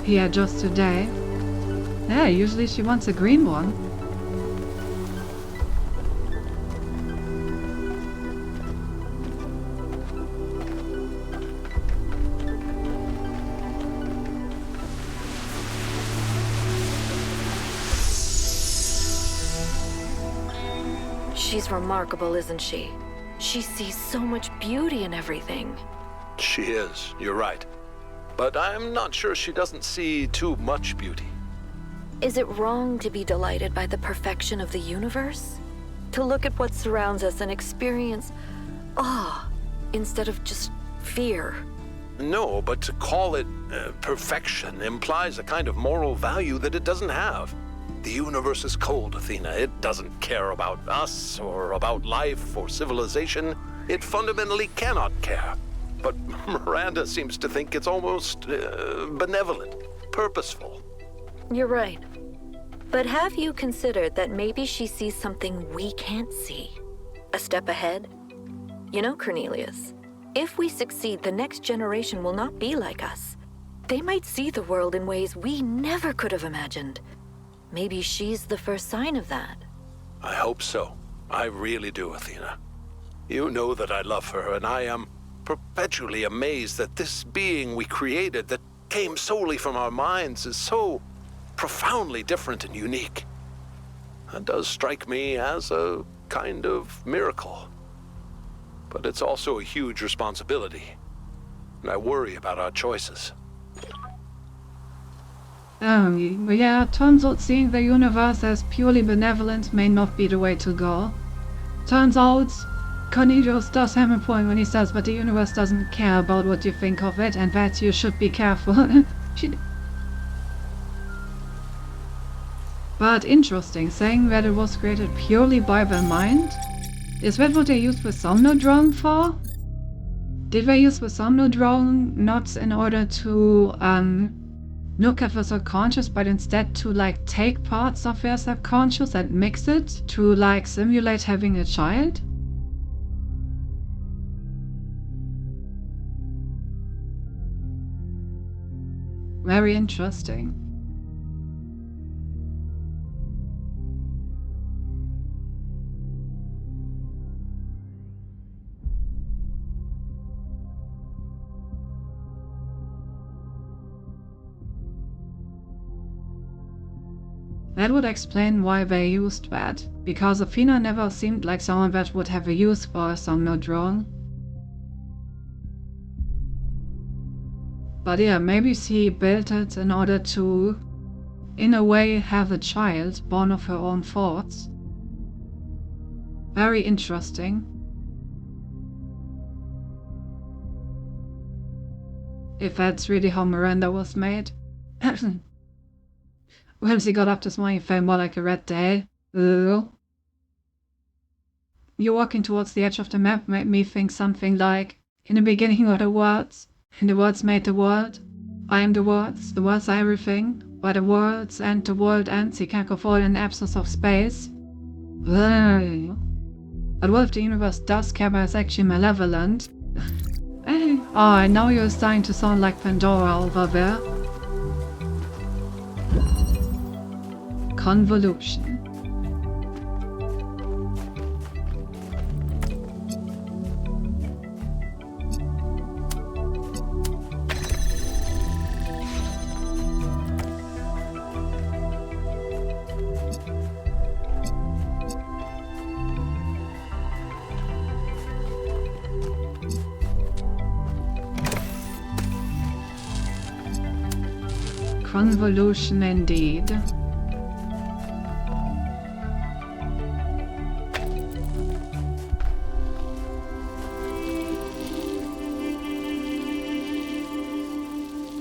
Yeah, just today. Yeah, usually she wants a green one. She's remarkable, isn't she? She sees so much beauty in everything. She is, you're right. But I'm not sure she doesn't see too much beauty. Is it wrong to be delighted by the perfection of the universe? To look at what surrounds us and experience awe instead of just fear? No, but to call it perfection implies a kind of moral value that it doesn't have. The universe is cold, Athena. It doesn't care about us, or about life, or civilization. It fundamentally cannot care. But Miranda seems to think it's almost benevolent, purposeful. You're right. But have you considered that maybe she sees something we can't see? A step ahead? You know, Cornelius, if we succeed, the next generation will not be like us. They might see the world in ways we never could have imagined. Maybe she's the first sign of that. I hope so. I really do, Athena. You know that I love her, and I am perpetually amazed that this being we created that came solely from our minds is so profoundly different and unique. That does strike me as a kind of miracle. But it's also a huge responsibility, and I worry about our choices. Yeah, turns out seeing the universe as purely benevolent may not be the way to go. Turns out, Cornelius does have a point when he says, but the universe doesn't care about what you think of it, and that you should be careful. But interesting, saying that it was created purely by the mind? Is that what they used the Somnodrome for? Did they use the Somnodrome not in order to look at the subconscious, but instead to like take parts of their subconscious and mix it to like simulate having a child? Very interesting. That would explain why they used that, because Athena never seemed like someone that would have a use for a Somnodrome. But yeah, maybe she built it in order to, in a way, have a child born of her own thoughts. Very interesting. If that's really how Miranda was made. Well, she got up this morning and felt more like a red day. Ugh. You walking towards the edge of the map made me think something like, in the beginning were the words, and the words made the world. I am the words are everything. By the words and the world ends, he can go forward in the absence of space. But what if the universe does care but is actually malevolent? Oh, and now you're starting to sound like Pandora over there. Convolution. Convolution indeed.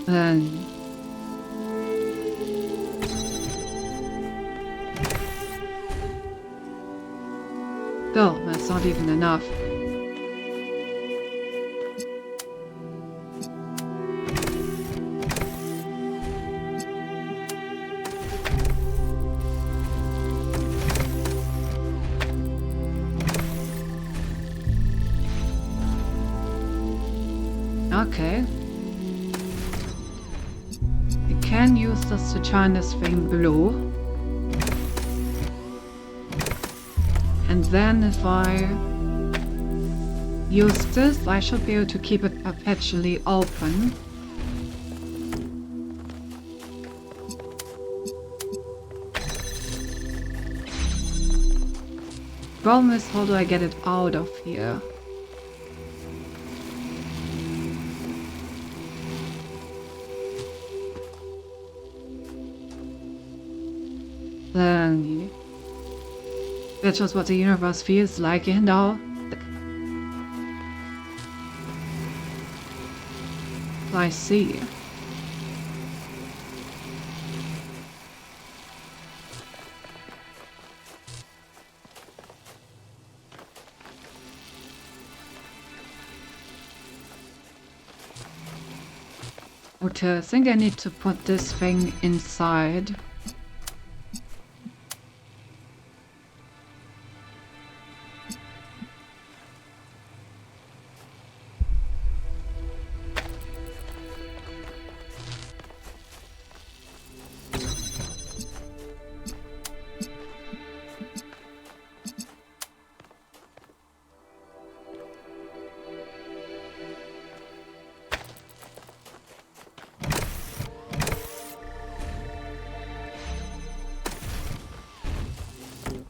Then oh, that's not even enough. Okay. We can use this to turn this thing blue. And then if I use this, I should be able to keep it perpetually open. Problem is, how do I get it out of here? Then that's just what the universe feels like, you know. I see. Okay, I think I need to put this thing inside.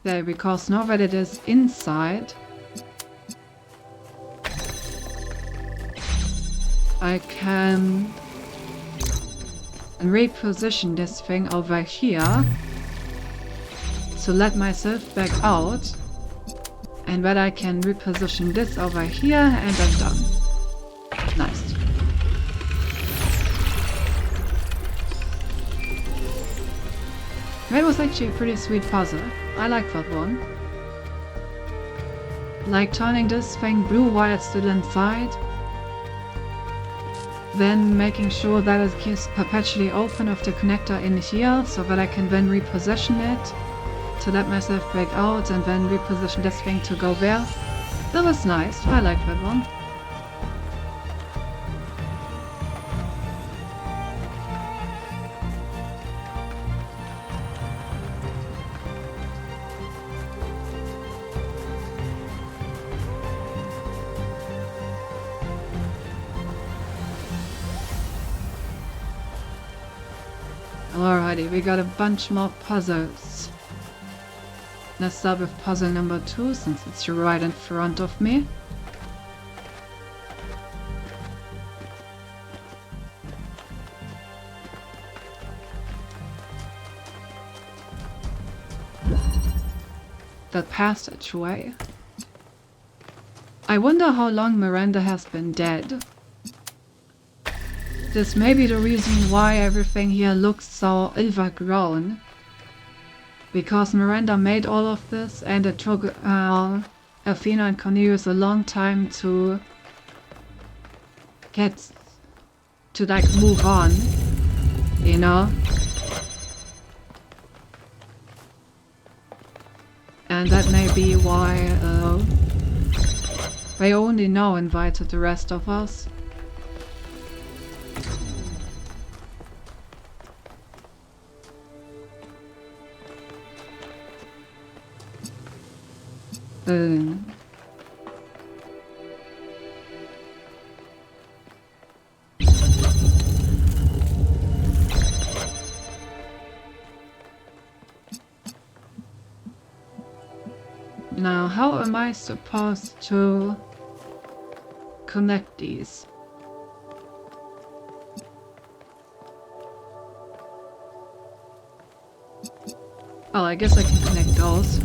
There, because now that it is inside, I can reposition this thing over here to let myself back out, and then I can reposition this over here and I'm done. Nice. That was actually a pretty sweet puzzle. I like that one. Like turning this thing blue while it's still inside. Then making sure that it keeps perpetually open with the connector in here, so that I can then reposition it to let myself break out and then reposition this thing to go there. That was nice. I like that one. Alrighty, we got a bunch more puzzles. Let's start with puzzle number 2, since it's right in front of me. The passageway. I wonder how long Miranda has been dead. This may be the reason why everything here looks so overgrown. Because Miranda made all of this, and it took Athena and Cornelius a long time to get to like move on, you know? And that may be why they only now invited the rest of us. Now, how am I supposed to connect these? Oh, I guess I can connect those.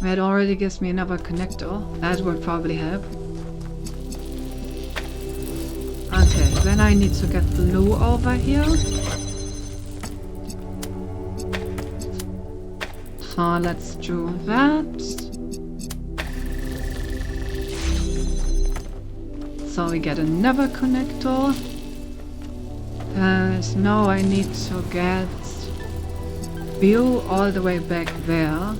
That already gives me another connector. That would probably help. Okay, then I need to get blue over here. So let's do that. So we get another connector. And now I need to get blue all the way back there.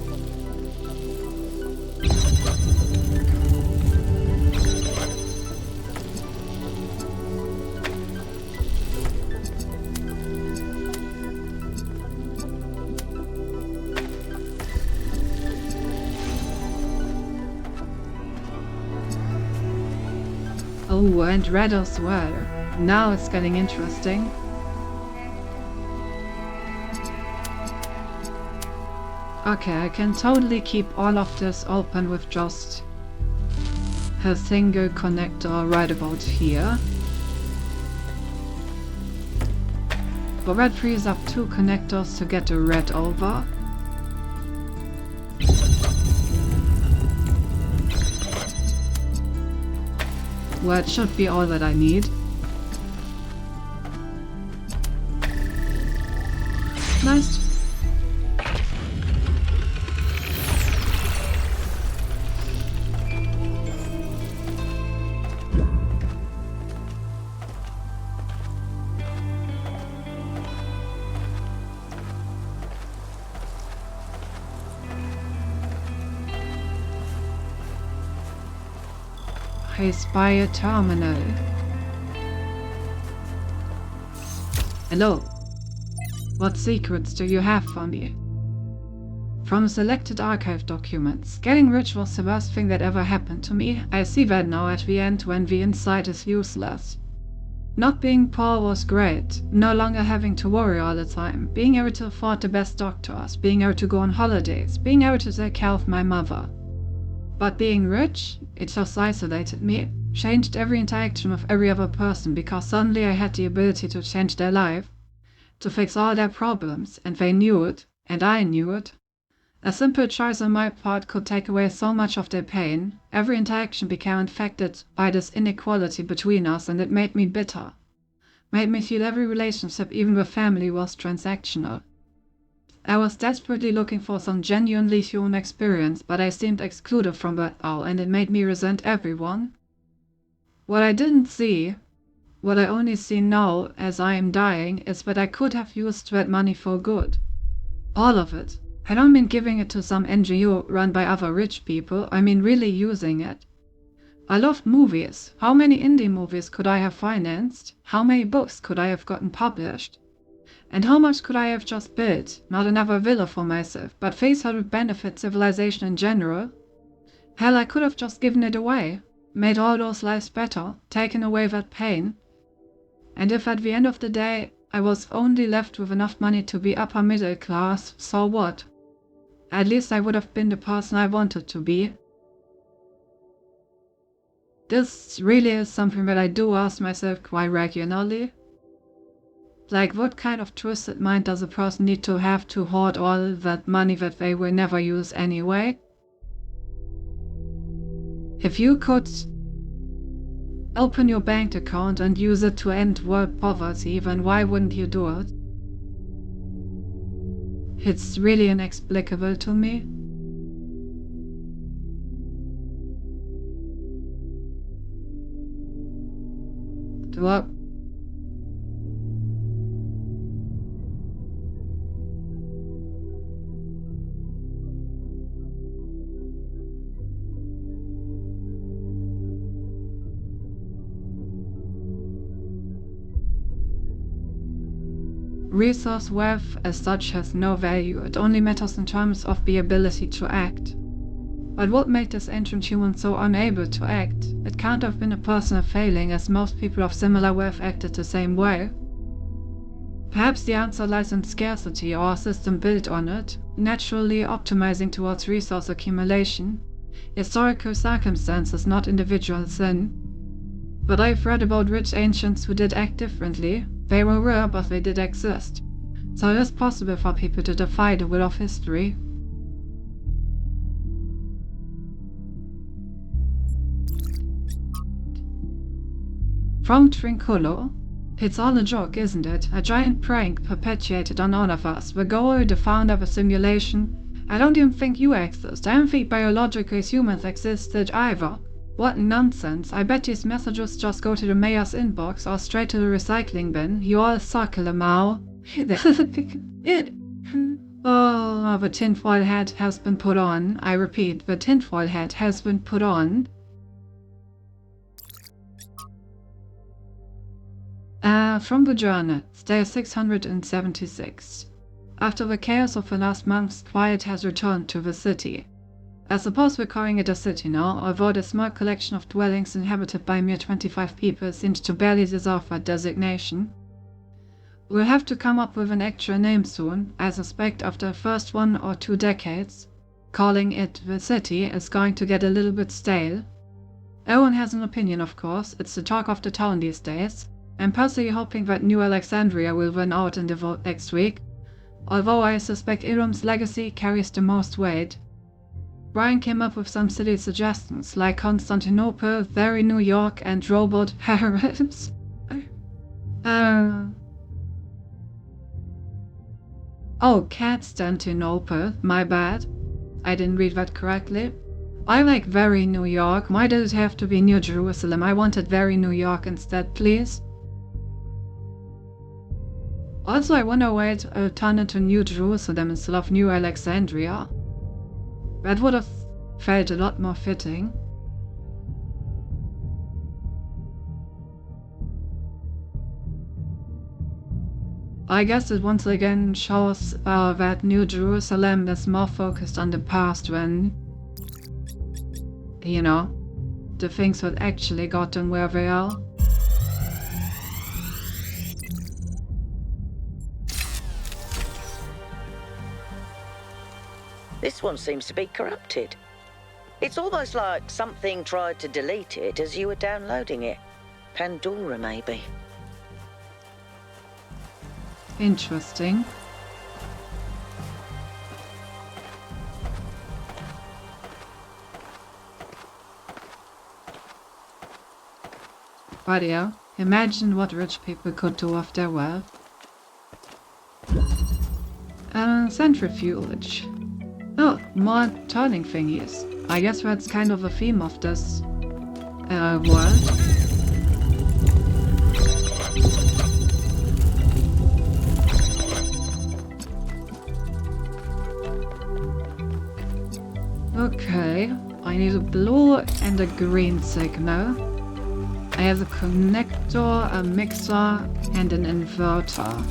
Oh, and red as well. Now it's getting interesting. Okay, I can totally keep all of this open with just a single connector right about here. But that frees up 2 connectors to get the red over. Well, it should be all that I need. Nice. I spy a terminal. Hello. What secrets do you have for me? From selected archive documents. Getting rich was the worst thing that ever happened to me. I see that now at the end when the insight is useless. Not being poor was great. No longer having to worry all the time. Being able to afford the best doctors. Being able to go on holidays. Being able to take care of my mother. But being rich, it just isolated me, changed every interaction with every other person because suddenly I had the ability to change their life, to fix all their problems, and they knew it, and I knew it. A simple choice on my part could take away so much of their pain. Every interaction became infected by this inequality between us, and it made me bitter. Made me feel every relationship, even with family, was transactional. I was desperately looking for some genuinely human experience, but I seemed excluded from that all, and it made me resent everyone. What I didn't see, what I only see now as I am dying, is that I could have used that money for good. All of it. I don't mean giving it to some NGO run by other rich people, I mean really using it. I loved movies. How many indie movies could I have financed? How many books could I have gotten published? And how much could I have just built? Not another villa for myself, but things that would benefit civilization in general. Hell, I could have just given it away, made all those lives better, taken away that pain. And if at the end of the day I was only left with enough money to be upper middle class, so what? At least I would have been the person I wanted to be. This really is something that I do ask myself quite regularly. Like, what kind of twisted mind does a person need to have to hoard all that money that they will never use anyway? If you could open your bank account and use it to end world poverty, then why wouldn't you do it? It's really inexplicable to me. Well, resource wealth as such has no value, it only matters in terms of the ability to act. But what made this ancient human so unable to act? It can't have been a personal failing, as most people of similar wealth acted the same way. Perhaps the answer lies in scarcity or a system built on it, naturally optimizing towards resource accumulation. Historical circumstances, not individual sin. But I've read about rich ancients who did act differently. They were rare, but they did exist. So it is possible for people to defy the will of history. From Trinculo. It's all a joke, isn't it? A giant prank perpetuated on all of us. The goal, the founder of a simulation. I don't even think you exist. I don't think biological humans existed either. What nonsense. I bet these messages just go to the mayor's inbox or straight to the recycling bin. You all suck, Lamau. Oh, the tinfoil hat has been put on. I repeat, the tinfoil hat has been put on. From the journal, day 676. After the chaos of the last months, quiet has returned to the city. I suppose we're calling it a city now, although the small collection of dwellings inhabited by mere 25 people seems to barely deserve that designation. We'll have to come up with an actual name soon. I suspect after the first 1 or 2 decades, calling it the city is going to get a little bit stale. Everyone has an opinion, of course. It's the talk of the town these days. I'm personally hoping that New Alexandria will win out in the vote next week, although I suspect Irum's legacy carries the most weight. Brian came up with some silly suggestions, like Constantinople, Very New York, and Robot Harris. Oh, Constantinople, my bad. I didn't read that correctly. I like Very New York. Why did it have to be New Jerusalem? I wanted Very New York instead, please. Also, I wonder why it turned into New Jerusalem instead of New Alexandria. That would have felt a lot more fitting. I guess it once again shows that New Jerusalem is more focused on the past when, you know, the things that actually got them where they are. This one seems to be corrupted. It's almost like something tried to delete it as you were downloading it. Pandora, maybe. Interesting. But yeah, imagine what rich people could do with their wealth. Centrifuge. Oh, more turning thingies. I guess that's kind of a theme of this world. Okay, I need a blue and a green signal. I have a connector, a mixer, and an inverter.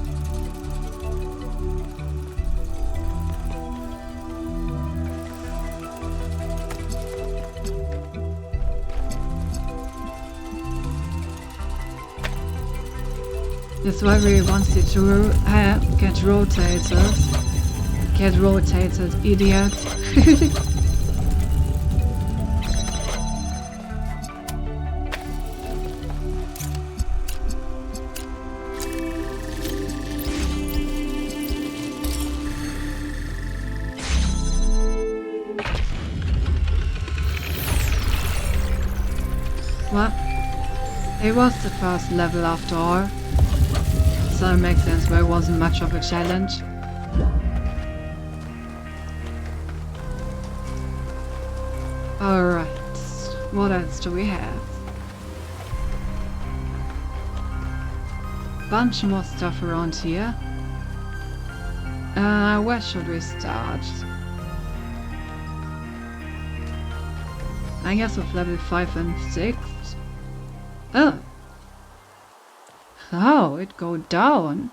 This really wants you to get rotated. Get rotated, idiot. What? It was the first level after all. So it makes sense where it wasn't much of a challenge. Alright, what else do we have? bunch more stuff around here. Where should we start? I guess with level 5 and 6. Oh! How it go down?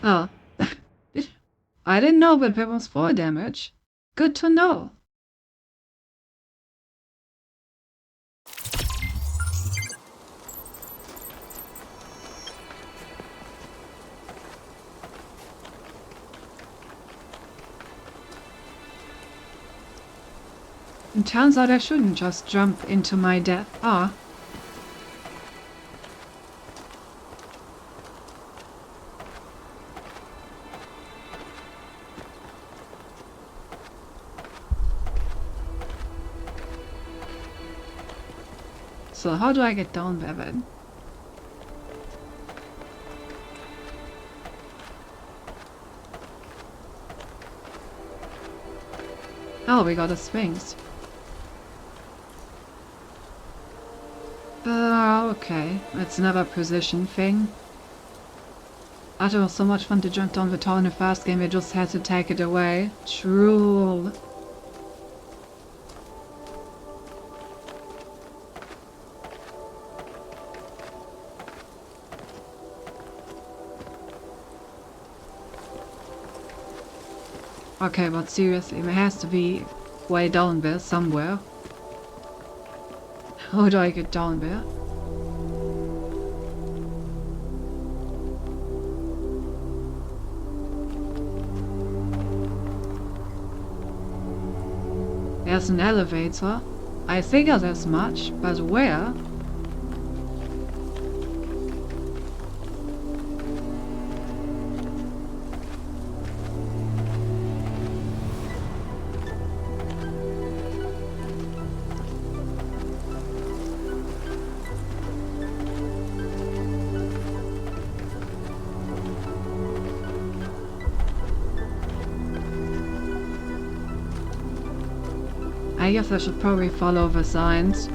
Oh. I didn't know that there was 4 damage. Good to know. It turns out I shouldn't just jump into my death. Ah. So how do I get down there then? Oh, we got a Sphinx. Okay, it's another position thing. I thought it was so much fun to jump down the tower in the first game, we just had to take it away. True. Okay, but seriously, there has to be a way down there somewhere. How do I get down there? There's an elevator. I figured as much, but where? I guess I should probably follow the signs.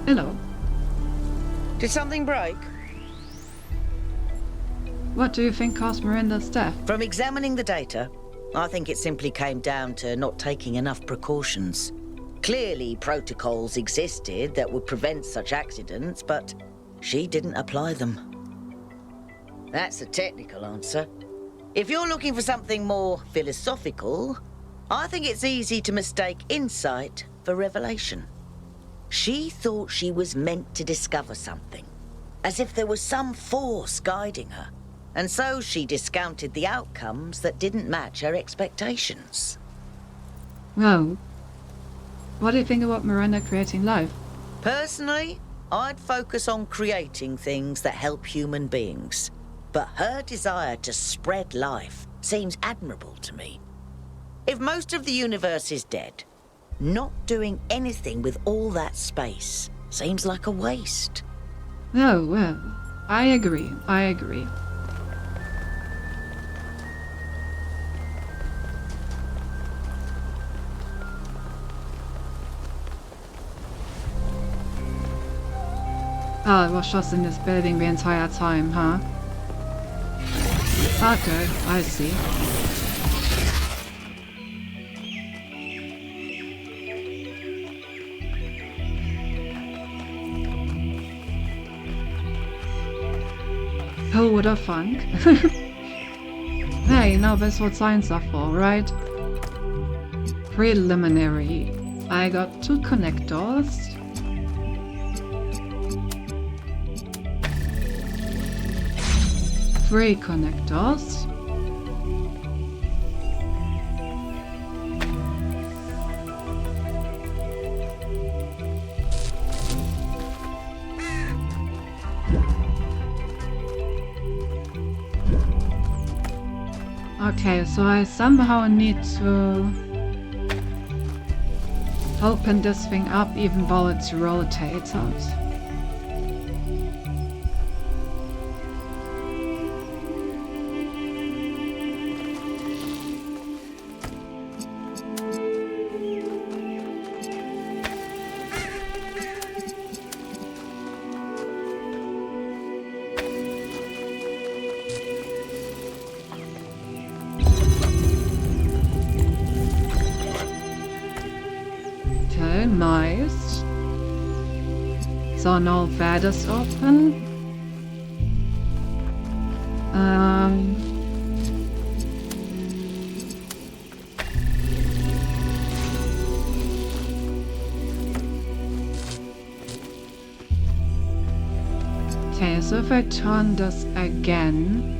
Hello. Did something break? What do you think caused Miranda's death? From examining the data, I think it simply came down to not taking enough precautions. Clearly, protocols existed that would prevent such accidents, but she didn't apply them. That's a technical answer. If you're looking for something more philosophical, I think it's easy to mistake insight for revelation. She thought she was meant to discover something, as if there was some force guiding her, and so she discounted the outcomes that didn't match her expectations. Well, what do you think about Miranda creating life? Personally, I'd focus on creating things that help human beings, but her desire to spread life seems admirable to me. If most of the universe is dead, not doing anything with all that space seems like a waste. Oh, well, I agree. Oh, it was just in this building the entire time, huh? Okay, I see. Who would have thunk? Hey, now that's what signs are for, right? Preliminary. I got 2 connectors. Three connectors. Okay, so I somehow need to open this thing up even while it's rotated. Okay, nice. So now that is open. Okay, so if I turn this again,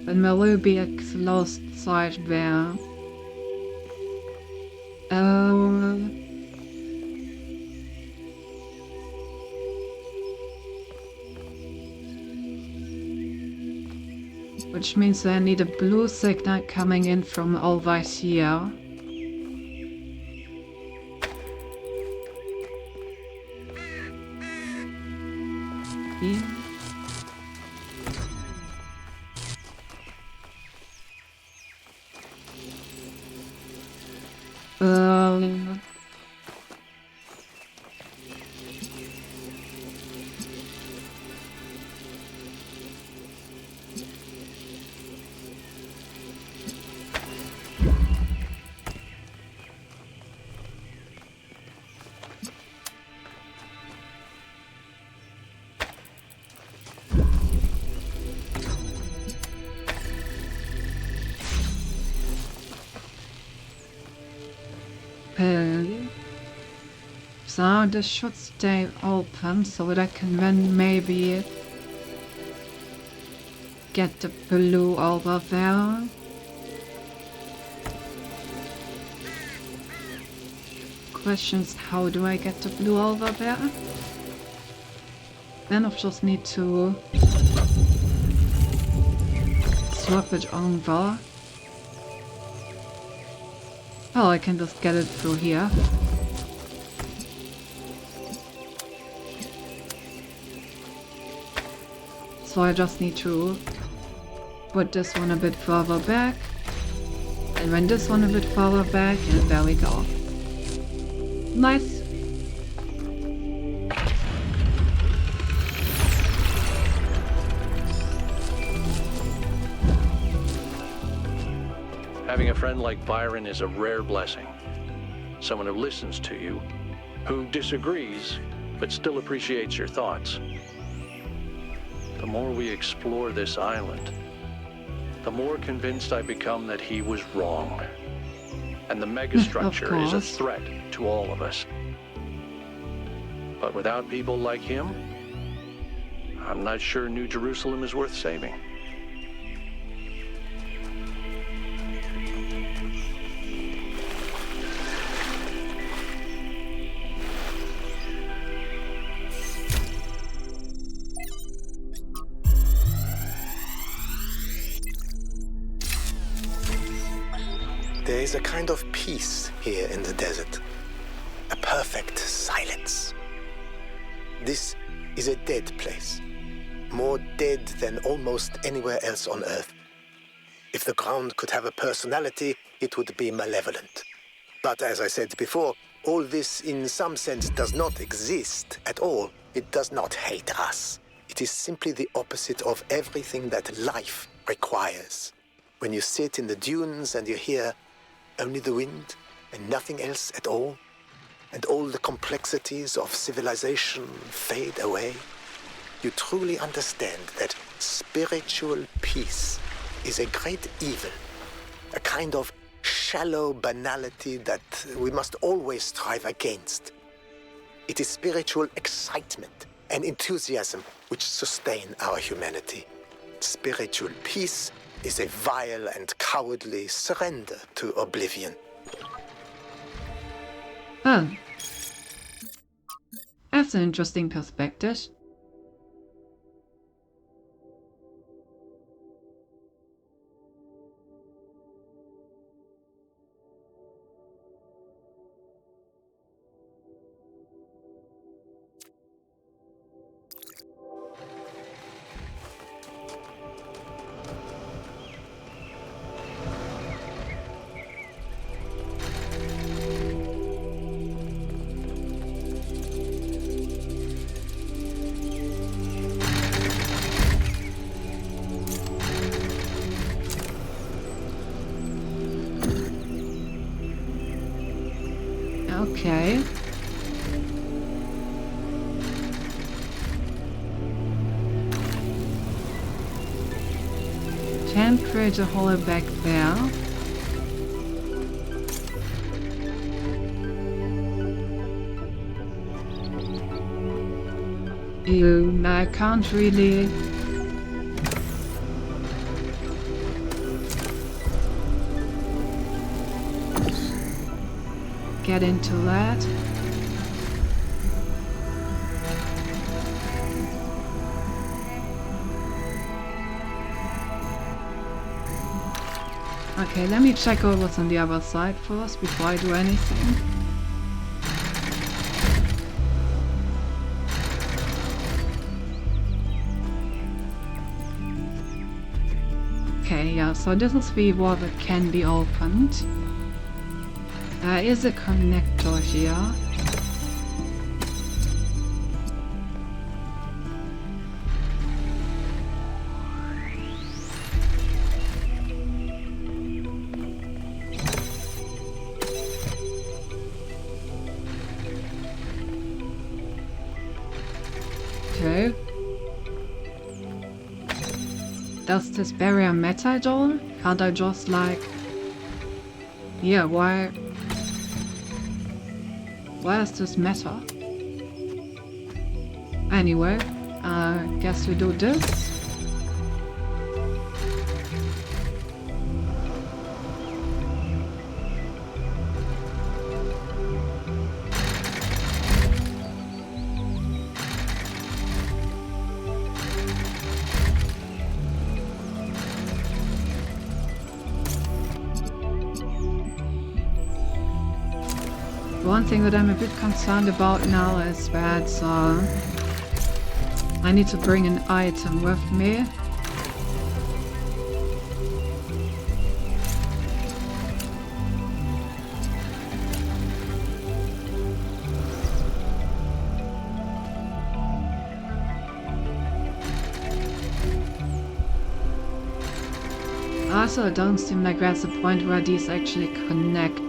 then there will be a closed side there. Which means I need a blue signal coming in from over here. Yeah. So this should stay open so that I can then maybe get the blue over there. Questions, how do I get the blue over there? Then I just need to swap it over. Oh, I can just get it through here. So I just need to put this one a bit further back, and then this one a bit further back, and there we go. Nice. Having a friend like Byron is a rare blessing. Someone who listens to you, who disagrees, but still appreciates your thoughts. The more we explore this island, the more convinced I become that he was wrong. And the megastructure is a threat to all of us. But without people like him, I'm not sure New Jerusalem is worth saving. There is a kind of peace here in the desert. A perfect silence. This is a dead place. More dead than almost anywhere else on Earth. If the ground could have a personality, it would be malevolent. But as I said before, all this in some sense does not exist at all. It does not hate us. It is simply the opposite of everything that life requires. When you sit in the dunes and you hear only the wind and nothing else at all, and all the complexities of civilization fade away, you truly understand that spiritual peace is a great evil, a kind of shallow banality that we must always strive against. It is spiritual excitement and enthusiasm which sustain our humanity. Spiritual peace is a vile and cowardly surrender to oblivion. Oh. That's an interesting perspective. Okay. Can't create a hole back there. I can't really... get into that. Okay, let me check out what's on the other side first before I do anything. Okay, yeah, so this is the wall that can be opened. There is a connector here. Okay. Does this barrier matter at all? Can't I just like... Yeah, why does this matter? Anyway, guess we do this. One thing that I'm a bit concerned about now is that I need to bring an item with me. Also, it don't seem like that's the point where these actually connect.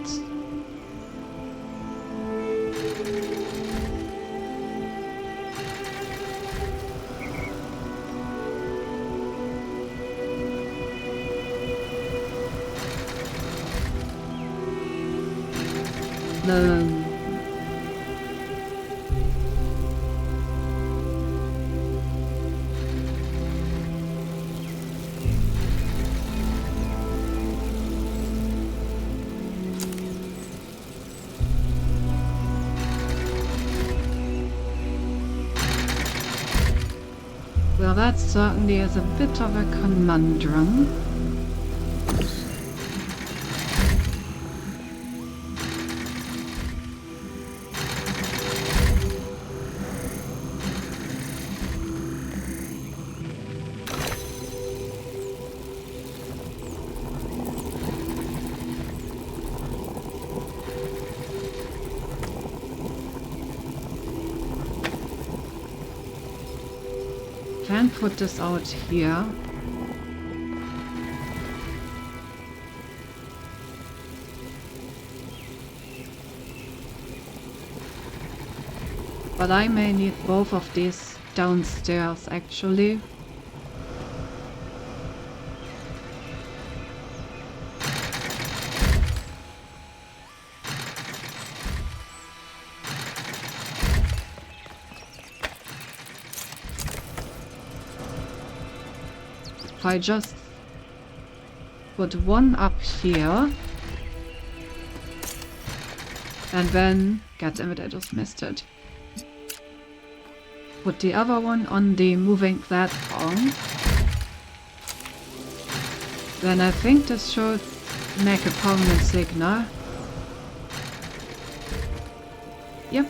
Well, that certainly is a bit of a conundrum. Can put this out here. But I may need both of these downstairs actually. If I just put one up here and then, goddammit, I just missed it. Put the other one on the moving platform. Then I think this should make a permanent signal. Yep.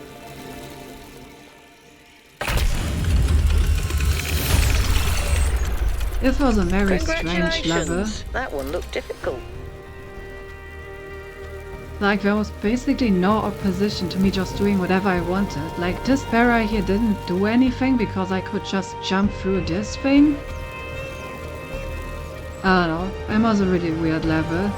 This was a very strange level. That one looked difficult. Like, there was basically no opposition to me just doing whatever I wanted. Like, this barrier here didn't do anything because I could just jump through this thing. I don't know. It was a really weird level.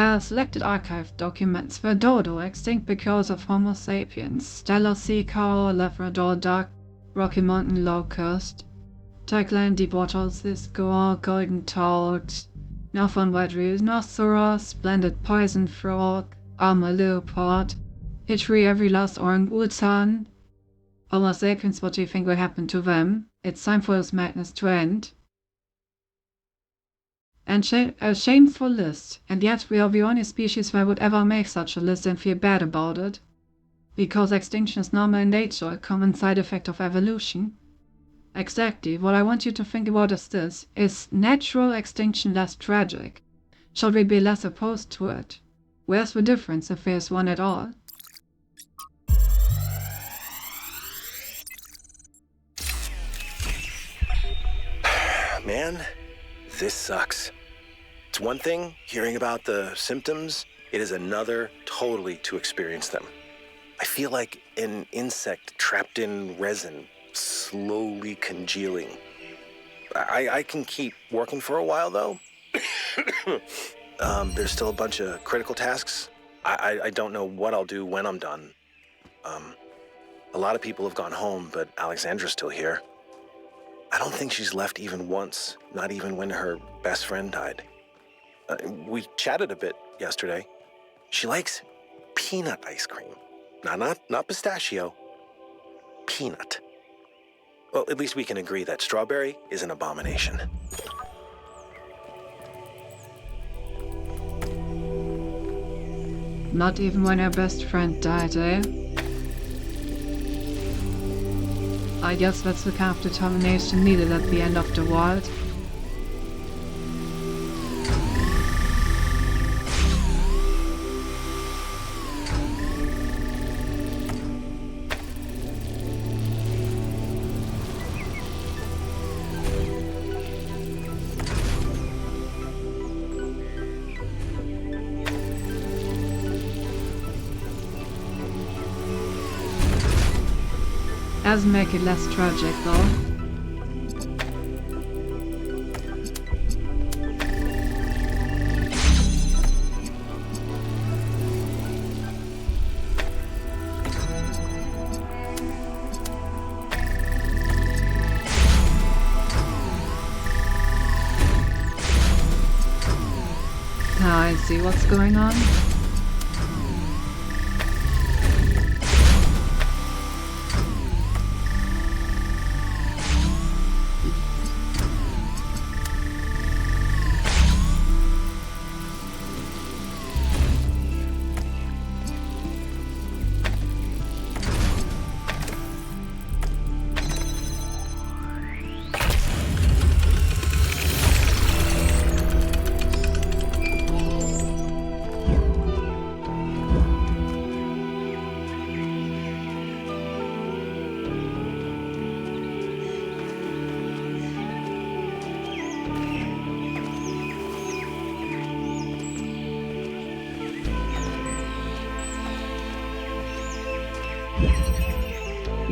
Selected archived documents were dodo, extinct because of Homo sapiens, Stellar sea cow, Labrador duck, Rocky Mountain locust, Turkland deepwater cisco, golden toad, Northern white rhinoceros, splendid poison frog, armor leopard, literally every last orangutan. Homo sapiens, what do you think will happen to them? It's time for this madness to end. And a shameful list, and yet we are the only species that would ever make such a list and feel bad about it. Because extinction is normal in nature, a common side effect of evolution. Exactly, what I want you to think about is this: is natural extinction less tragic? Shall we be less opposed to it? Where's the difference if there's one at all? Man, this sucks. It's one thing hearing about the symptoms, it is another totally to experience them. I feel like an insect trapped in resin, slowly congealing. I can keep working for a while though. There's still a bunch of critical tasks. I don't know what I'll do when I'm done. A lot of people have gone home, but Alexandra's still here. I don't think she's left even once, not even when her best friend died. We chatted a bit yesterday. She likes peanut ice cream. Not pistachio. Peanut. Well, at least we can agree that strawberry is an abomination. Not even when her best friend died, eh? I guess that's the kind of determination needed at the end of the world. Doesn't make it less tragic, though. Now I see what's going on.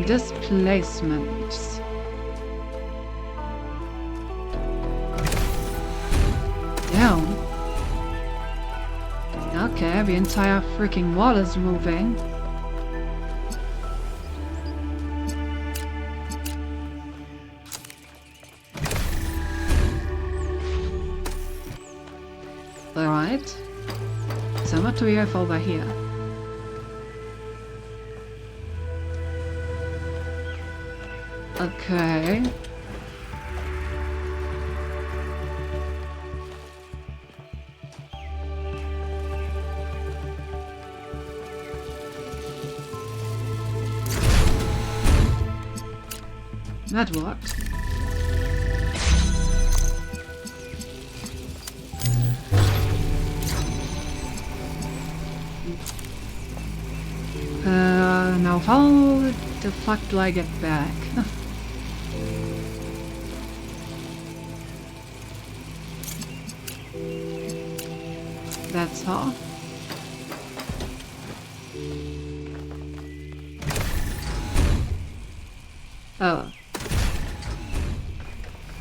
Displacements. Down. Okay, the entire freaking wall is moving. Alright. So what do we have over here? Okay. That worked. Now how the fuck do I get back? That's all. Oh.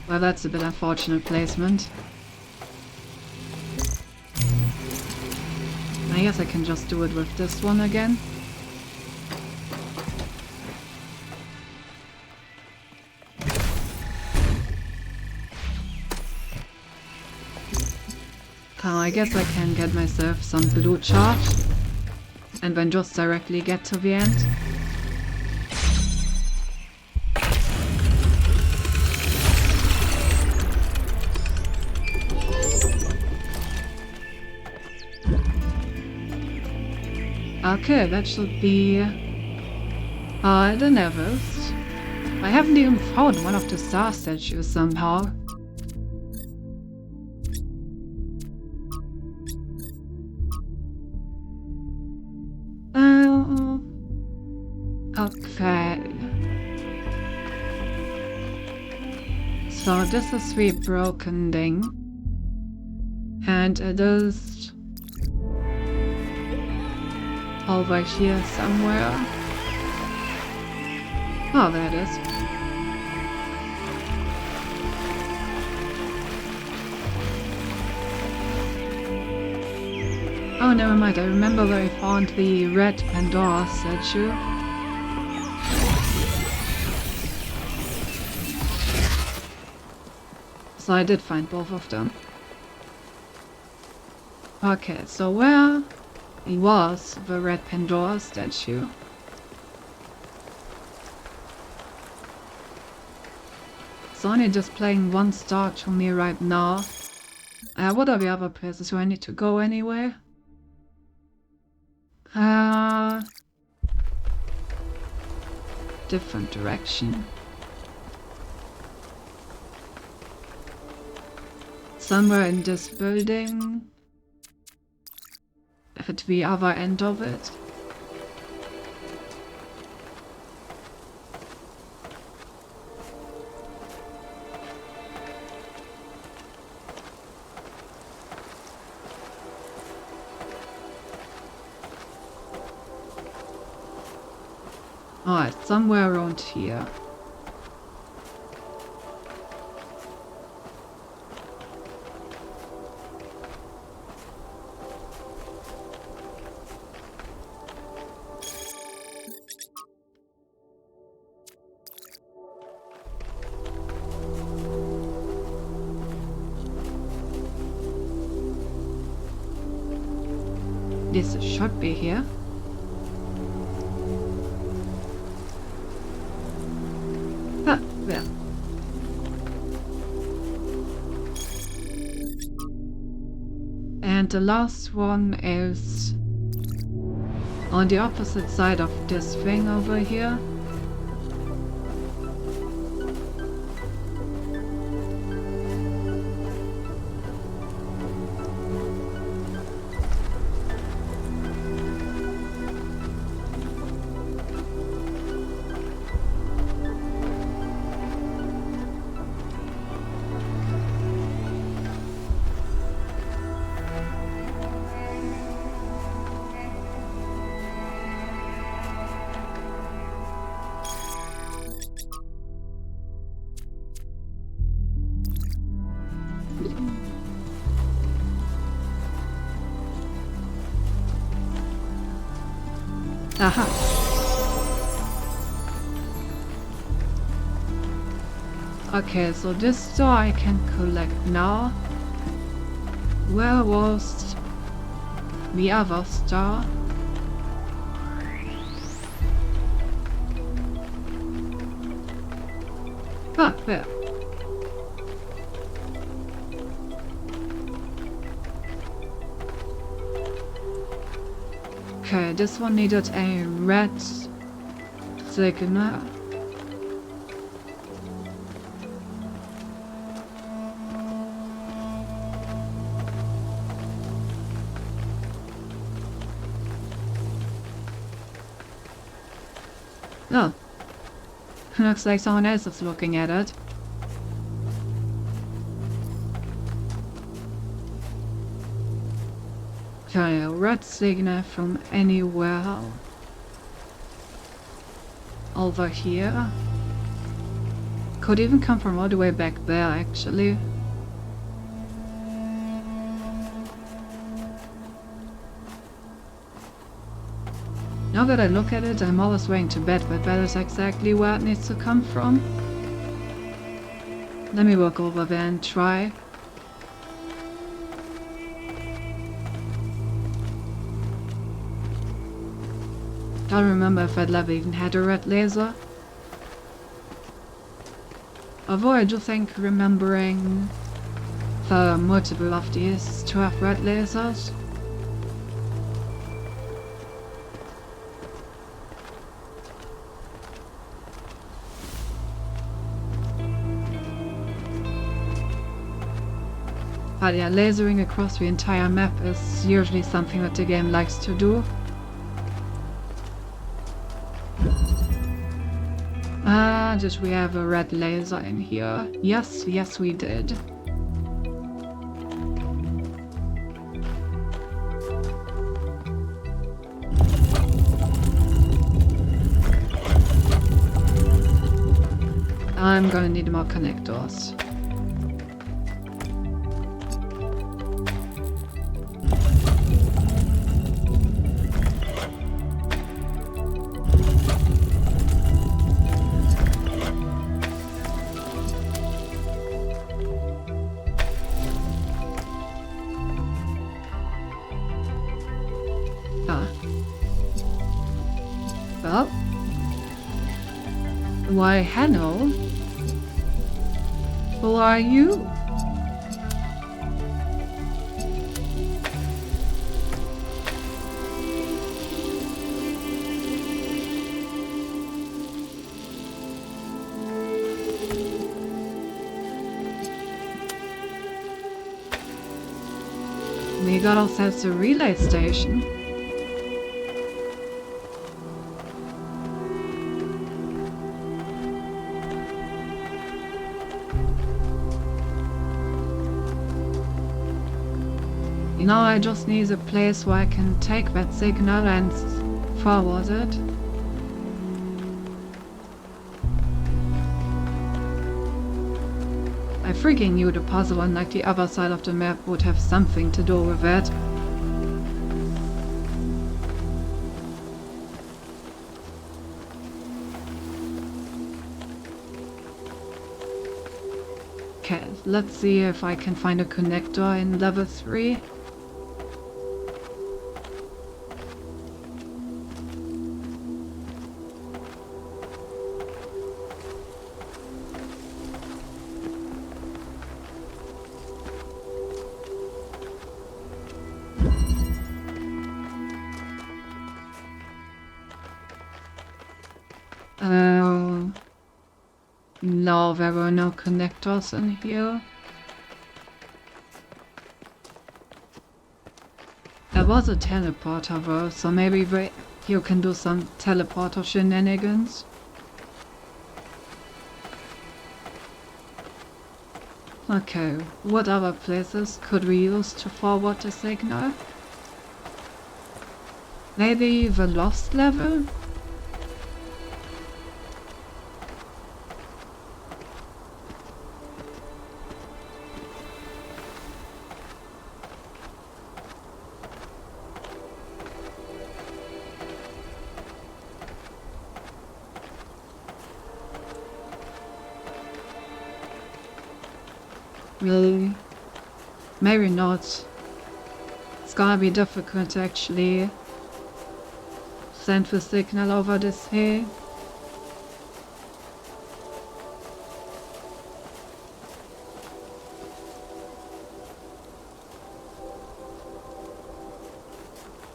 Well, that's a bit unfortunate placement. I guess I can just do it with this one again. I guess I can get myself some blue charge and then just directly get to the end. Okay, that should be the Neverest. I haven't even found one of the star statues somehow. Okay. So this is the broken thing. And it is over here somewhere. Oh, there it is. Oh, never mind. I remember where I found the red Pandora statue. So I did find both of them. Okay, so where was the red Pandora statue? It's only displaying one star to me right now. What are the other places? Do I need to go anywhere? Different direction. Somewhere in this building. At the other end of it. Alright, somewhere around here. This should be here. Ah, there. And the last one is on the opposite side of this thing over here. Aha. Okay, so this star I can collect now. Where was the other star? Ah, there. Okay, this one needed a red signal. Oh. Looks like someone else is looking at it. Okay, a red signal from anywhere over here. Could even come from all the way back there, actually. Now that I look at it, I'm always willing to bet that that is exactly where it needs to come from. Let me walk over there and try. Don't remember if that level even had a red laser. Although I do think remembering the multiple of these to have red lasers. But yeah, lasering across the entire map is usually something that the game likes to do. Did we have a red laser in here? Yes, yes we did. I'm gonna need more connectors. Well, why hello? Who are you? We got ourselves a relay station. Now I just need a place where I can take that signal and forward it. I freaking knew the puzzle on like the other side of the map would have something to do with it. Okay, let's see if I can find a connector in level 3. No, there were no connectors in here. There was a teleporter though, so maybe you can do some teleporter shenanigans. Okay, what other places could we use to forward the signal? Maybe the lost level? Really? Maybe not. It's gonna be difficult to actually send the signal over this hill.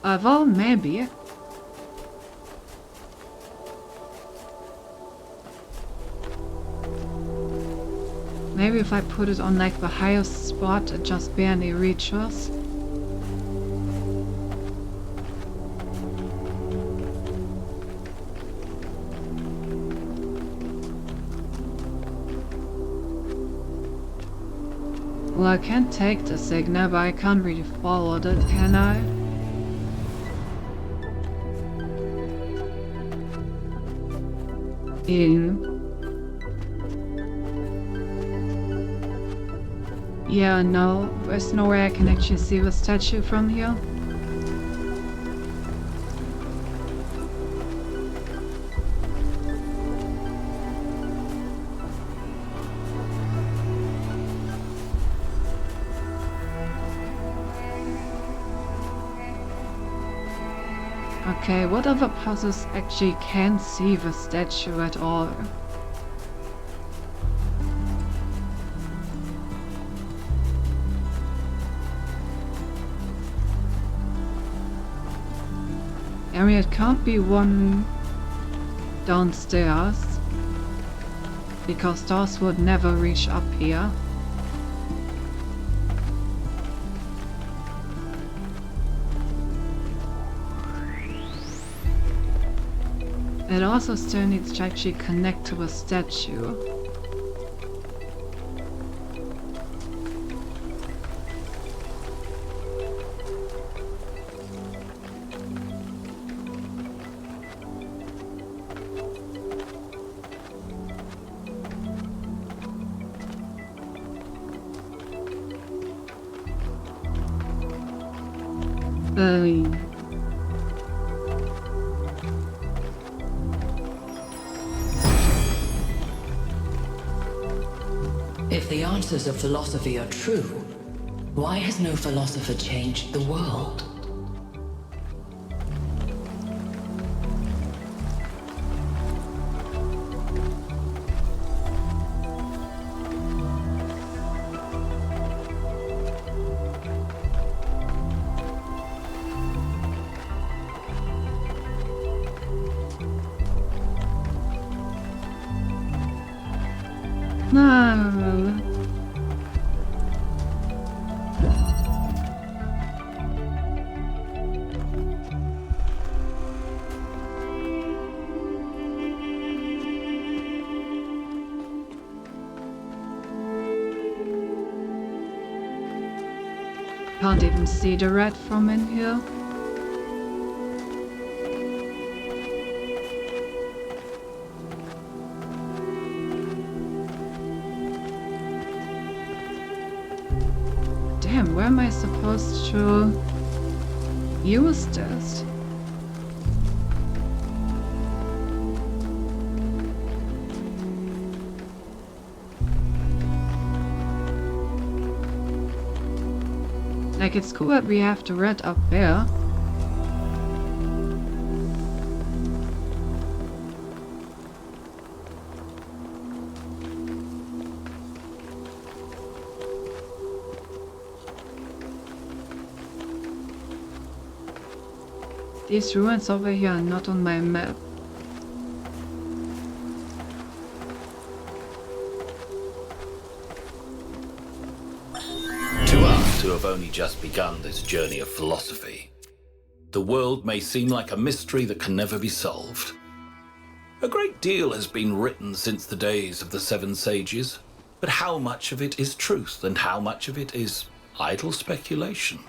Well, maybe. Maybe if I put it on like the highest spot, it just barely reaches. Well, I can take the signal, but I can't really forward it, can I? Yeah, no, there's no way I can actually see the statue from here. Okay, what other puzzles actually can't see the statue at all? I mean, it can't be one downstairs, because stars would never reach up here. It also still needs to actually connect to a statue. If the answers of philosophy are true, why has no philosopher changed the world? No. Can't even see the red from in here. Damn, where am I supposed to use this? Like, it's cool that we have the red up there. These ruins over here are not on my map. To us who have only just begun this journey of philosophy, the world may seem like a mystery that can never be solved. A great deal has been written since the days of the Seven Sages, but how much of it is truth and how much of it is idle speculation?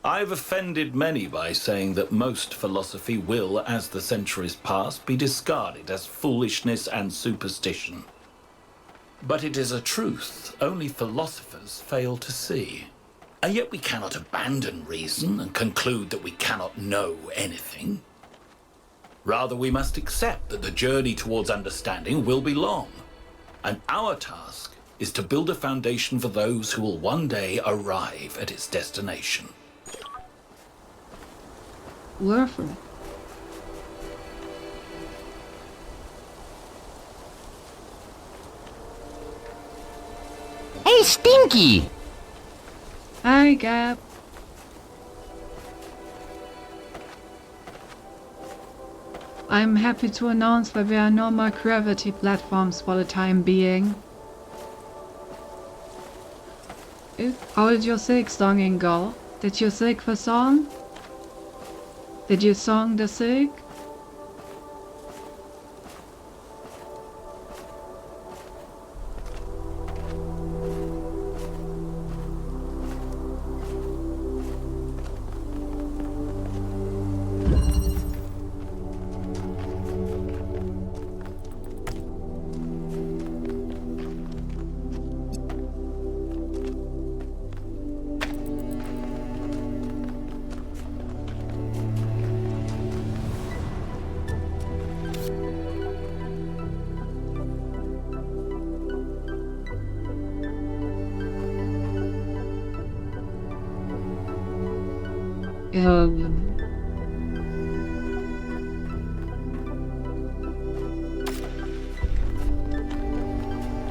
I've offended many by saying that most philosophy will, as the centuries pass, be discarded as foolishness and superstition. But it is a truth only philosophers fail to see. And yet we cannot abandon reason and conclude that we cannot know anything. Rather, we must accept that the journey towards understanding will be long, and our task is to build a foundation for those who will one day arrive at its destination. Worth it. Hey, Stinky! Hi, Gap. I'm happy to announce that there are no more gravity platforms for the time being. How did your sig songing go? Did you sig the song? Did you song the sig?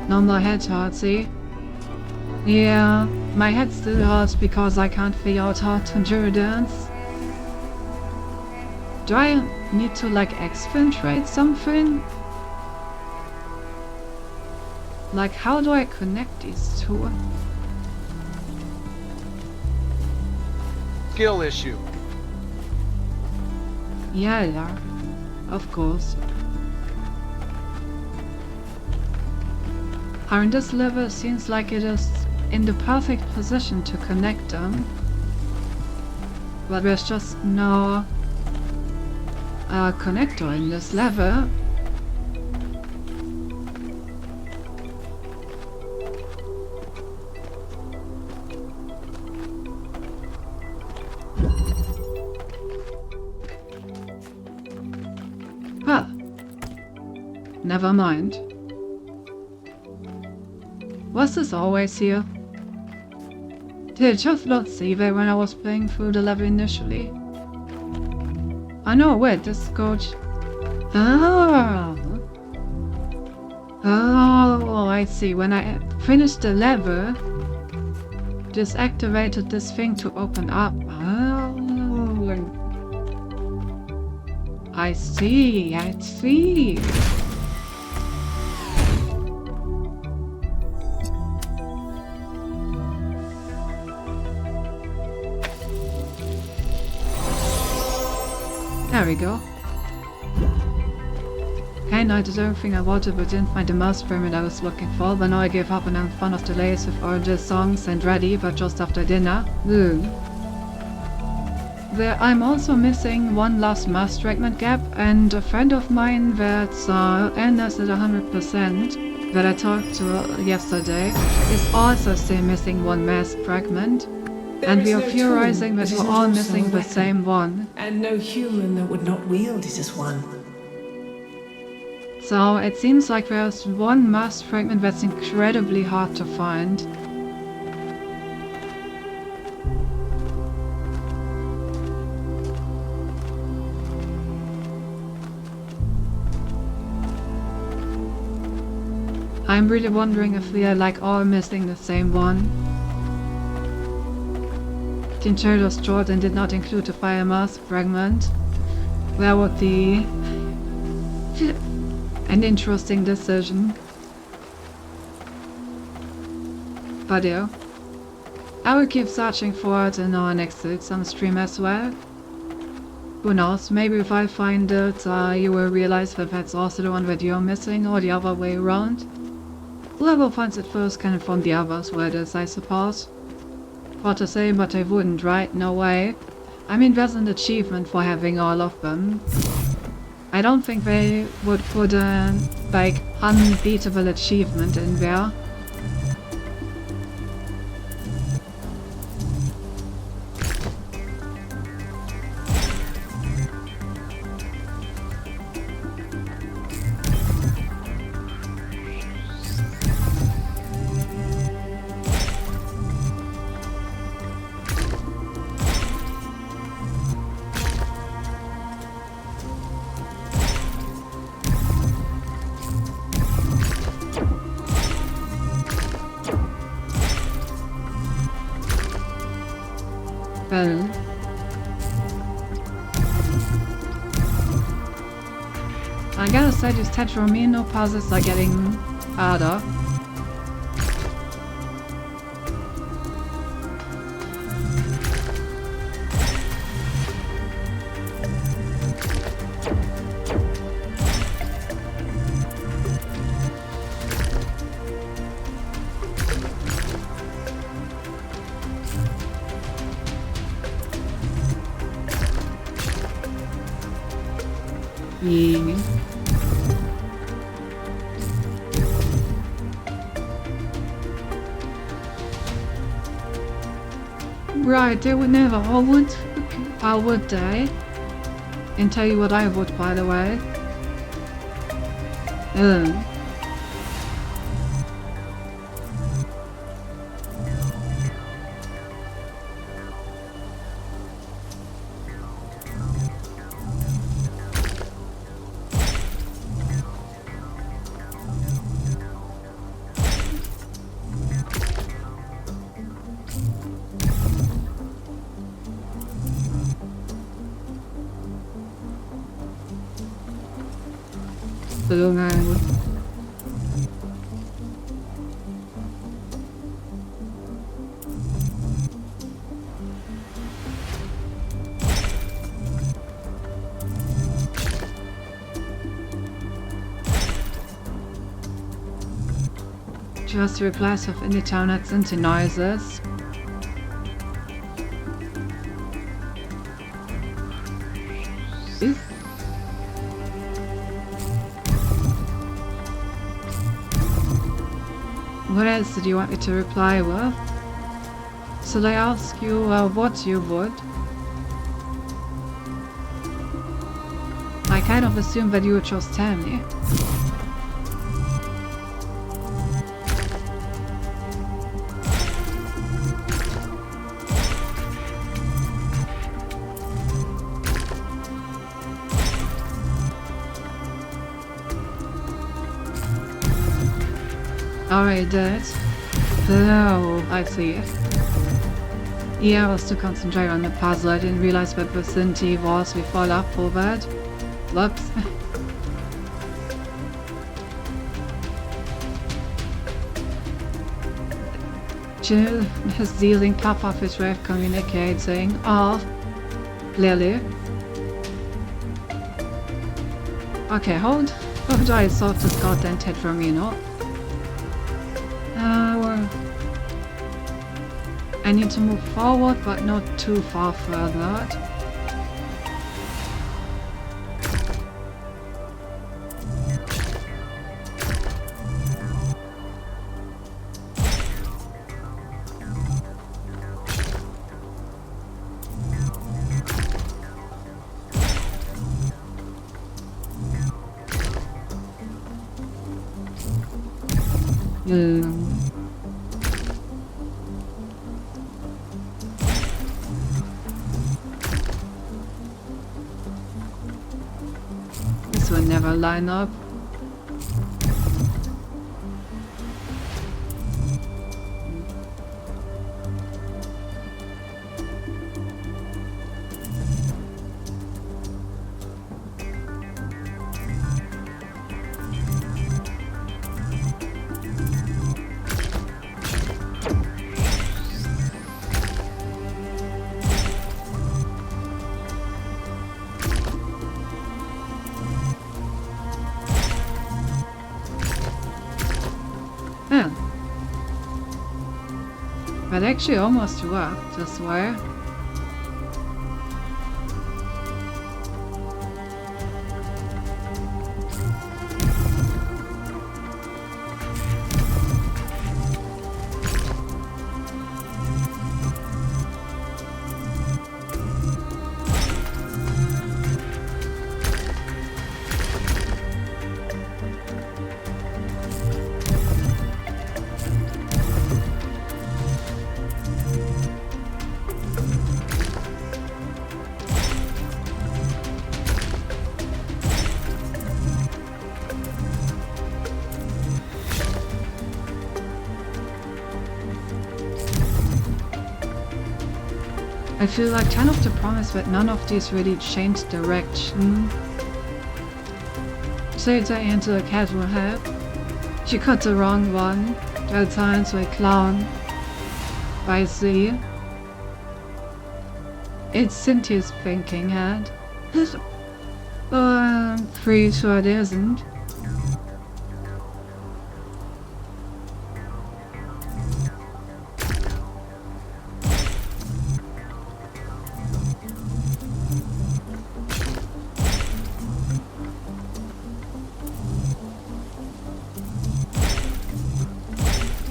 No, my head hurts, see? Yeah, my head still hurts because I can't figure out how to endure dance. Do I need to like exfiltrate something? Like, how do I connect these two? Skill issue. Yeah, of course. And this level seems like it is in the perfect position to connect them. But there's just no connector in this level. Well, never mind. Was this always here? Did I just not see that when I was playing through the level initially? I know, wait, this coach. Oh, I see. When I finished the level, this activated this thing to open up. Oh, I see, I see. There we go. Okay, now I did everything I wanted but didn't find the mouse pyramid I was looking for, but now I gave up and I'm fond of delays with all the songs and ready, but just after dinner. I'm also missing one last mass fragment gap, and a friend of mine that's Anders at 100% that I talked to yesterday is also still missing one mass fragment. And we are theorizing that we're all missing the same one. And no human that would not wield it as one. So it seems like there's one mass fragment that's incredibly hard to find. I'm really wondering if we are like all missing the same one. The interior was short and did not include the fire mass fragment. That would be an interesting decision. But yeah, I will keep searching for it in our next some stream as well. Who knows, maybe if I find it, you will realize that that's also the one that you're missing, or the other way around. Whoever finds it first can inform the others where it is, I suppose. Hard to say, but I wouldn't, right? No way. I mean, there's an achievement for having all of them. I don't think they would put a, like, unbeatable achievement in there. I gotta say, these Tetromino puzzles are getting harder. Right, they would never. Or would they? And tell you what I would, by the way. Verlängerung. Just replies of any town had sent noises. What else did you want me to reply with? Should I ask you what you would? I kind of assumed that you would just tell me. Alright, did. Oh, I see. Yeah, I was too concentrated on the puzzle. I didn't realize what vicinity was before I forward. Whoops. Jill has dealing top of his ref communicating. Oh, clearly. Okay, hold I sort this goddamn head from you, know. I need to move forward, but not too far further. This will never line up. But actually almost worked, I swear. I feel like kind of the promise that none of these really changed direction. Say the into a cat will help. She cut the wrong one. There are times where clown. I see. It's Cynthia's thinking head. I'm pretty sure it isn't.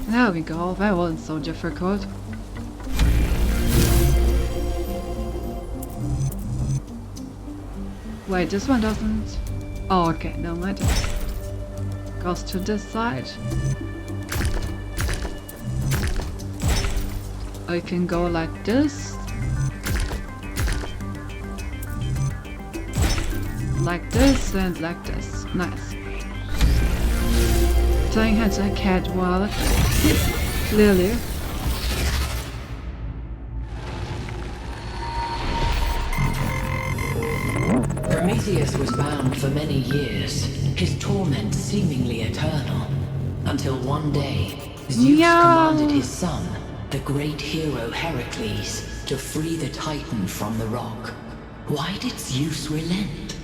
There we go, that wasn't so difficult. Wait, this one doesn't... Oh, okay, no matter. Goes to this side. I can go like this. Like this and like this. Nice. Playing heads a catwalk. Clearly. Prometheus was bound for many years, his torment seemingly eternal, until one day, Zeus commanded his son, the great hero Heracles, to free the Titan from the rock. Why did Zeus relent?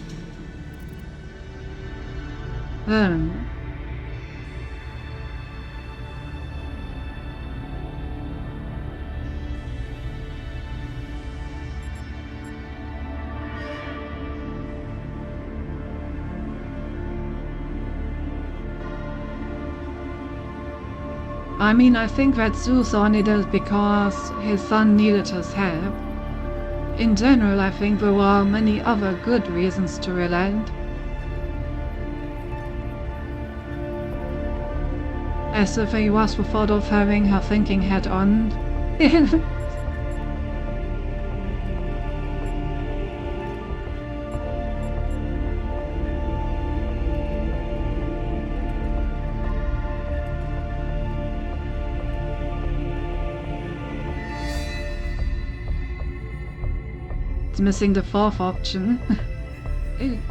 I mean, I think that Zeus only did it because his son needed his help. In general, I think there were many other good reasons to relent. As if he was the thought of having her thinking hat on. It's missing the fourth option.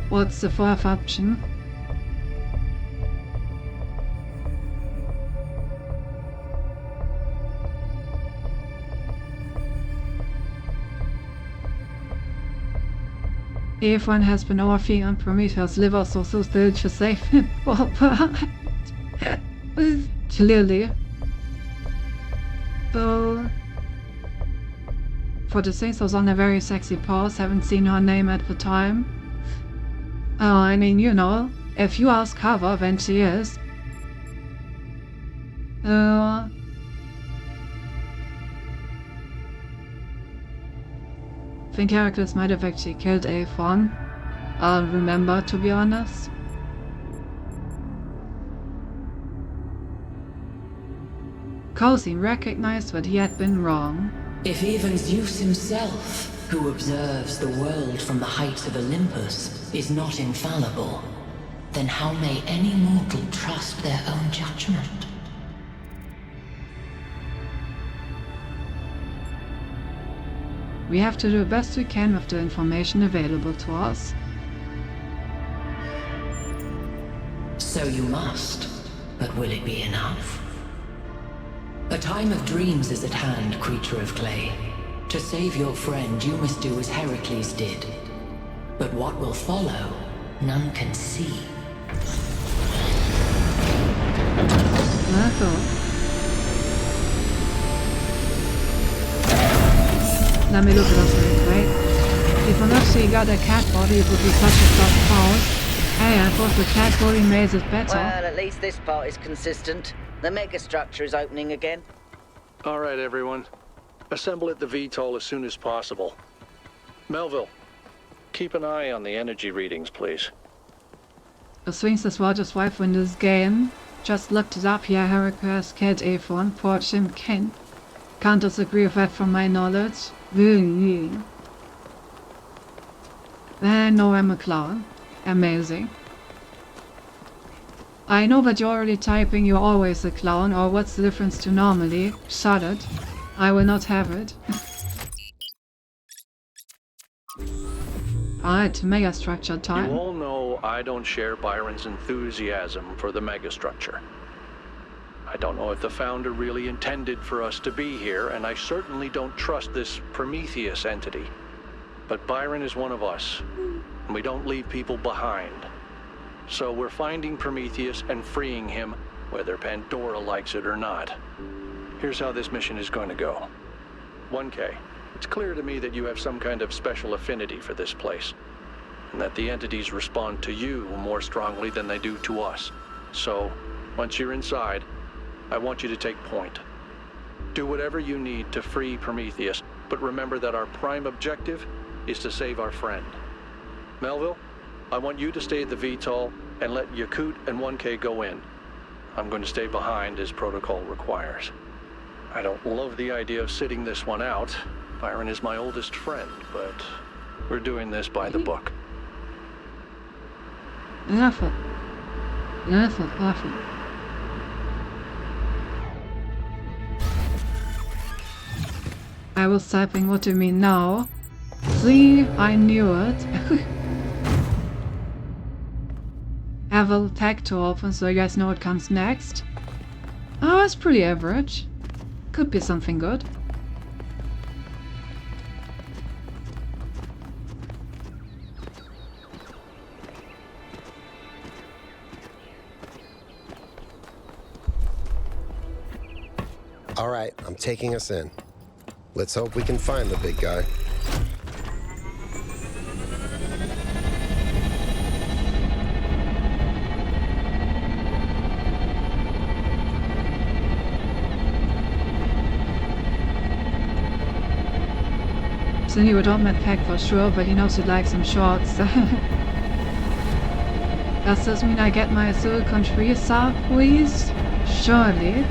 What's the fourth option? Everyone has been overfeeding on Prometheus' liver, so still to save him. Clearly. So, for the Saints was on a very sexy pose, haven't seen her name at the time. I mean, you know, if you ask Hava, then she is. I think Heracles might have actually killed Aethon. I'll remember, to be honest. Cozy recognized that he had been wrong. If even Zeus himself, who observes the world from the heights of Olympus, is not infallible, then how may any mortal trust their own judgment? We have to do the best we can with the information available to us. So you must, but will it be enough? A time of dreams is at hand, creature of clay. To save your friend, you must do as Heracles did. But what will follow, none can see. Let me look at us real quick. If Anaxi got a cat body, it would be such a soft pose. Hey, I thought the cat body made it better. Well, at least this part is consistent. The megastructure is opening again. All right, everyone. Assemble at the VTOL as soon as possible. Melville, keep an eye on the energy readings, please. The swings as Roger's wife in this game. Just looked it up here. Heracles killed Aethon. Poor Jim Kent. Can't disagree with that from my knowledge. Then no, I'm a clown. Amazing. I know that you're already typing you're always a clown, or what's the difference to normally? Shut it. I will not have it. Alright, megastructure time. You all know I don't share Byron's enthusiasm for the megastructure. I don't know if the Founder really intended for us to be here, and I certainly don't trust this Prometheus entity. But Byron is one of us, and we don't leave people behind. So we're finding Prometheus and freeing him, whether Pandora likes it or not. Here's how this mission is going to go. 1K, it's clear to me that you have some kind of special affinity for this place, and that the entities respond to you more strongly than they do to us. So, once you're inside, I want you to take point. Do whatever you need to free Prometheus, but remember that our prime objective is to save our friend. Melville, I want you to stay at the VTOL and let Yakut and 1K go in. I'm going to stay behind as protocol requires. I don't love the idea of sitting this one out. Byron is my oldest friend, but we're doing this by the book. Awful. Awful, awful. I was typing, what do you mean now? See, I knew it. have a tag to open so you guys know what comes next. Oh, it's pretty average. Could be something good. All right, I'm taking us in. Let's hope we can find the big guy. So he would on that pack for sure, but he knows he likes some shorts. Does this mean I get my silicon tree saw, please? Surely.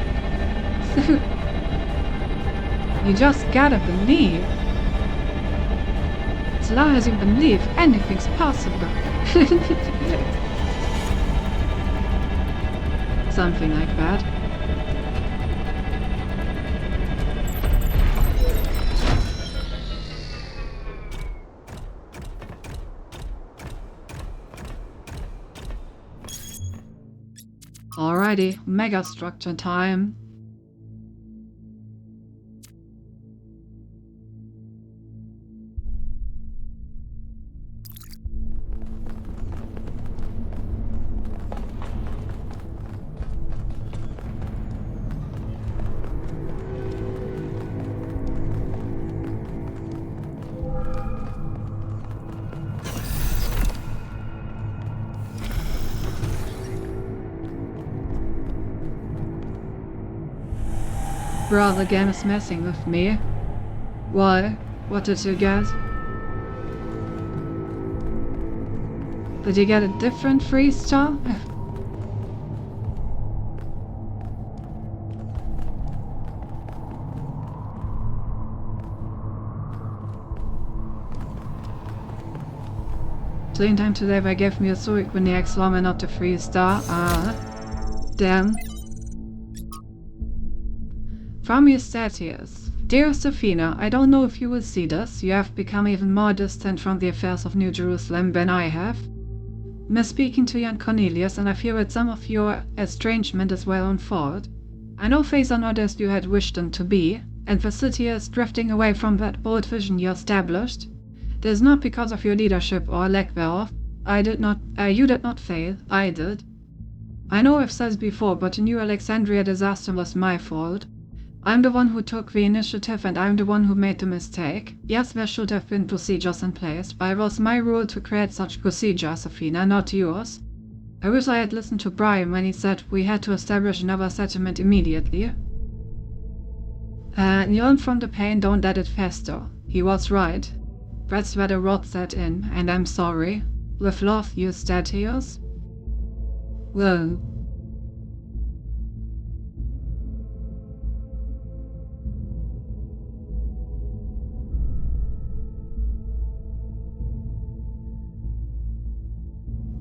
You just gotta believe. As long as you believe, anything's possible. Something like that. Alrighty, mega structure time. Bro, the game is messing with me. Why? What did you get? Did you get a different 3-star? Same time today they gave me a Zurich when the X1 and not the 3-star. Ah. Damn. From Eustathius. Dear Sophina, I don't know if you will see this. You have become even more distant from the affairs of New Jerusalem than I have. I'm speaking to you and Cornelius, and I fear that some of your estrangement is well unfolded. I know things are not as you had wished them to be, and the city is drifting away from that bold vision you established. It is not because of your leadership or lack thereof. You did not fail, I did. I know I've said it before, but the New Alexandria disaster was my fault. I'm the one who took the initiative and I'm the one who made the mistake. Yes, there should have been procedures in place, but it was my role to create such procedures, Athena, not yours. I wish I had listened to Brian when he said we had to establish another settlement immediately. Learn from the pain, don't let it fester. He was right. That's where the rot set in, and I'm sorry. With love, Eustathius. Well...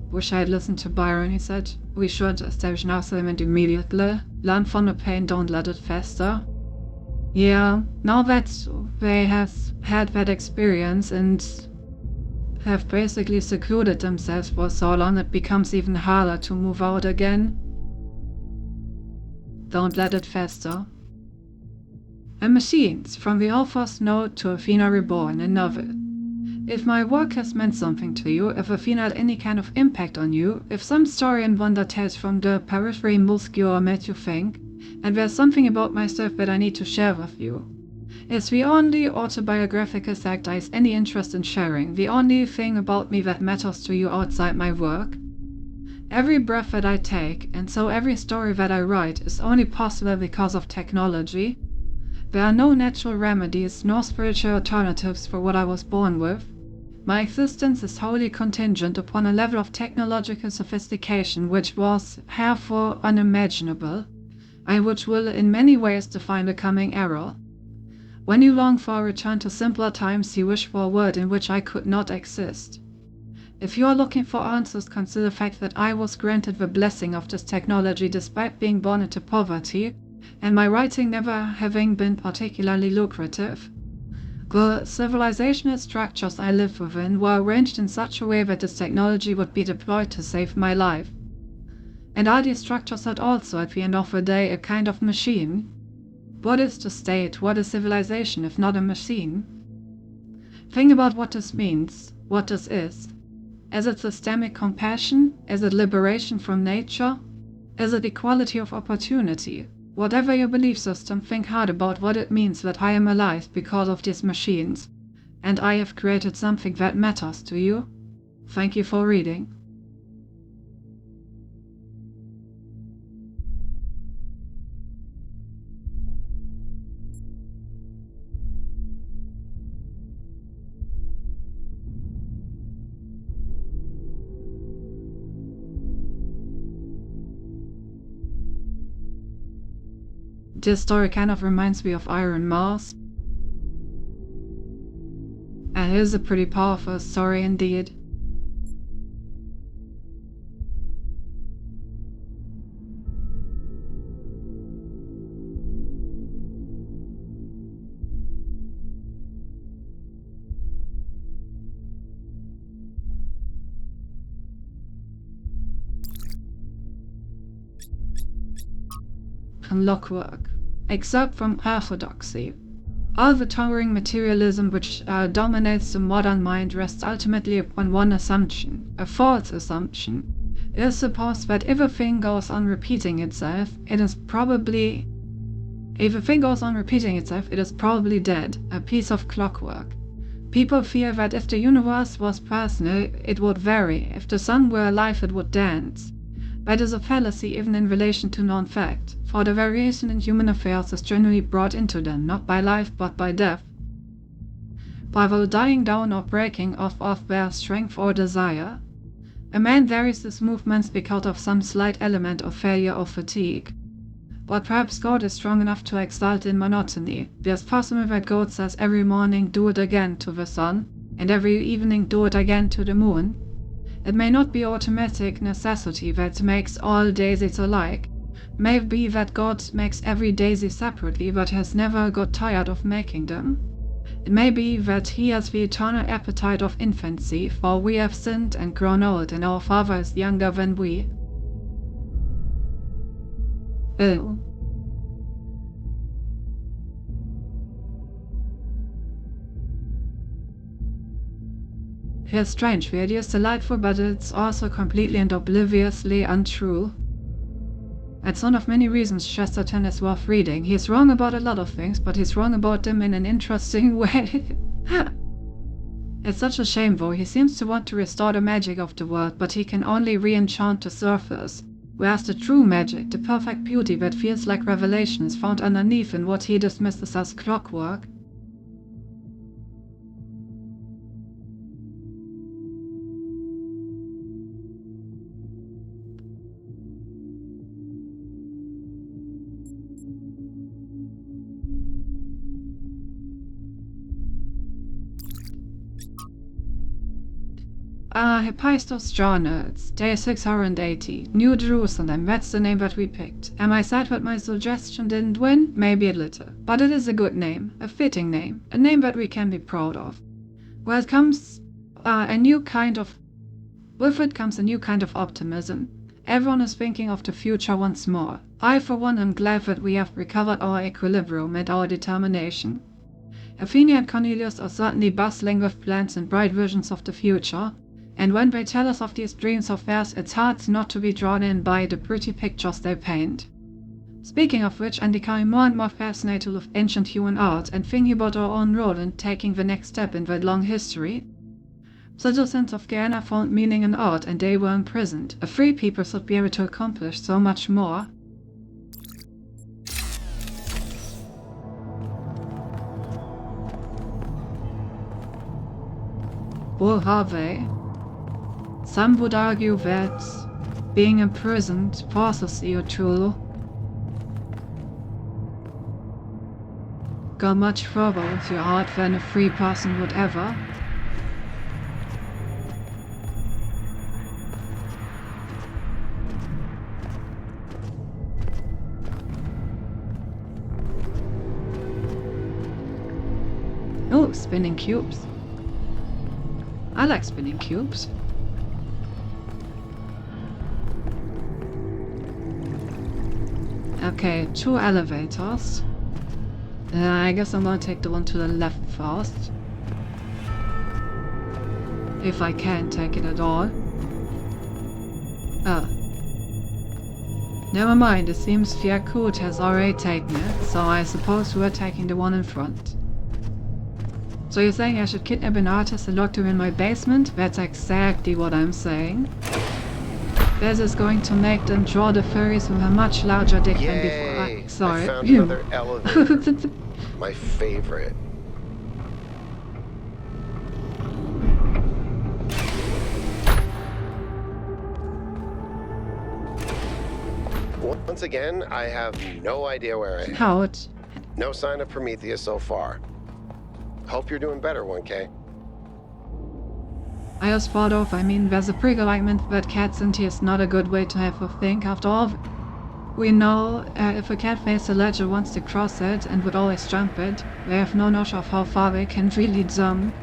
Wish I had listened to Byron, he said. We should establish an settlement immediately. Learn from the pain, don't let it fester. Yeah, now that they have had that experience and have basically secluded themselves for so long, it becomes even harder to move out again. Don't let it fester. And machines, from the Alphas Note to Athena Reborn, a novel. If my work has meant something to you, if Athena had any kind of impact on you, if some story and wonder tales from the periphery moved you or made you think, and there's something about myself that I need to share with you. It's the only autobiographical fact I have any interest in sharing, the only thing about me that matters to you outside my work. Every breath that I take, and so every story that I write, is only possible because of technology. There are no natural remedies, nor spiritual alternatives for what I was born with. My existence is wholly contingent upon a level of technological sophistication which was therefore unimaginable, and which will in many ways define the coming era. When you long for a return to simpler times, you wish for a world in which I could not exist. If you are looking for answers, consider the fact that I was granted the blessing of this technology despite being born into poverty, and my writing never having been particularly lucrative. The civilizational structures I live within were arranged in such a way that this technology would be deployed to save my life. And are these structures not also, at the end of the day, a kind of machine? What is the state, what is civilization, if not a machine? Think about what this means, what this is. Is it systemic compassion? Is it liberation from nature? Is it equality of opportunity? Whatever your belief system, think hard about what it means that I am alive because of these machines, and I have created something that matters to you. Thank you for reading. This story kind of reminds me of Iron Mars. And it is a pretty powerful story indeed. Clockwork. Excerpt from Orthodoxy. All the towering materialism which dominates the modern mind rests ultimately upon one assumption, a false assumption. It is supposed that if a thing goes on repeating itself, it is probably dead, a piece of clockwork. People fear that if the universe was personal, it would vary. If the sun were alive, it would dance. That is a fallacy even in relation to non-fact, for the variation in human affairs is generally brought into them, not by life but by death. By the dying down or breaking off of their strength or desire. A man varies his movements because of some slight element of failure or fatigue. But perhaps God is strong enough to exult in monotony. It is possible that God says every morning do it again to the sun, and every evening do it again to the moon. It may not be automatic necessity that makes all daisies alike. May be that God makes every daisy separately but has never got tired of making them. It may be that he has the eternal appetite of infancy, for we have sinned and grown old, and our Father is younger than we. Bill. It is strange, the idea is delightful, but it's also completely and obliviously untrue. It's one of many reasons Chesterton is worth reading. He's wrong about a lot of things, but he's wrong about them in an interesting way. It's such a shame though, he seems to want to restore the magic of the world, but he can only re-enchant the surface. Whereas the true magic, the perfect beauty that feels like revelation, is found underneath in what he dismisses as clockwork. Hephaestus Journals, day 680, New Jerusalem, that's the name that we picked. Am I sad that my suggestion didn't win? Maybe a little. But it is a good name, a fitting name, a name that we can be proud of. With it comes a new kind of optimism. Everyone is thinking of the future once more. I for one am glad that we have recovered our equilibrium and our determination. Athena and Cornelius are certainly bustling with plans and bright visions of the future, and when they tell us of these dreams of theirs, it's hard not to be drawn in by the pretty pictures they paint. Speaking of which, I'm becoming more and more fascinated with ancient human art and thinking about our own role in taking the next step in that long history. Citizens of Guyana found meaning in art and they were imprisoned. A free people should be able to accomplish so much more. Bull Harvey. Some would argue that being imprisoned forces you to go much further with your art than a free person would ever. Oh, spinning cubes. I like spinning cubes. Okay, 2 elevators. I guess I'm gonna take the one to the left first. If I can take it at all. Oh. Never mind, it seems Fiakut has already taken it, so I suppose we're taking the one in front. So you're saying I should kidnap an artist and lock him in my basement? That's exactly what I'm saying. This is going to make them draw the furries with a much larger dick than before. Sorry. I found another elevator. My favorite. Once again, I have no idea where I am. Out. No sign of Prometheus so far. Hope you're doing better, 1K. I just thought of, there's a pre-alignment that cats in here is not a good way to have a think. After all, we know if a cat faces a ledge or wants to cross it and would always jump it, they have no notion of how far they can really jump.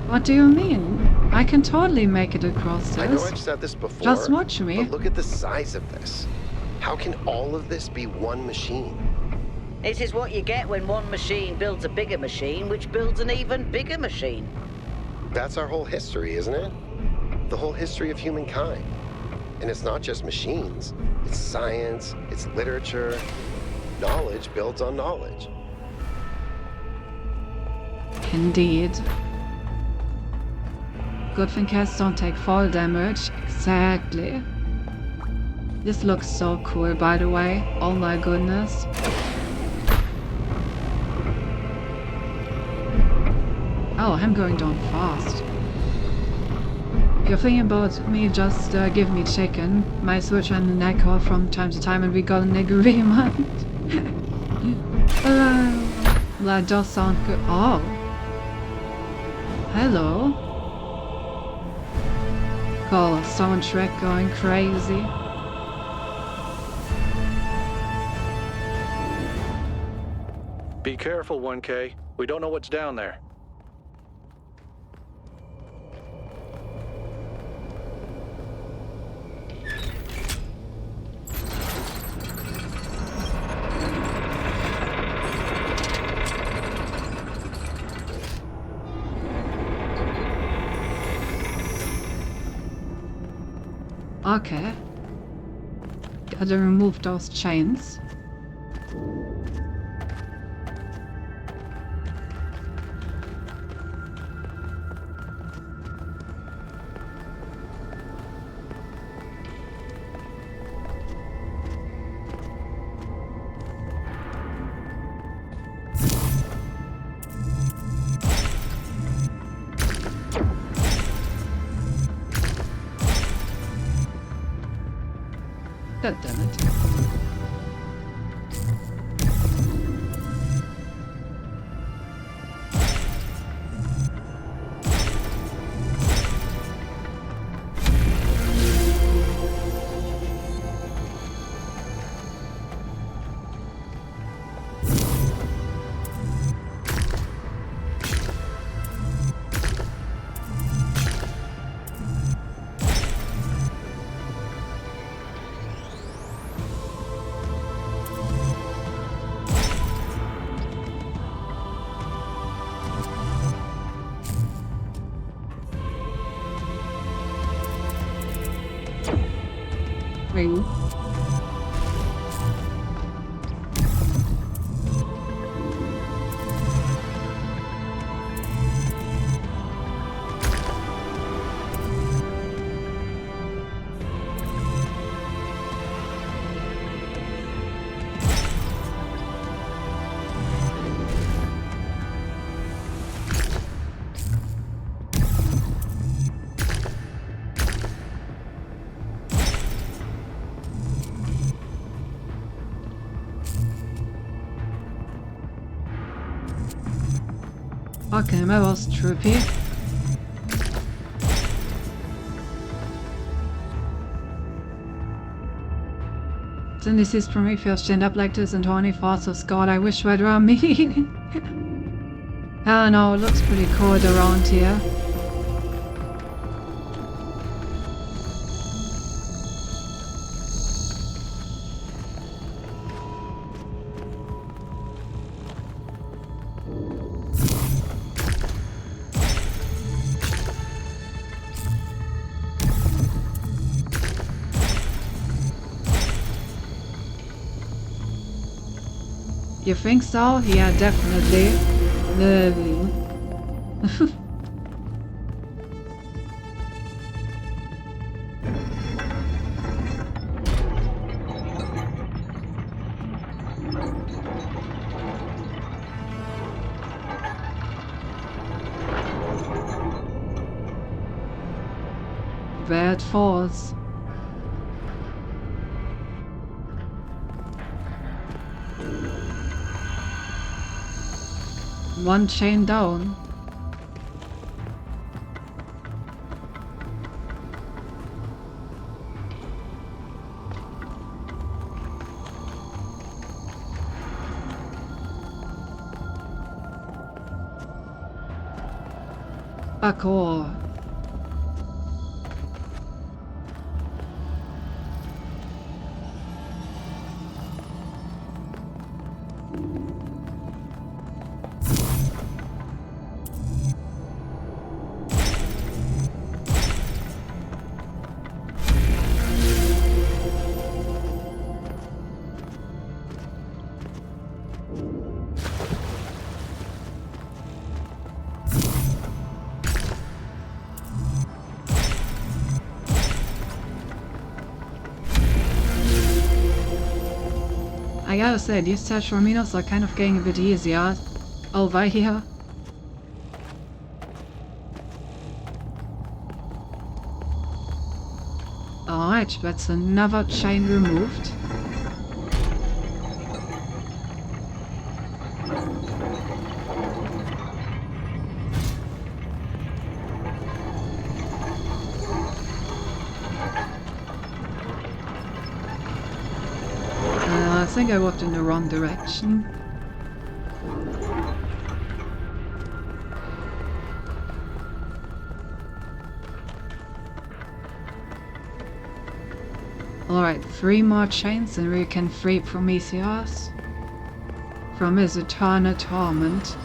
What do you mean? I can totally make it across this. I know I've said this before. Just watch me. But look at the size of this. How can all of this be one machine? This is what you get when one machine builds a bigger machine, which builds an even bigger machine. That's our whole history, isn't it? The whole history of humankind. And it's not just machines. It's science, it's literature. Knowledge builds on knowledge. Indeed. Good thing cats don't take fall damage. Exactly. This looks so cool, by the way. Oh my goodness. Oh, I'm going down fast. If you're thinking about me, just give me chicken. My switch and the neck call from time to time and we got an agreement. That does sound good. Oh. Hello. Oh, soundtrack going crazy. Be careful, 1K. We don't know what's down there. Okay. Gotta remove those chains. God damn it. Ring. Okay, that was trippy. Then this is Prometheus stand up like this and horny thoughts of God, I wish that were me. I don't know, it looks pretty cold around here. You think so? Yeah, definitely. Where it falls. One chain down. Parkour. I gotta say, these Tetraminos are kind of getting a bit easier over here. Alright, that's another chain removed. I think I walked in the wrong direction. Alright, 3 more chains and we can free Prometheus from his eternal torment.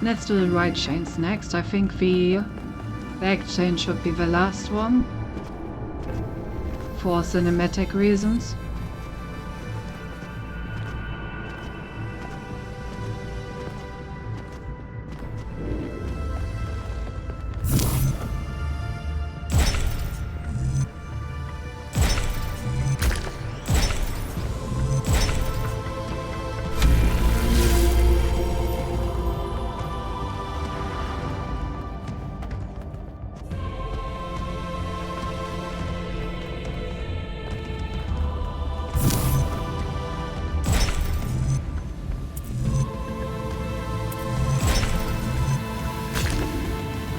Let's do the right chains next. I think the back chain should be the last one for cinematic reasons.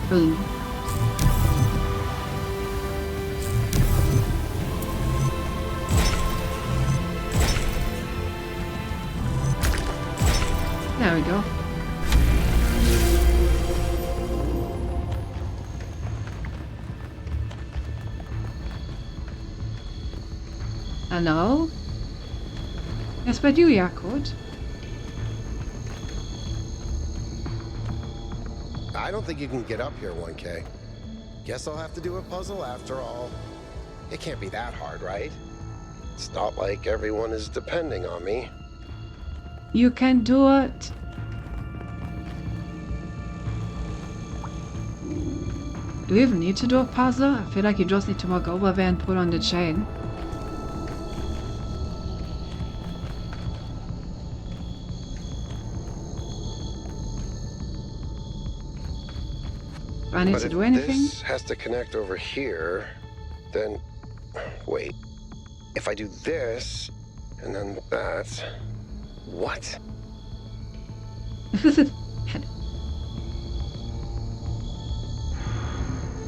Boom. There we go. Hello? Jest pediu Jakut? I don't think you can get up here, 1K. Guess I'll have to do a puzzle after all. It can't be that hard, right? It's not like everyone is depending on me. You can do it. Do you even need to do a puzzle? I feel like you just need to walk over there and put on the chain. Do I need to do anything? This has to connect over here, then... Wait. If I do this, and then that... What?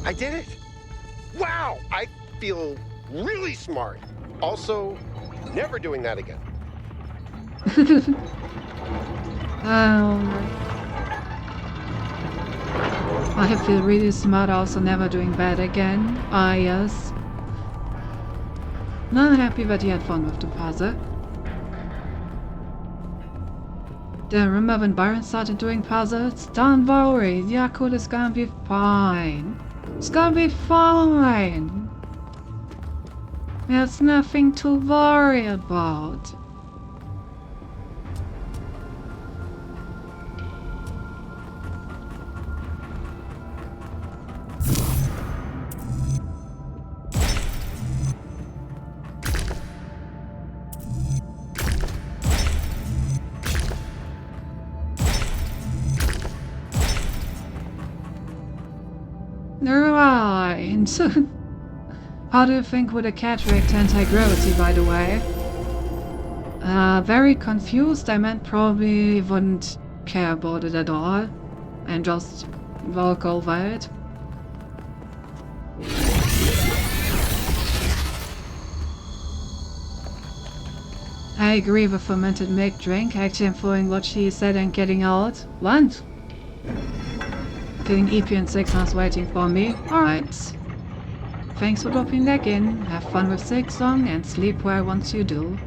I did it! Wow! I feel really smart. Also, never doing that again. I feel really smart, also never doing bad again. Ah, yes. I'm happy that you had fun with the puzzle. Then remember when Byron started doing puzzles? Don't worry, Yakut is gonna be fine. It's gonna be fine. There's nothing to worry about. Right. How do you think with a cataract anti-gravity, by the way? Very confused. I meant probably wouldn't care about it at all and just walk over it. I agree with fermented milk drink. Actually, I'm following what she said and getting out. What? Feeling EP and 6 hours waiting for me. Alright. Thanks for dropping back in. Have fun with Silksong and sleep well once you do.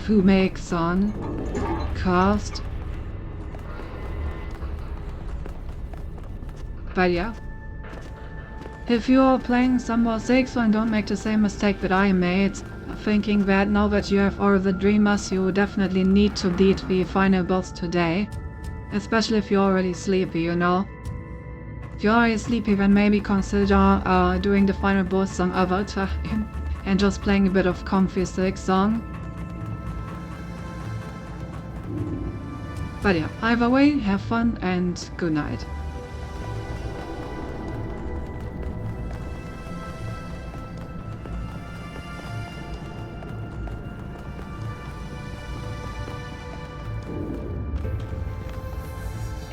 Who makes on? Cast. But yeah. If you are playing some more Silksong, don't make the same mistake that I made, thinking that now that you have all the Dreamers, you definitely need to beat the final boss today. Especially if you're already sleepy, you know. If you're already sleepy, then maybe consider doing the final boss some other time and just playing a bit of comfy Silksong. But yeah, either way, have fun and good night.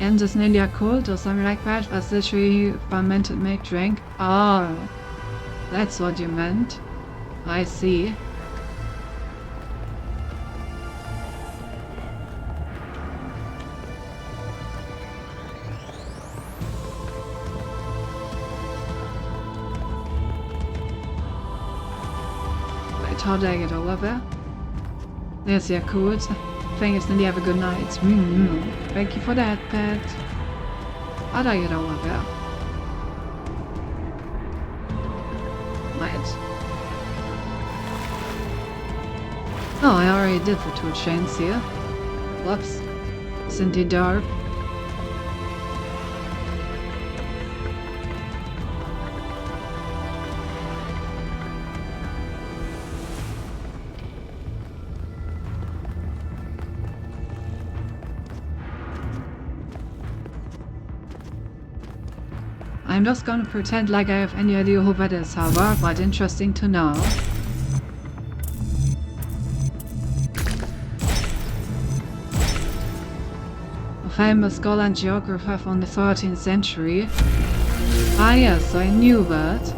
And this Ninja Cult or something like that was literally fermented milk drink. Oh, that's what you meant. I see. Wait, how did I get over there? There's your Cult. Thing is, then you have a good night. Thank you for that, pet. How do I get over there? Right. Oh, I already did the 2 chains here. Whoops. Cindy Dark. I'm just gonna pretend like I have any idea who that is, however, but interesting to know. A famous scholar and geographer from the 13th century. Ah yes, I knew that.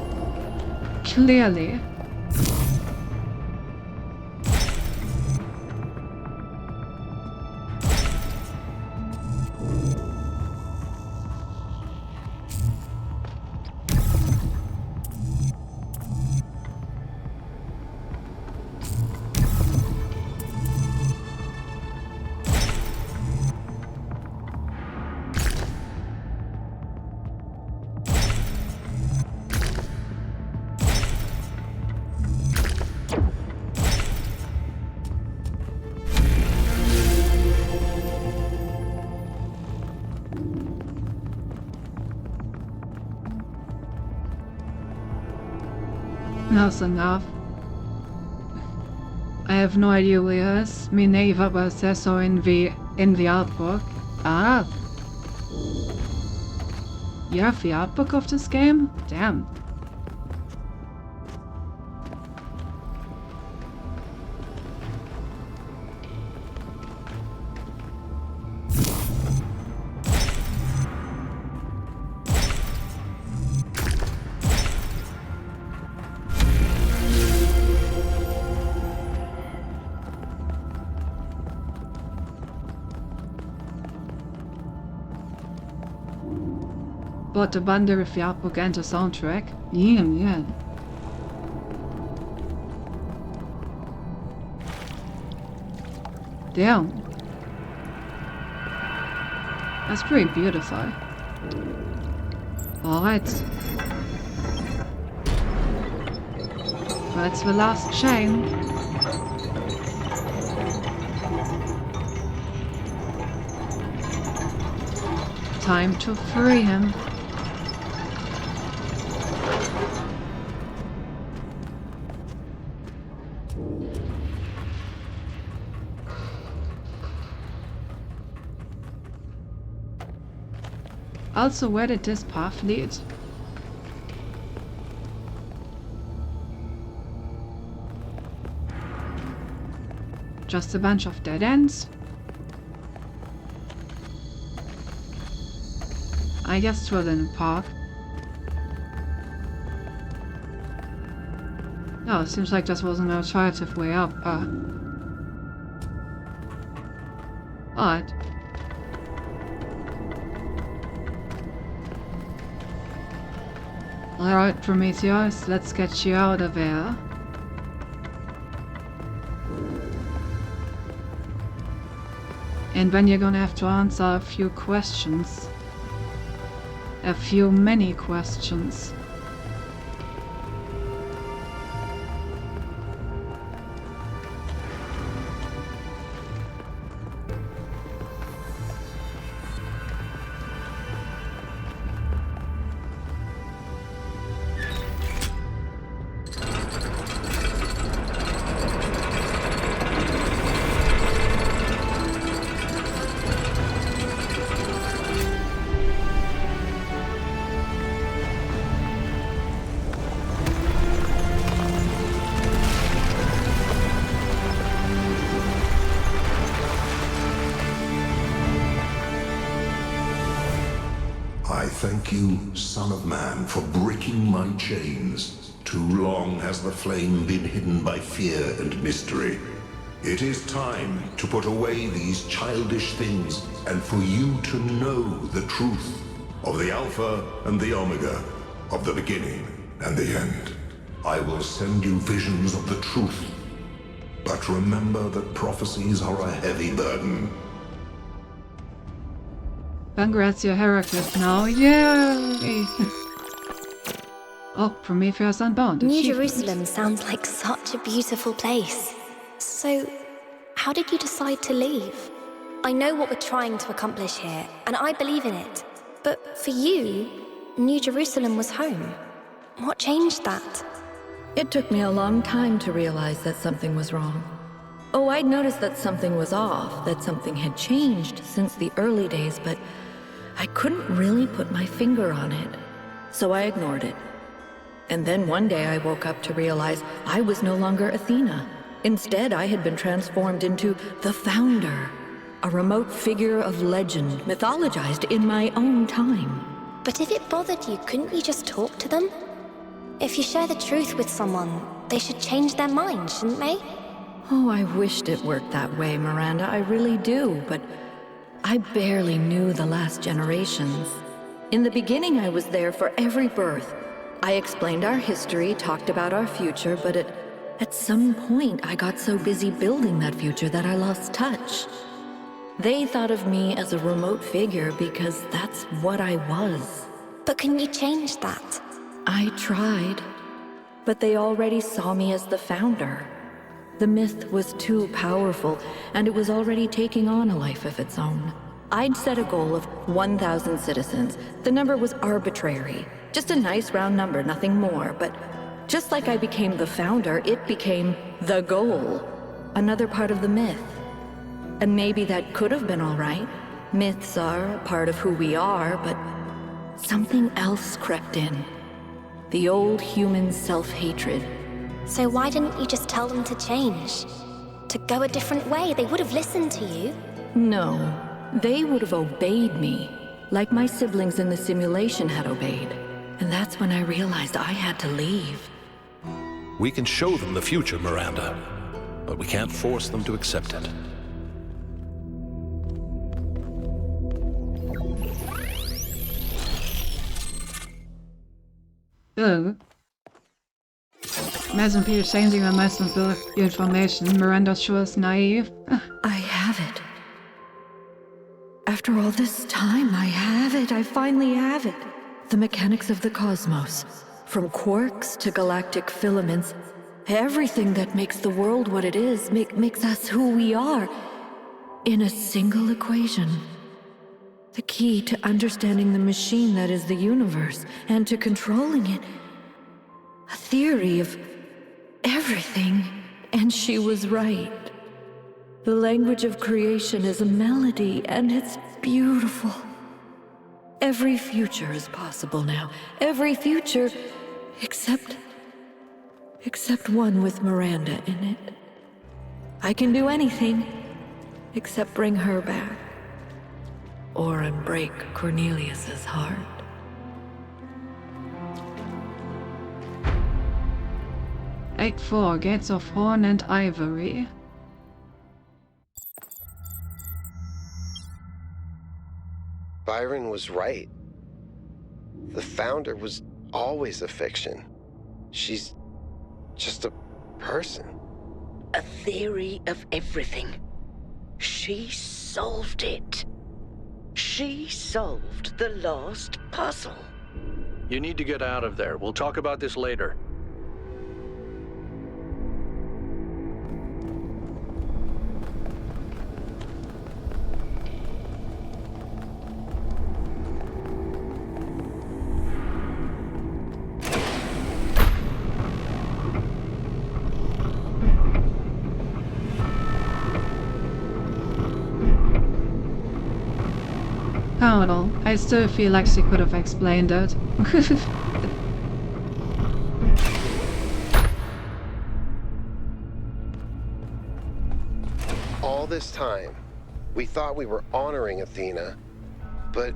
Clearly. That's enough. I have no idea who he is. Me neither, but it says so in the artbook. Ah. You have the artbook of this game? Damn. Botte Bande Rifiapoganta soundtrack. Yeah. Damn. That's pretty beautiful. Alright. That's the last chain. Time to free him. Also, where did this path lead? Just a bunch of dead ends? I guess Twillin Park. Oh, it seems like this was an alternative way up. Alright. Alright, Prometheus, let's get you out of there. And then you're gonna have to answer a few questions. Many questions. Thank you, Son of Man, for breaking my chains. Too long has the flame been hidden by fear and mystery. It is time to put away these childish things and for you to know the truth of the Alpha and the Omega, of the beginning and the end. I will send you visions of the truth, but remember that prophecies are a heavy burden. Congrats, you're Heracles now. Yay! Oh, Prometheus Unbound. New Jerusalem sounds like such a beautiful place. So, how did you decide to leave? I know what we're trying to accomplish here, and I believe in it. But for you, New Jerusalem was home. What changed that? It took me a long time to realize that something was wrong. Oh, I'd noticed that something was off, that something had changed since the early days, but I couldn't really put my finger on it. So I ignored it. And then one day I woke up to realize I was no longer Athena. Instead, I had been transformed into the Founder, a remote figure of legend, mythologized in my own time. But if it bothered you, couldn't you just talk to them? If you share the truth with someone, they should change their mind, shouldn't they? Oh, I wished it worked that way, Miranda, I really do, but I barely knew the last generations. In the beginning, I was there for every birth. I explained our history, talked about our future, but at some point, I got so busy building that future that I lost touch. They thought of me as a remote figure because that's what I was. But can you change that? I tried, but they already saw me as the Founder. The myth was too powerful, and it was already taking on a life of its own. I'd set a goal of 1,000 citizens. The number was arbitrary. Just a nice round number, nothing more. But just like I became the Founder, it became the goal. Another part of the myth. And maybe that could have been all right. Myths are a part of who we are, but something else crept in. The old human self-hatred. So why didn't you just tell them to change? To go a different way? They would have listened to you. No, they would have obeyed me, like my siblings in the simulation had obeyed. And that's when I realized I had to leave. We can show them the future, Miranda, but we can't force them to accept it. Ugh. Imagine Peter changing her most of the information. Miranda sure is naive. I have it. After all this time, I have it. I finally have it. The mechanics of the cosmos. From quarks to galactic filaments. Everything that makes the world what it is, makes us who we are. In a single equation. The key to understanding the machine that is the universe, and to controlling it. A theory of everything. And she was right. The language of creation is a melody, and it's beautiful. Every future is possible now. Every future, except one with Miranda in it. I can do anything, except bring her back. Or unbreak Cornelius's heart. Act 4, Gates of Horn and Ivory. Byron was right. The Founder was always a fiction. She's just a person. A theory of everything. She solved it. She solved the last puzzle. You need to get out of there. We'll talk about this later. I don't know. I still feel like she could have explained it. All this time, we thought we were honoring Athena, but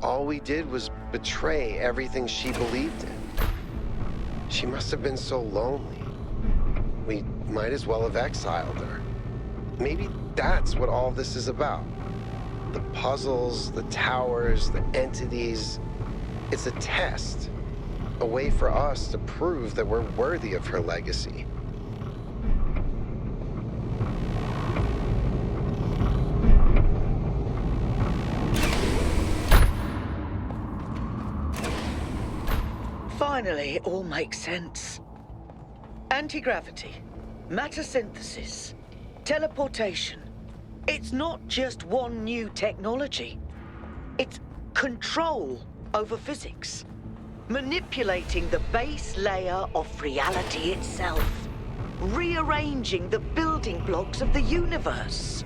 all we did was betray everything she believed in. She must have been so lonely. We might as well have exiled her. Maybe that's what all this is about. The puzzles, the towers, the entities. It's a test. A way for us to prove that we're worthy of her legacy. Finally, it all makes sense. Anti-gravity, matter synthesis, teleportation. It's not just one new technology. It's control over physics. Manipulating the base layer of reality itself. Rearranging the building blocks of the universe.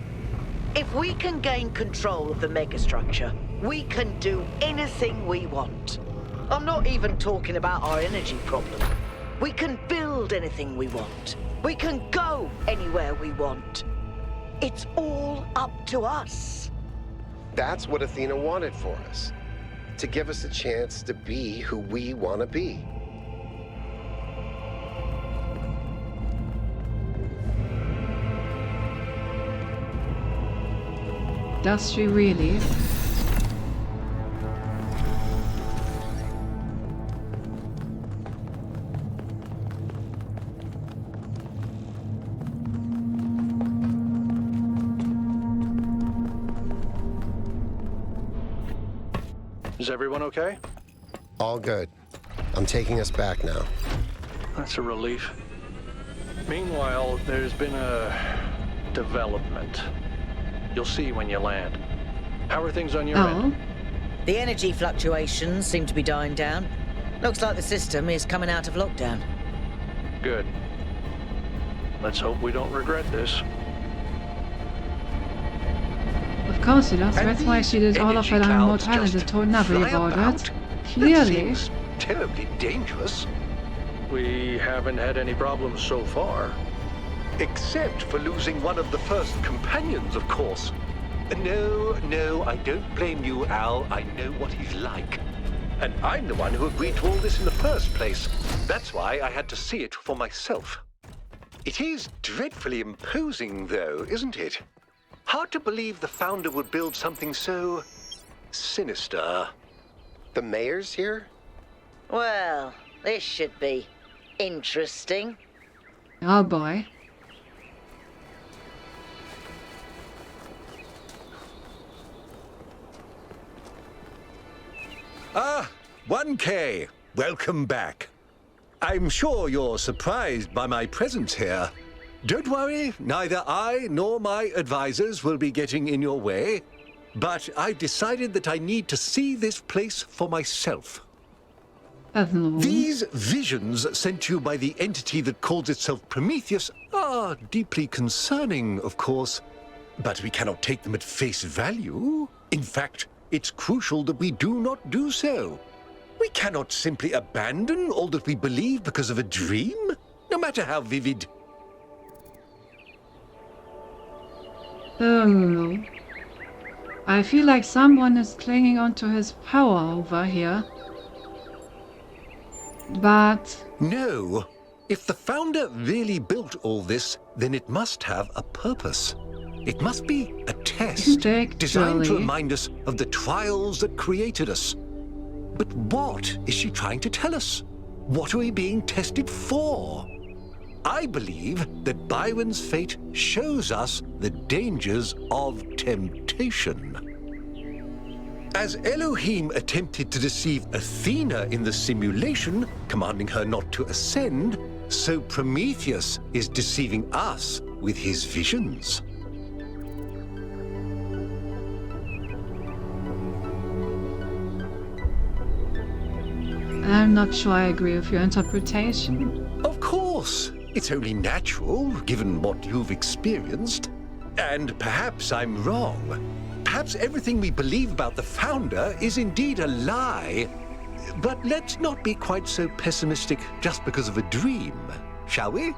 If we can gain control of the megastructure, we can do anything we want. I'm not even talking about our energy problem. We can build anything we want. We can go anywhere we want. It's all up to us. That's what Athena wanted for us. To give us a chance to be who we want to be. Does she really? Is everyone okay? All good. I'm taking us back now. That's a relief. Meanwhile, there's been a development. You'll see when you land. How are things on your end? The energy fluctuations seem to be dying down. Looks like the system is coming out of lockdown. Good. Let's hope we don't regret this. Of course she does. That's why she did all of her own mortality and told nobody about it. Clearly. Terribly dangerous. We haven't had any problems so far. Except for losing one of the first companions, of course. No, I don't blame you, Al. I know what he's like. And I'm the one who agreed to all this in the first place. That's why I had to see it for myself. It is dreadfully imposing, though, isn't it? Hard to believe the Founder would build something so sinister. The mayor's here? Well, This should be interesting. Oh boy. Ah, 1K. Welcome back. I'm sure you're surprised by my presence here. Don't worry, neither I nor my advisors will be getting in your way. But I've decided that I need to see this place for myself. These visions sent to you by the entity that calls itself Prometheus are deeply concerning, of course. But we cannot take them at face value. In fact, it's crucial that we do not do so. We cannot simply abandon all that we believe because of a dream, no matter how vivid. Oh. I feel like someone is clinging onto his power over here. But... No. If the founder really built all this, then it must have a purpose. It must be a test designed to remind us of the trials that created us. But what is she trying to tell us? What are we being tested for? I believe that Byron's fate shows us the dangers of temptation. As Elohim attempted to deceive Athena in the simulation, commanding her not to ascend, so Prometheus is deceiving us with his visions. I'm not sure I agree with your interpretation. Of course. It's only natural, given what you've experienced. And perhaps I'm wrong. Perhaps everything we believe about the founder is indeed a lie. But let's not be quite so pessimistic just because of a dream, shall we?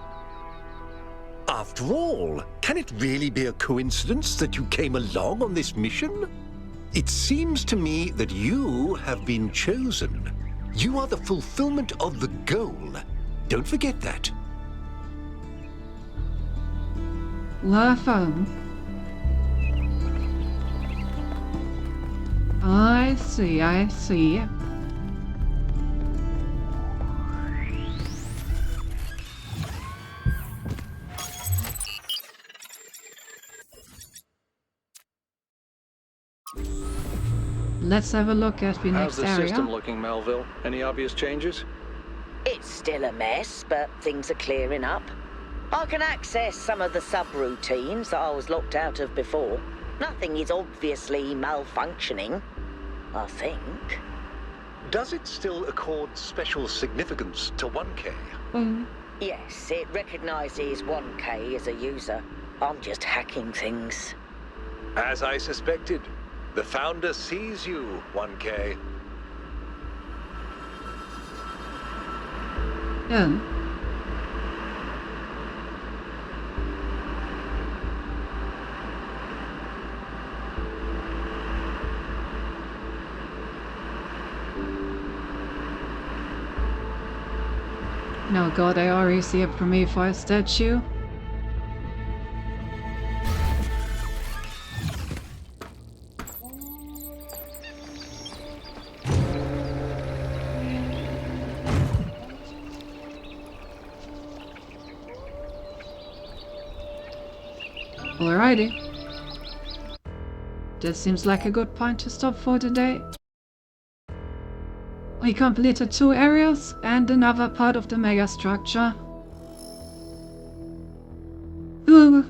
After all, can it really be a coincidence that you came along on this mission? It seems to me that you have been chosen. You are the fulfillment of the goal. Don't forget that. Lafon. I see, I see. Let's have a look at the next area. How's the system looking, Melville? Any obvious changes? It's still a mess, but things are clearing up. I can access some of the subroutines that I was locked out of before. Nothing is obviously malfunctioning, I think. Does it still accord special significance to 1K? Yes, it recognizes 1K as a user. I'm just hacking things. As I suspected, the founder sees you, 1K. Yeah. No, God, I already see a Prometheus statue. Alrighty. This seems like a good point to stop for today. We completed 2 areas and another part of the megastructure. Ooh.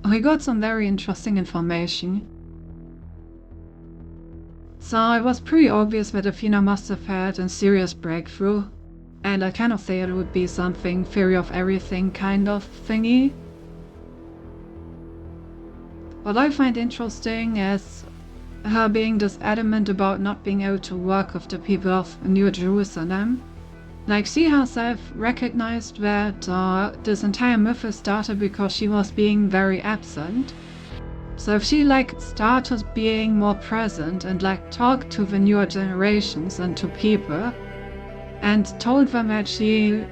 We got some very interesting information. So it was pretty obvious that Athena must have had a serious breakthrough. And I kind of say it would be something theory of everything kind of thingy. What I find interesting is her being this adamant about not being able to work with the people of New Jerusalem. Like, she herself recognized that this entire myth started because she was being very absent. So if she started being more present and talked to the newer generations and to people and told them that she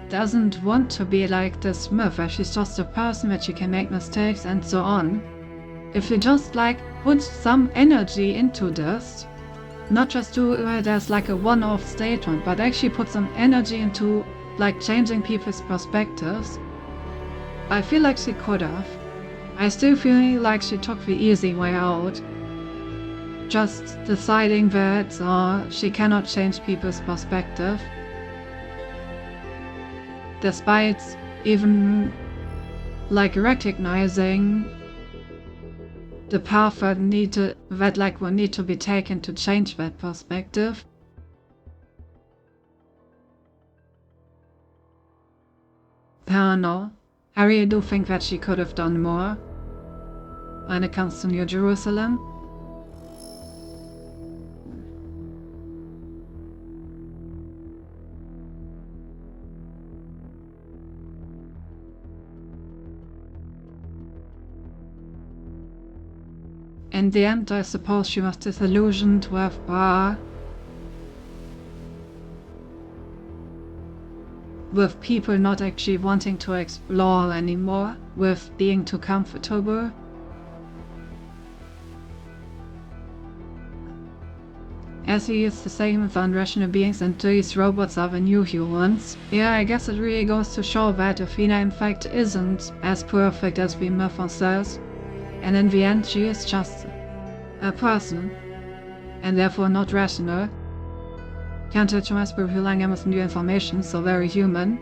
doesn't want to be like this myth, that she's just a person, that she can make mistakes and so on. If you just put some energy into this, not just do it as like a one-off statement, but actually put some energy into like changing people's perspectives. I feel like she could have. I still feel like she took the easy way out. Just deciding that she cannot change people's perspective. Despite even like recognizing the path that will need to be taken to change that perspective. I don't know. I really do think that she could have done more when it comes to New Jerusalem. In the end, I suppose she was disillusioned with people not actually wanting to explore anymore, with being too comfortable. As he is the same with unrational beings and these robots are the new humans. Yeah, I guess it really goes to show that Athena in fact isn't as perfect as we myth ourselves. And in the end, she is just a person, and therefore not rational. Can't touch my spirit relying on new information, so very human.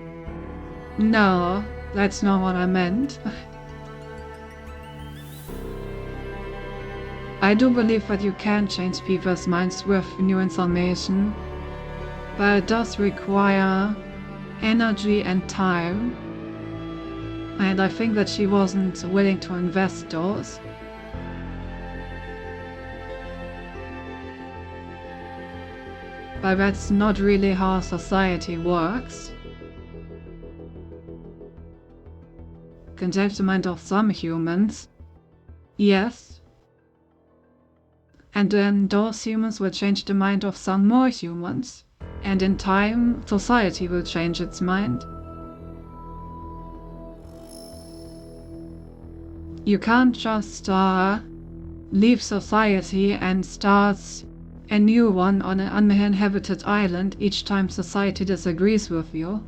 No, that's not what I meant. I do believe that you can change people's minds with new information, but it does require energy and time. And I think that she wasn't willing to invest those. But that's not really how society works. Can change the mind of some humans. Yes. And then those humans will change the mind of some more humans. And in time, society will change its mind. You can't just leave society and start a new one on an uninhabited island each time society disagrees with you.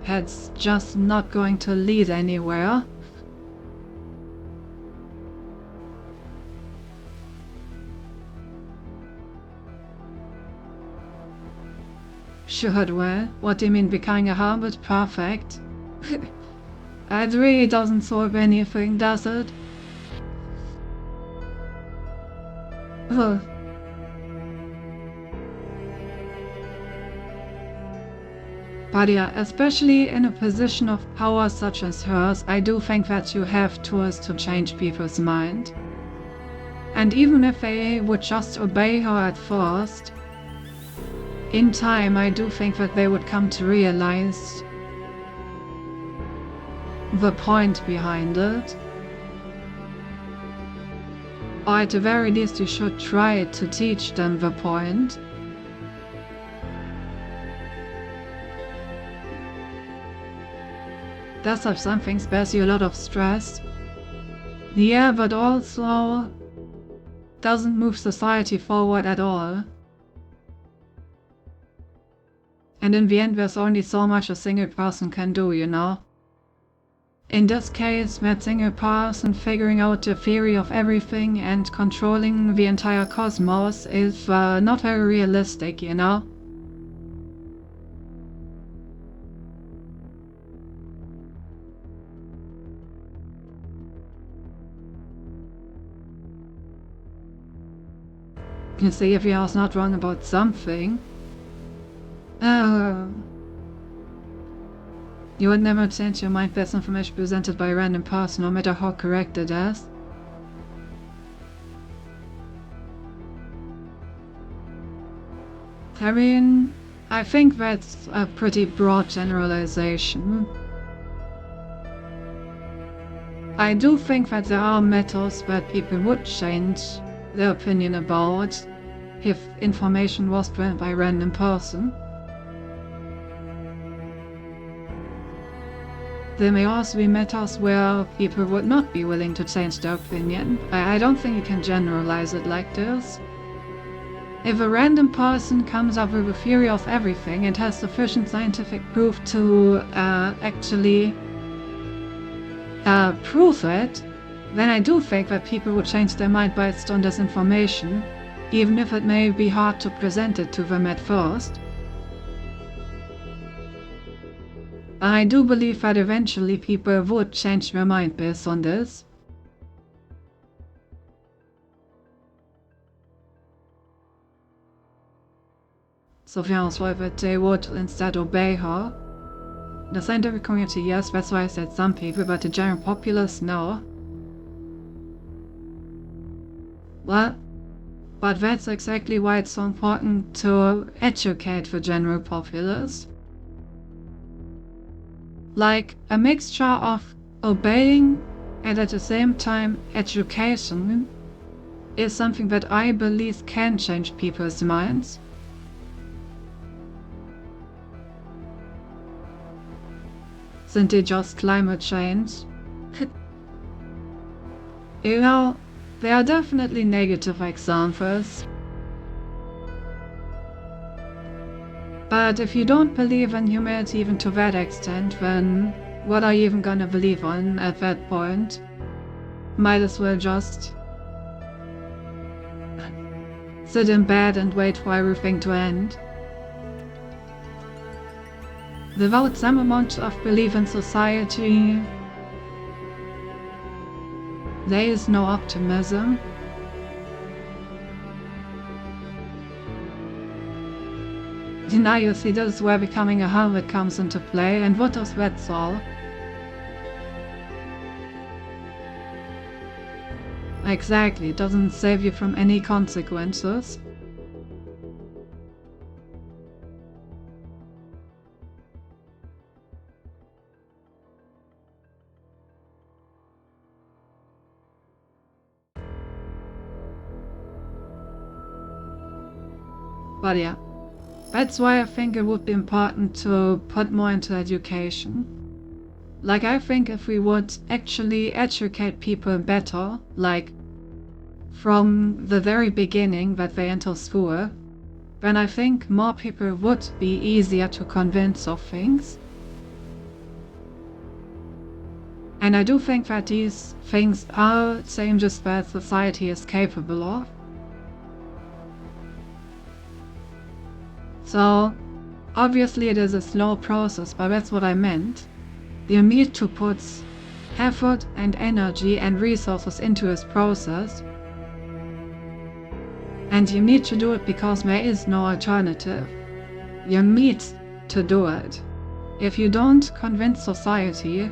That's just not going to lead anywhere. Sure, well, what do you mean becoming a hermit? Perfect. It really doesn't solve anything, does it? Ugh. But yeah, especially in a position of power such as hers, I do think that you have tools to change people's mind. And even if they would just obey her at first, in time I do think that they would come to realize the point behind it. Or at the very least you should try to teach them the point. Does have something spares you a lot of stress. Yeah, but also doesn't move society forward at all. And in the end there's only so much a single person can do, you know? In this case, that single person figuring out the theory of everything and controlling the entire cosmos is not very realistic, you know? You see, if I was not wrong about something, you would never change your mind based on information presented by a random person, no matter how correct it is. I mean, I think that's a pretty broad generalization. I do think that there are matters that people would change their opinion about if information was presented by a random person. there may also be matters where people would not be willing to change their opinion. I don't think you can generalize it like this. If a random person comes up with a theory of everything and has sufficient scientific proof to actually prove it, then I do think that people would change their mind based on this information, even if it may be hard to present it to them at first. I do believe that eventually people would change their mind based on this. Sophia was that they would instead obey her. The scientific community, yes, that's why I said some people, but the general populace, no. Well, but that's exactly why it's so important to educate the general populace. Like a mixture of obeying and at the same time education is something that I believe can change people's minds. Sind it just climate change? You know, there are definitely negative examples. But if you don't believe in humanity even to that extent, then what are you even gonna believe on at that point? Might as well just sit in bed and wait for everything to end. Without some amount of belief in society, there is no optimism. Now you see, this is where becoming a hermit comes into play, and what does that solve? Exactly, it doesn't save you from any consequences. But yeah, that's why I think it would be important to put more into education. Like, I think if we would actually educate people better, like from the very beginning that they enter school, then I think more people would be easier to convince of things. And I do think that these things are changes that society is capable of. So, obviously it is a slow process, but that's what I meant. You need to put effort and energy and resources into this process. And you need to do it because there is no alternative. You need to do it. If you don't convince society,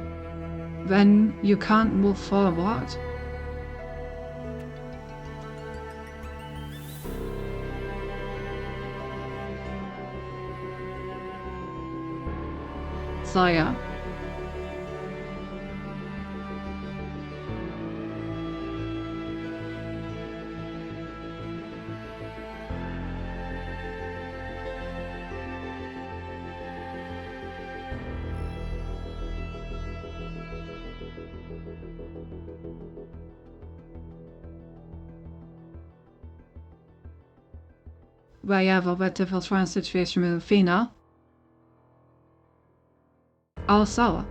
then you can't move forward. So yeah. Well, yeah, well, that differs from the situation with Athena. Also,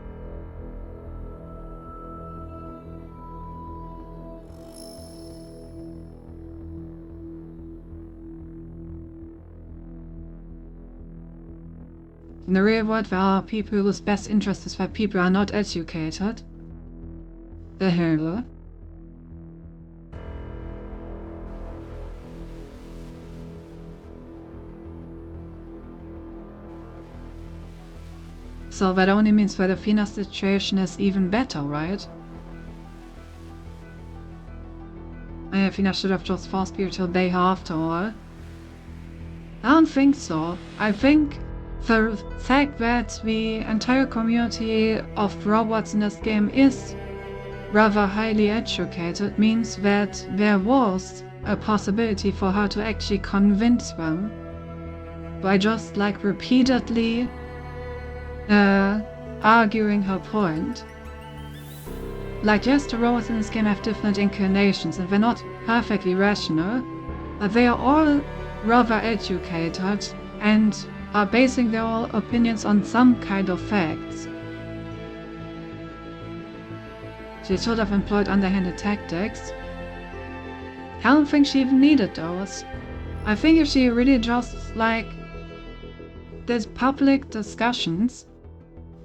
in the real world, there are people whose best interest is that people are not educated. The hell. So that only means that Athena's situation is even better, right? Athena should have just forced people to obey her after all. I don't think so. I think the fact that the entire community of robots in this game is rather highly educated means that there was a possibility for her to actually convince them by just like repeatedly arguing her point. Like, yes, the robots in this game have different inclinations and they're not perfectly rational, but they are all rather educated and are basing their opinions on some kind of facts. She should have employed underhanded tactics. I don't think she even needed those. I think if she really just, like, did public discussions,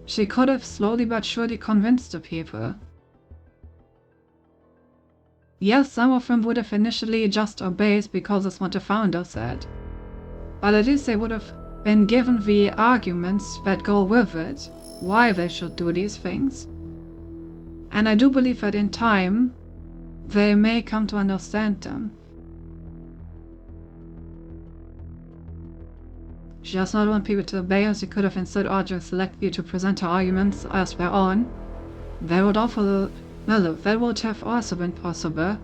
she could have slowly but surely convinced the people. Yes, some of them would have initially just obeyed because it's what the founder said. But at least they would have been given the arguments that go with it, why they should do these things. And I do believe that in time, they may come to understand them. She does not want people to obey her. She could have instead ordered select few to present her arguments as their own. That would that would have also been possible.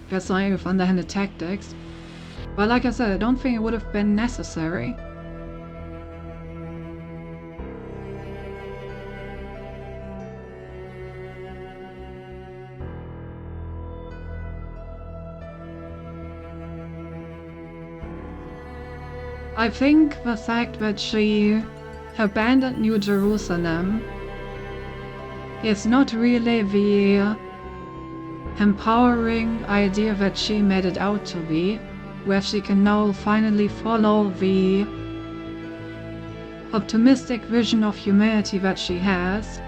That's not with underhanded tactics. But like I said, I don't think it would have been necessary. I think the fact that she abandoned New Jerusalem is not really the empowering idea that she made it out to be, where she can now finally follow the optimistic vision of humanity that she has.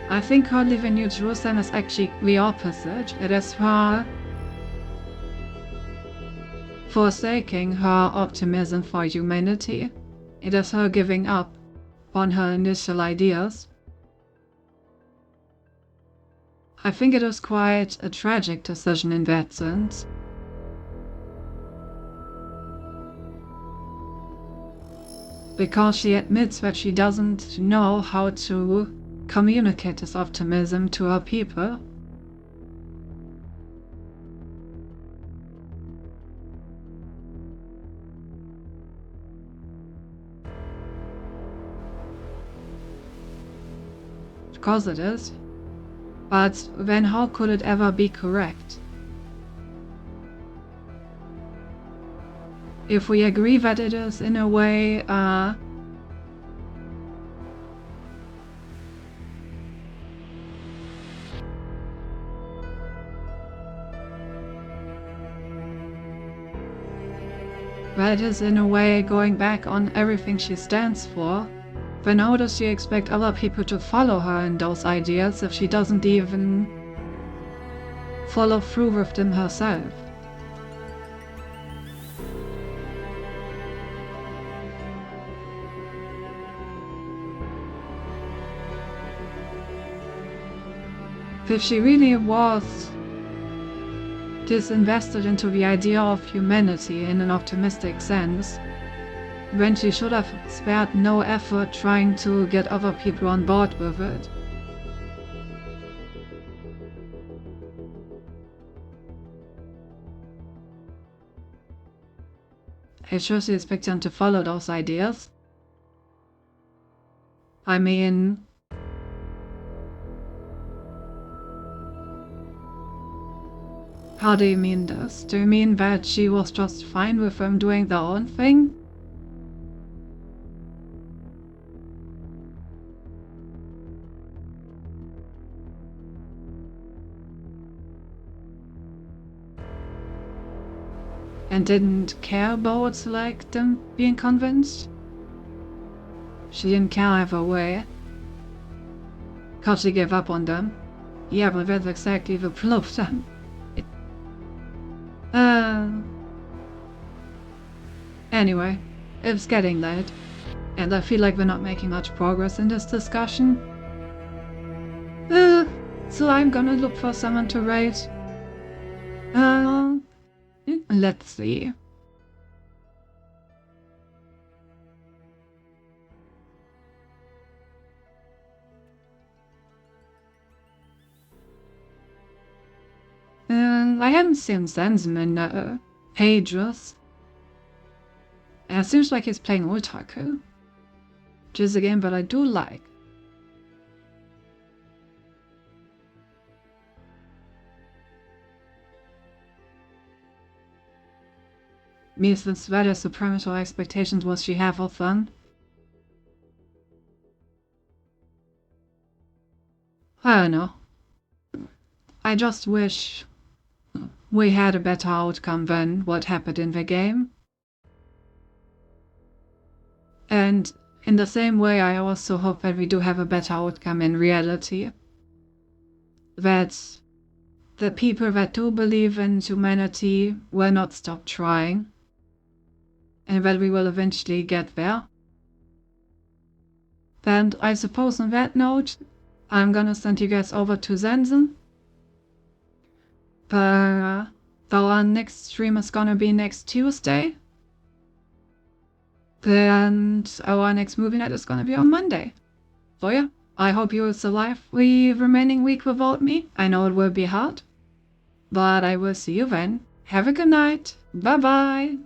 I think her living in New Jerusalem is actually the opposite. It is her forsaking her optimism for humanity. It is her giving up on her initial ideas. I think it was quite a tragic decision in that sense. Because she admits that she doesn't know how to communicate this optimism to her people. Of course it is. But then how could it ever be correct? If we agree that it is in a way that is in a way going back on everything she stands for, then how does she expect other people to follow her in those ideas if she doesn't even follow through with them herself? If she really was disinvested into the idea of humanity in an optimistic sense, then she should have spared no effort trying to get other people on board with it. I sure she expects them to follow those ideas. I mean, how do you mean this? Do you mean that she was just fine with them doing their own thing? And didn't care about, like, them being convinced? She didn't care either way. Cause she gave up on them. Yeah, but that's exactly the proof then. Anyway, it's getting late, and I feel like we're not making much progress in this discussion. So I'm gonna look for someone to rate. Let's see. haven't seen Zenzen in ages. And it seems like he's playing Otaku. Which is a game that I do like. Means that is supremacy expectations will she have of fun? I don't know. I just wish we had a better outcome than what happened in the game. And in the same way, I also hope that we do have a better outcome in reality. That the people that do believe in humanity will not stop trying. And that we will eventually get there. And I suppose on that note, I'm gonna send you guys over to Zenzen. But our next stream is gonna be next Tuesday. And our next movie night is gonna be on Monday. So yeah, I hope you will survive the remaining week without me. I know it will be hard. But I will see you then. Have a good night. Bye bye.